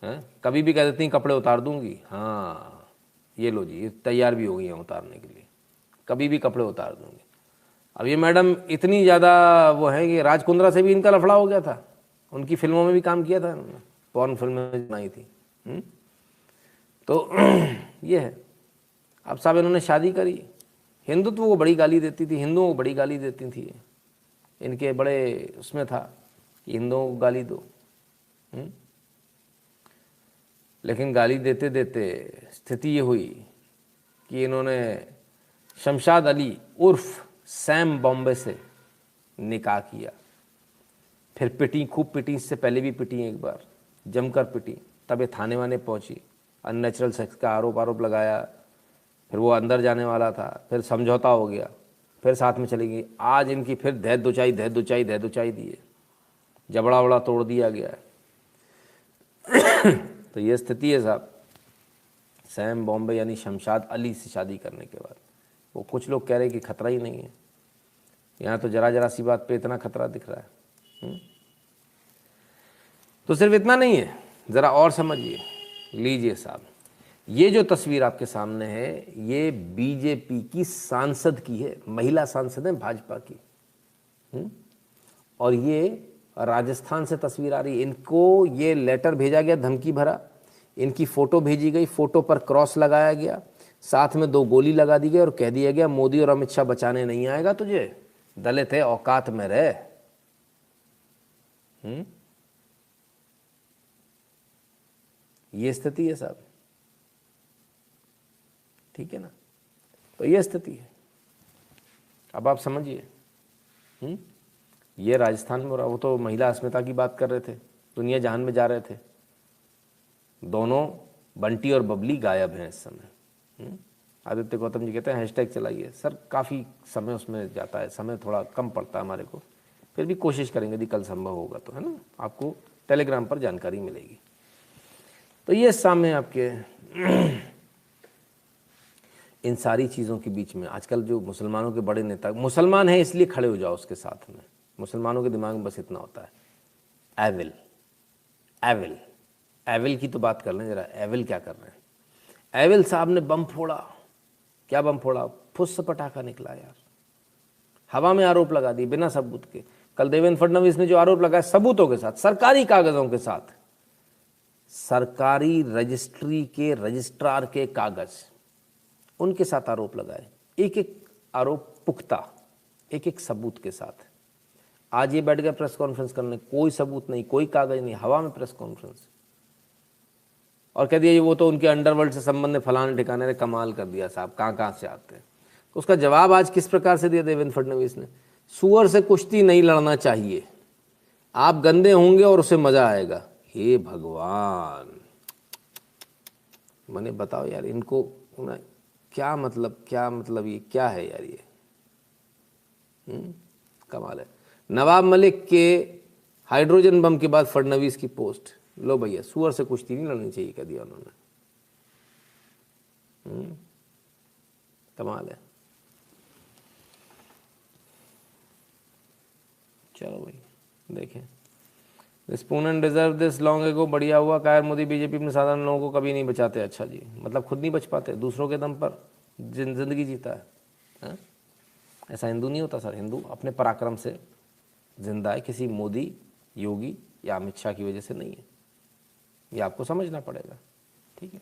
हैं? कभी भी कह देती हैं कपड़े उतार दूंगी, हाँ ये लो जी, ये तैयार भी हो गई हैं उतारने के लिए, कभी भी कपड़े उतार दूंगी। अब ये मैडम इतनी ज़्यादा वो है कि राज कुंद्रा से भी इनका लफड़ा हो गया था, उनकी फिल्मों में भी काम किया था इन्होंने, पॉर्न फिल्में बनाई थी। तो ये है। अब साहब इन्होंने शादी करी, हिंदुत्व को बड़ी गाली देती थी, हिंदुओं को बड़ी गाली देती थी, इनके बड़े उसमें था कि हिंदुओं को गाली दो। लेकिन गाली देते देते स्थिति ये हुई कि इन्होंने शमशाद अली उर्फ सैम बॉम्बे से निकाह किया। फिर पिटी, खूब पिटी, इससे पहले भी पिटी एक बार, जमकर पिटी, तब ये थाने वाने पहुंची, अननेचुरल सेक्स का आरोप लगाया। फिर वो अंदर जाने वाला था, फिर समझौता हो गया, फिर साथ में चली गई। आज इनकी फिर दह दुचाई दिए, जबड़ा वड़ा तोड़ दिया गया है। तो ये स्थिति है साहब। सैम बॉम्बे यानी शमशाद अली से शादी करने के बाद वो कुछ लोग कह रहे हैं कि खतरा ही नहीं है, यहाँ तो जरा सी बात पे इतना खतरा दिख रहा है। तो सिर्फ इतना नहीं है, ज़रा और समझिए, लीजिए साहब, ये जो तस्वीर आपके सामने है ये बीजेपी की सांसद की है, महिला सांसद है भाजपा की। और ये राजस्थान से तस्वीर आ रही है। इनको ये लेटर भेजा गया धमकी भरा, इनकी फ़ोटो भेजी गई, फ़ोटो पर क्रॉस लगाया गया, साथ में 2 गोली लगा दी गई और कह दिया गया मोदी और अमित शाह बचाने नहीं आएगा तुझे, दलित है औकात में रहे। ये स्थिति है साहब, ठीक है ना। तो ये स्थिति है। अब आप समझिए, ये राजस्थान में हो रहा। वो तो महिला अस्मिता की बात कर रहे थे, दुनिया जहान में जा रहे थे। दोनों बंटी और बबली गायब हैं इस समय। आदित्य गौतम जी कहते हैं हैशटैग चलाइए। सर काफ़ी समय उसमें जाता है, समय थोड़ा कम पड़ता है हमारे को, फिर भी कोशिश करेंगे यदि कल संभव होगा तो, है ना। आपको टेलीग्राम पर जानकारी मिलेगी। तो ये सामने आपके इन सारी चीज़ों के बीच में आजकल जो मुसलमानों के बड़े नेता, मुसलमान है इसलिए खड़े हो जाओ उसके साथ में। मुसलमानों के दिमाग में बस इतना होता है, एविल एविल एविल की तो बात कर लें जरा। एविल क्या कर रहे हैं? एविल साहब ने बम फोड़ा। क्या बम फोड़ा? फुस पटाखा निकला यार, हवा में आरोप लगा दिए बिना सबूत के। कल देवेंद्र फडणवीस ने जो आरोप लगाया सबूतों के साथ, सरकारी कागजों के साथ, सरकारी रजिस्ट्री के रजिस्ट्रार के कागज, उनके साथ आरोप लगाए, एक एक आरोप पुख्ता, एक एक सबूत के साथ। आज ये बैठ गए प्रेस कॉन्फ्रेंस करने, कोई सबूत नहीं, कोई कागज नहीं, हवा में प्रेस कॉन्फ्रेंस, और कह दिया वो तो उनके अंडरवर्ल्ड से संबंध है, फलाने ठिकाने ने। कमाल कर दिया साहब, कहाँ से आते हैं। तो उसका जवाब आज किस प्रकार से दिया देवेंद्र फडणवीस ने? सुअर से कुश्ती नहीं लड़ना चाहिए, आप गंदे होंगे और उसे मजा आएगा। हे भगवान, मैंने बताओ यार इनको क्या मतलब ये क्या है यार ये? कमाल है। नवाब मलिक के हाइड्रोजन बम के बाद फडणवीस की पोस्ट, लो भैया सुअर से कुश्ती नहीं लड़नी चाहिए कह दिया उन्होंने। कमाल है। चलो भाई देखें, respondent deserve this long ago, बढ़िया हुआ। कायर मोदी बीजेपी में साधारण लोगों को कभी नहीं बचाते। अच्छा जी, मतलब खुद नहीं बच पाते, दूसरों के दम पर जिंदगी जीता है। ऐसा हिंदू नहीं होता सर, हिंदू अपने पराक्रम से जिंदा है, किसी मोदी, योगी या अमित शाह की वजह से नहीं है। ये आपको समझना पड़ेगा, ठीक है।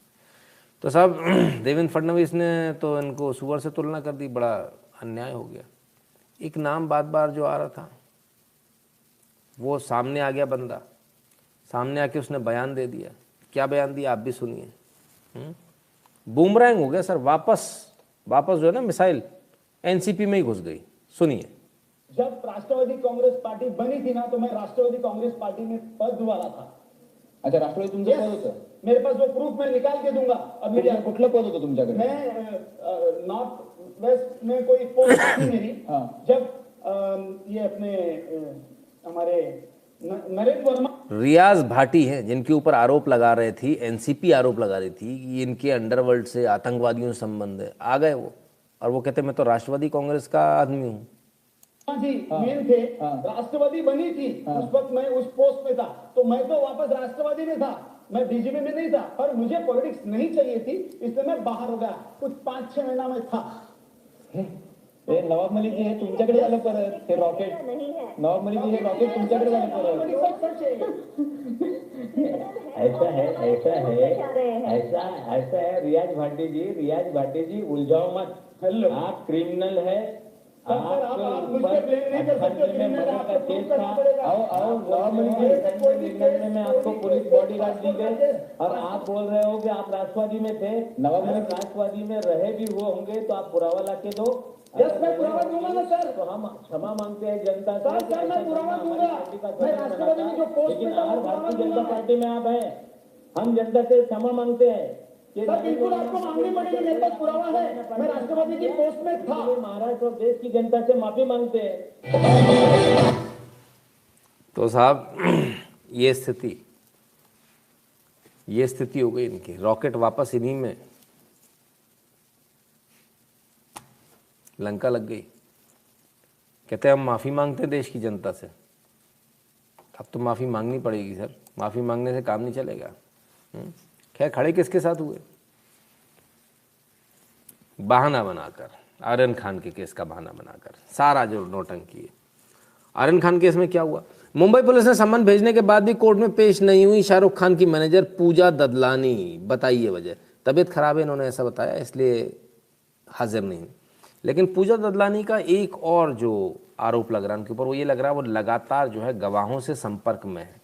तो साहब देवेंद्र फडणवीस ने तो इनको सुअर से तुलना कर दी, बड़ा अन्याय हो गया। एक नाम बार बार जो आ रहा था वो सामने आ गया, बंदा सामने आके उसने बयान दे दिया। क्या बयान दिया आप भी सुनिए। बूमरैंग हो गया सर, वापस जो है ना मिसाइल एनसीपी में ही घुस गई। सुनिए। जब राष्ट्रवादी कांग्रेस पार्टी बनी थी ना, तो मैं राष्ट्रवादी कांग्रेस पार्टी में पद वाला था। अच्छा, राष्ट्रवादी तुमचं पद होतं? मेरे पास वो प्रूफ मैं निकाल के दूंगा। अब मेरे कुठलं पद होतं तुमच्याकडे? मैं नॉर्थ वेस्ट में कोई पोस्ट थी मेरी। जब ये अपने हमारे नरेंद्र वर्मा, रियाज भाटी हैं जिनके ऊपर आरोप लगा रहे थी, एनसीपी आरोप लगा रही थी कि इनके अंडरवर्ल्ड से आतंकवादियों से संबंध है, आ गए वो, और वो कहते मैं तो राष्ट्रवादी कांग्रेस का आदमी हूँ। जी मेन थे, राष्ट्रवादी बनी थी उस वक्त, मैं उस पोस्ट में था, तो मैं तो वापस राष्ट्रवादी में था, मैं बीजेपी में नहीं था। पर मुझे पॉलिटिक्स नहीं चाहिए थी, इसलिए मैं बाहर हो गया। कुछ 5-6 महीना में था। हे नवाब मलिक जी, हे तुमच्याकडे झालं परत हे रॉकेट? नवाब मलिक जी, हे रॉकेट तुमच्याकडे झालं परत? ऐसा है रियाज भाटी जी उलझाओ मत। आप क्रिमिनल है, आप मुझे ब्लेम नहीं कर सकते। में आपको पुलिस बॉडीगार्ड दी गई और आप बोल रहे हो कि आप राष्ट्रवादी में थे। नवाब मलिक राष्ट्रवादी में रहे भी हुए होंगे तो आप पुरावा ला के दो। मैं पुरावा दूंगा ना सर। तो हम क्षमा मांगते हैं जनता से। सर मैं पुरावा दूंगा। मैं राष्ट्रवादी में जो पोस्ट लेकिन में था, आज भारतीय जनता पार्टी में आप हैं, हम जनता से क्षमा मांगते हैं। सर बिल्कुल आपको मांगनी पड़ेगी, मेरे पास पुरावा है, मैं राष्ट्रवादी की पोस्ट में था। महाराष्ट्र और देश की जनता से माफी मांगते हैं। तो साहब ये स्थिति हो गई इनकी। रॉकेट वापस इन्हीं में, लंका लग गई। कहते हैं हम माफी मांगते हैं देश की जनता से। अब तो माफी मांगनी पड़ेगी सर। माफ़ी मांगने से काम नहीं चलेगा। खैर, खड़े किसके साथ हुए? बहाना बनाकर, आर्यन खान के केस का बहाना बनाकर सारा जो नौटंकी है। आर्यन खान केस में क्या हुआ? मुंबई पुलिस ने सम्मन भेजने के बाद भी कोर्ट में पेश नहीं हुई शाहरुख खान की मैनेजर पूजा ददलानी। बताइए वजह। तबीयत खराब है, इन्होंने ऐसा बताया, इसलिए हाजिर नहीं हुई। लेकिन पूजा ददलानी का एक और जो आरोप लग रहा है उनके ऊपर, वो ये लग रहा है वो लगातार जो है गवाहों से संपर्क में है।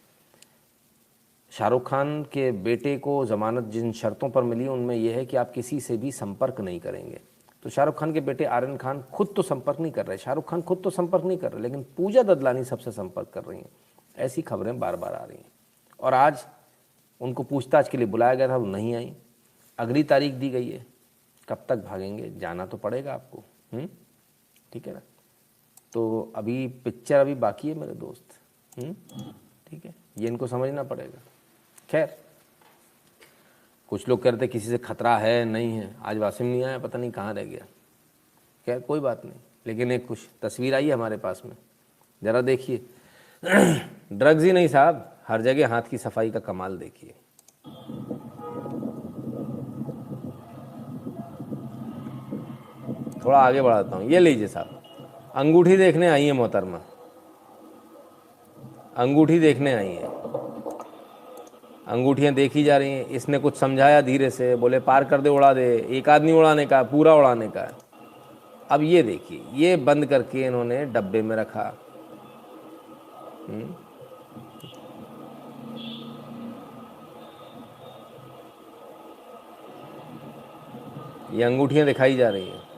शाहरुख खान के बेटे को जमानत जिन शर्तों पर मिली उनमें यह है कि आप किसी से भी संपर्क नहीं करेंगे। तो शाहरुख खान के बेटे आर्यन खान खुद तो संपर्क नहीं कर रहे, शाहरुख खान खुद तो संपर्क नहीं कर रहे, लेकिन पूजा ददलानी सबसे संपर्क कर रही हैं। ऐसी खबरें बार बार आ रही हैं। और आज उनको पूछताछ के लिए बुलाया गया था, वो नहीं आई। अगली तारीख दी गई है, कब तक भागेंगे? जाना तो पड़ेगा आपको। ठीक है ना? तो अभी पिक्चर अभी बाकी है मेरे दोस्त। ठीक है, ये इनको समझना पड़ेगा। खैर, कुछ लोग कहते किसी से खतरा है नहीं है, आज वासिम नहीं आया, पता नहीं कहाँ रह गया। खैर कोई बात नहीं, लेकिन एक कुछ तस्वीर आई है हमारे पास में, ज़रा देखिए। ड्रग्स ही नहीं साहब, हर जगह हाथ की सफाई का कमाल देखिए। थोड़ा आगे बढ़ाता हूँ, ये लीजिए साहब, अंगूठी देखने आई है मोहतरमा, अंगूठी देखने आई है। अंगूठियाँ देखी जा रही हैं। इसने कुछ समझाया धीरे से, बोले पार कर दे, उड़ा दे। एक आदमी उड़ाने का, पूरा उड़ाने का। अब ये देखिए, ये बंद करके इन्होंने डब्बे में रखा। ये अंगूठियाँ दिखाई जा रही हैं।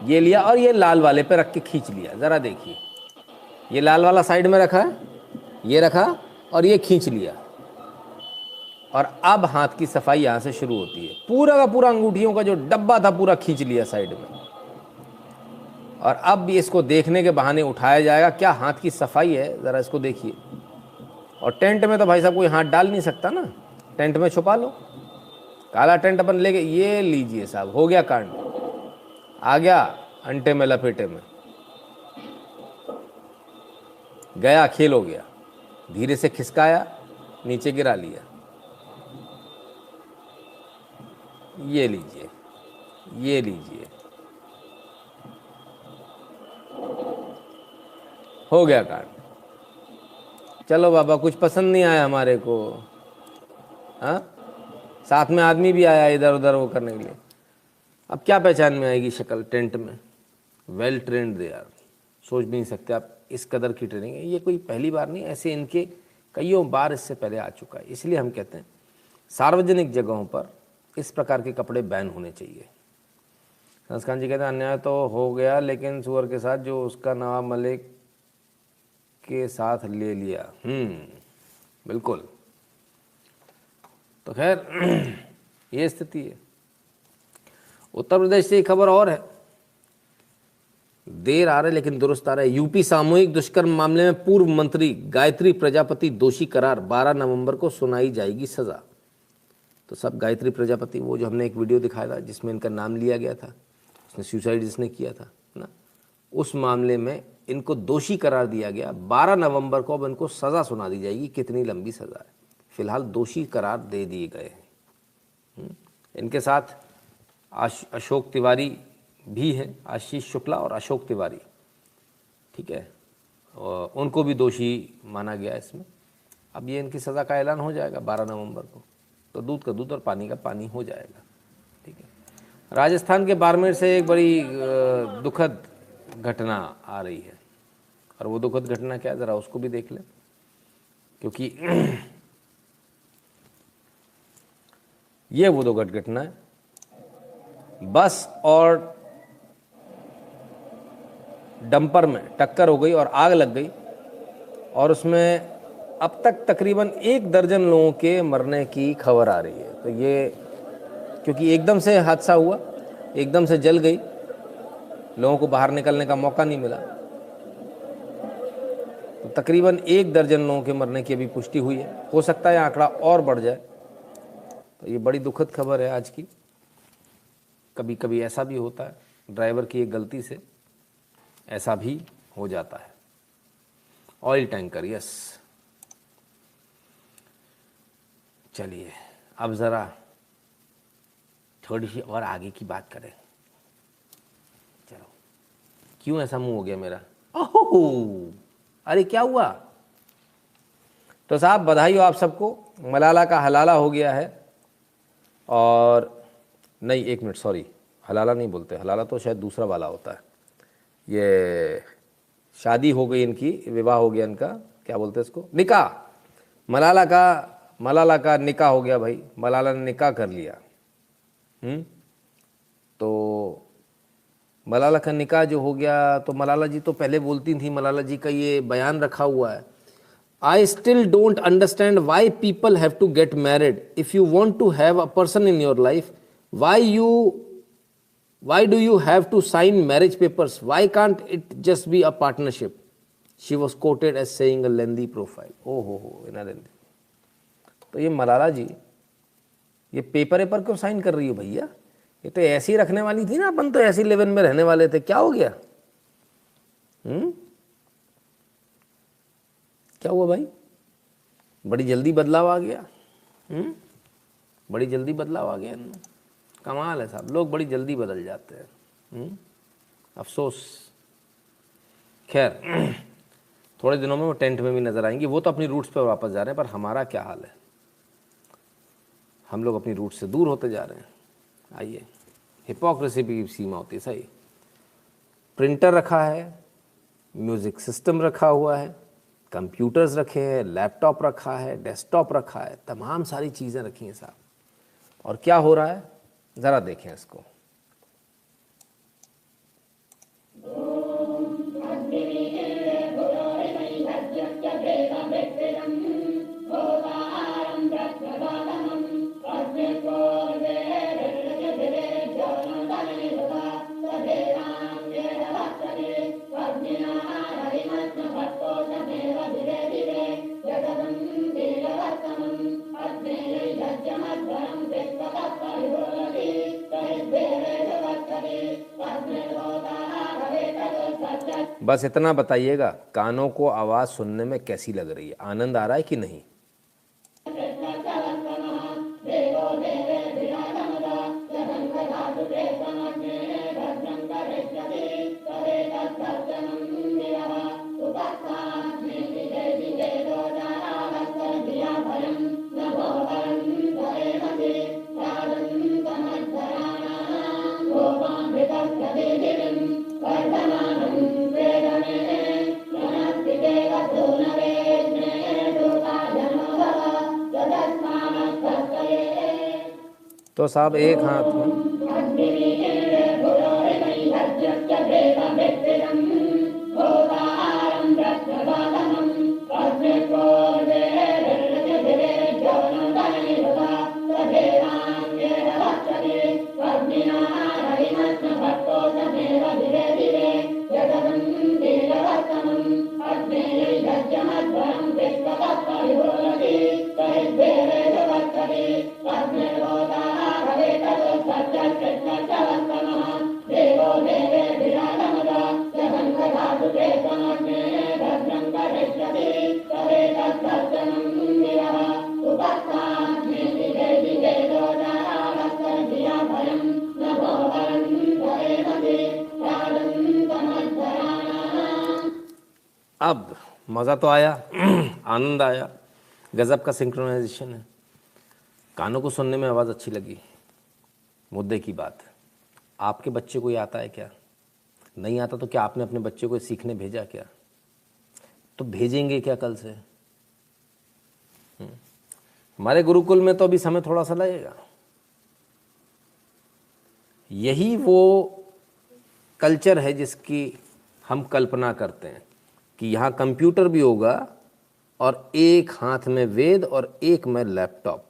ये लिया और ये लाल वाले पे रख के खींच लिया। ज़रा देखिए, ये लाल वाला साइड में रखा, ये रखा और ये खींच लिया। और अब हाथ की सफाई यहाँ से शुरू होती है। पूरा का पूरा अंगूठियों का जो डब्बा था पूरा खींच लिया साइड में। और अब भी इसको देखने के बहाने उठाया जाएगा। क्या हाथ की सफाई है, ज़रा इसको देखिए। और टेंट में तो भाई साहब कोई हाथ डाल नहीं सकता ना, टेंट में छुपा लो। काला टेंट अपन लेके, ये लीजिए साहब, हो गया कांड, आ गया अंटे में लपेटे में, गया, खेल हो गया। धीरे से खिसकाया, नीचे गिरा लिया। ये लीजिए, ये लीजिए, हो गया कांड। चलो बाबा, कुछ पसंद नहीं आया हमारे को, हाँ, साथ में आदमी भी आया इधर उधर वो करने के लिए। अब क्या पहचान में आएगी शक्ल टेंट में? वेल ट्रेंड दे यार, सोच भी नहीं सकते आप इस कदर की ट्रेनिंग है। ये कोई पहली बार नहीं, ऐसे इनके कईयों बार इससे पहले आ चुका है। इसलिए हम कहते हैं सार्वजनिक जगहों पर इस प्रकार के कपड़े बैन होने चाहिए। संस्कान जी कहते हैं अन्याय तो हो गया, लेकिन सुअर के साथ जो उसका नवाब मलिक के साथ ले लिया। बिल्कुल। तो खैर ये स्थिति है। उत्तर प्रदेश से एक खबर और है, देर आ रहा है लेकिन दुरुस्त आ रहा है। यूपी सामूहिक दुष्कर्म मामले में पूर्व मंत्री गायत्री प्रजापति दोषी करार, 12 नवंबर को सुनाई जाएगी सजा। तो सब गायत्री प्रजापति, वो जो हमने एक वीडियो दिखाया था जिसमें इनका नाम लिया गया था, उसने सुसाइड जिसने किया था ना, उस मामले में इनको दोषी करार दिया गया। 12 नवंबर को अब इनको सज़ा सुना दी जाएगी। कितनी लंबी सज़ा है, फिलहाल दोषी करार दे दिए गए हैं। इनके साथ अशोक तिवारी भी हैं, आशीष शुक्ला और अशोक तिवारी, ठीक है, और उनको भी दोषी माना गया इसमें। अब ये इनकी सज़ा का ऐलान हो जाएगा 12 नवंबर को, तो दूध का दूध और पानी का पानी हो जाएगा। ठीक है। राजस्थान के बाड़मेर से एक बड़ी दुखद घटना आ रही है, और वो दुखद घटना क्या है, ज़रा उसको भी देख लें, क्योंकि ये वो दुखद घटना है। बस और डंपर में टक्कर हो गई और आग लग गई, और उसमें अब तक तकरीबन 1 दर्जन लोगों के मरने की खबर आ रही है। तो ये क्योंकि एकदम से हादसा हुआ, एकदम से जल गई, लोगों को बाहर निकलने का मौका नहीं मिला, तो तकरीबन 1 दर्जन लोगों के मरने की अभी पुष्टि हुई है। हो सकता है आंकड़ा और बढ़ जाए। तो ये बड़ी दुखद खबर है आज की। कभी कभी ऐसा भी होता है, ड्राइवर की एक गलती से ऐसा भी हो जाता है। Oil tanker, yes. चलिए अब ज़रा थोड़ी सी और आगे की बात करें। चलो, क्यों ऐसा मुंह हो गया मेरा? ओहो, अरे क्या हुआ? तो साहब बधाई हो आप सबको, मलाला का हलाला हो गया है। और नहीं, एक मिनट, सॉरी, हलाला नहीं बोलते, हलाला तो शायद दूसरा वाला होता है। ये शादी हो गई इनकी, विवाह हो गया इनका, क्या बोलते हैं इसको, निकाह। मलाला का निकाह हो गया भाई, मलाला ने निकाह कर लिया। तो मलाला का निकाह जो हो गया, तो मलाला जी तो पहले बोलती थी, मलाला जी का ये बयान रखा हुआ है, I still don't understand why people have to get married. If you want to have a person in your life, why do you have to sign marriage papers? Why can't it just be a partnership? She was quoted as saying a lengthy profile. Oh ho, in a lengthy. तो ये मलाला जी ये paper क्यों sign कर रही हो भैया? ये तो ऐसी रखने वाली थी ना, अपन तो ऐसी लेवन में रहने वाले थे, क्या हो गया? क्या हुआ भाई? बड़ी जल्दी बदलाव आ गया। बड़ी जल्दी बदलाव आ गया इनमें। कमाल है साहब, लोग बड़ी जल्दी बदल जाते हैं। अफसोस। खैर, थोड़े दिनों में वो टेंट में भी नजर आएंगी। वो तो अपनी रूट्स पर वापस जा रहे हैं, पर हमारा क्या हाल है? हम लोग अपनी रूट से दूर होते जा रहे हैं। आइए, हिपोक्रेसी की सीमा होती है। सही, प्रिंटर रखा है, म्यूजिक सिस्टम रखा हुआ है, कंप्यूटर्स रखे हैं, लैपटॉप रखा है, डेस्कटॉप रखा है, तमाम सारी चीज़ें रखी हैं साहब। और क्या हो रहा है ज़रा देखें इसको। बस इतना बताइएगा, कानों को आवाज़ सुनने में कैसी लग रही है? आनंद आ रहा है कि नहीं? तो साहब एक हाथ में अब मज़ा तो आया, आनंद आया, गज़ब का सिंक्रोनाइजेशन है। कानों को सुनने में आवाज़ अच्छी लगी। मुद्दे की बात, आपके बच्चे को ये आता है क्या? नहीं आता तो क्या आपने अपने बच्चे को सीखने भेजा क्या? तो भेजेंगे क्या कल से? हमारे गुरुकुल में तो अभी समय थोड़ा सा लगेगा। यही वो कल्चर है जिसकी हम कल्पना करते हैं कि यहाँ कंप्यूटर भी होगा और एक हाथ में वेद और एक में लैपटॉप।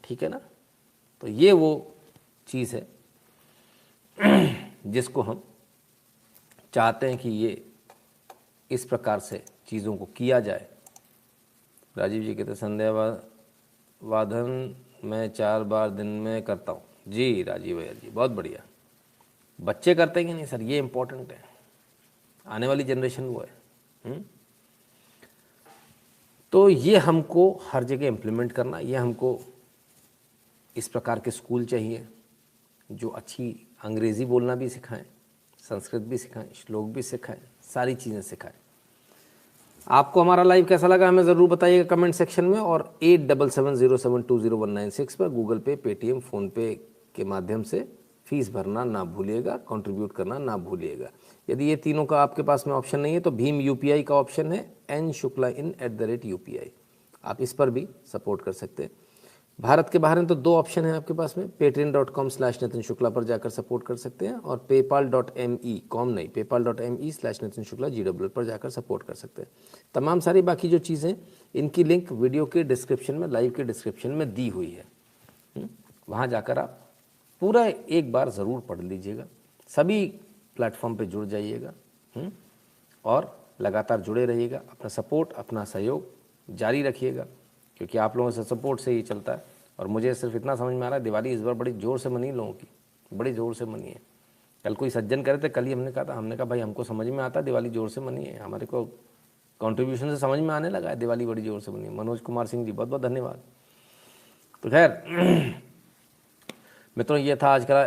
ठीक है ना? तो ये वो चीज़ है जिसको हम चाहते हैं कि ये इस प्रकार से चीज़ों को किया जाए। राजीव जी कहते संध्या वादन मैं 4 बार दिन में करता हूँ। जी राजीव भैया जी, बहुत बढ़िया। बच्चे करते हैं कि नहीं सर, ये इम्पोर्टेंट है, आने वाली जनरेशन वो है। तो ये हमको हर जगह इम्प्लीमेंट करना, ये हमको इस प्रकार के स्कूल चाहिए जो अच्छी अंग्रेज़ी बोलना भी सिखाएं, संस्कृत भी सिखाएं, श्लोक भी सिखाएं, सारी चीज़ें सिखाएं। आपको हमारा लाइव कैसा लगा हमें ज़रूर बताइएगा कमेंट सेक्शन में, और 8770720196 पर गूगल पे, पेटीएम, फ़ोनपे के माध्यम से फीस भरना ना भूलिएगा, कंट्रीब्यूट करना ना भूलिएगा। यदि ये तीनों का आपके पास में ऑप्शन नहीं है तो भीम UPI का ऑप्शन है n.shukla@UPI, आप इस पर भी सपोर्ट कर सकते हैं। भारत के बाहर हैं तो दो ऑप्शन है आपके पास में, patreon.com/नितिन शुक्ला पर जाकर सपोर्ट कर सकते हैं, और paypal.me पर जाकर सपोर्ट कर सकते हैं। तमाम सारी बाकी जो चीज़ें, इनकी लिंक वीडियो के डिस्क्रिप्शन में, लाइव के डिस्क्रिप्शन में दी हुई है। वहाँ जाकर आप पूरा एक बार ज़रूर पढ़ लीजिएगा, सभी प्लेटफॉर्म पे जुड़ जाइएगा और लगातार जुड़े रहिएगा। अपना सपोर्ट, अपना सहयोग जारी रखिएगा, क्योंकि आप लोगों से सपोर्ट से ही चलता है। और मुझे सिर्फ इतना समझ में आ रहा है, दिवाली इस बार बड़ी ज़ोर से मनी लोगों की, बड़ी ज़ोर से मनी है। कल कोई सज्जन करे थे, कल ही हमने कहा भाई हमको समझ में आता है दिवाली ज़ोर से मनी है, हमारे को कंट्रीब्यूशन से समझ में आने लगा है दिवाली बड़ी ज़ोर से मनी है। मनोज कुमार सिंह जी बहुत बहुत धन्यवाद। तो खैर मित्रों, ये था आज का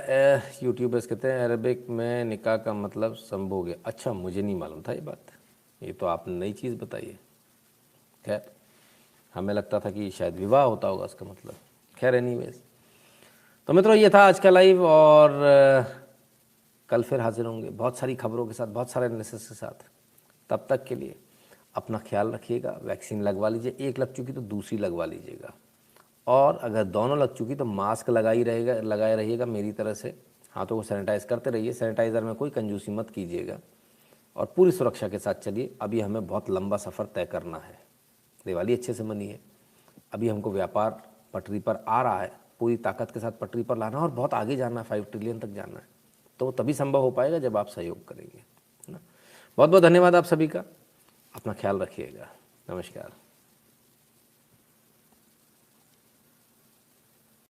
यूट्यूबर्स कहते हैं अरबिक में निकाह का मतलब संभोग है। अच्छा, मुझे नहीं मालूम था ये बात, ये तो आपने नई चीज़ बताई है। खैर हमें लगता था कि शायद विवाह होता होगा उसका मतलब। खैर एनीवेज, तो मित्रों ये था आज का लाइव, और कल फिर हाजिर होंगे बहुत सारी खबरों के साथ, बहुत सारे एनालिसिस के साथ। तब तक के लिए अपना ख्याल रखिएगा, वैक्सीन लगवा लीजिए, एक लग चुकी तो दूसरी लगवा लीजिएगा, और अगर दोनों लग चुकी तो मास्क लगाए रहिएगा मेरी तरह से, हाथों को सैनिटाइज करते रहिए, सैनिटाइज़र में कोई कंजूसी मत कीजिएगा, और पूरी सुरक्षा के साथ चलिए। अभी हमें बहुत लंबा सफ़र तय करना है, दिवाली अच्छे से मनी है, अभी हमको व्यापार पटरी पर आ रहा है, पूरी ताकत के साथ पटरी पर लाना और बहुत आगे जाना है, 5 ट्रिलियन तक जाना है। तो तभी संभव हो पाएगा जब आप सहयोग करेंगे, है ना। बहुत बहुत धन्यवाद आप सभी का, अपना ख्याल रखिएगा, नमस्कार।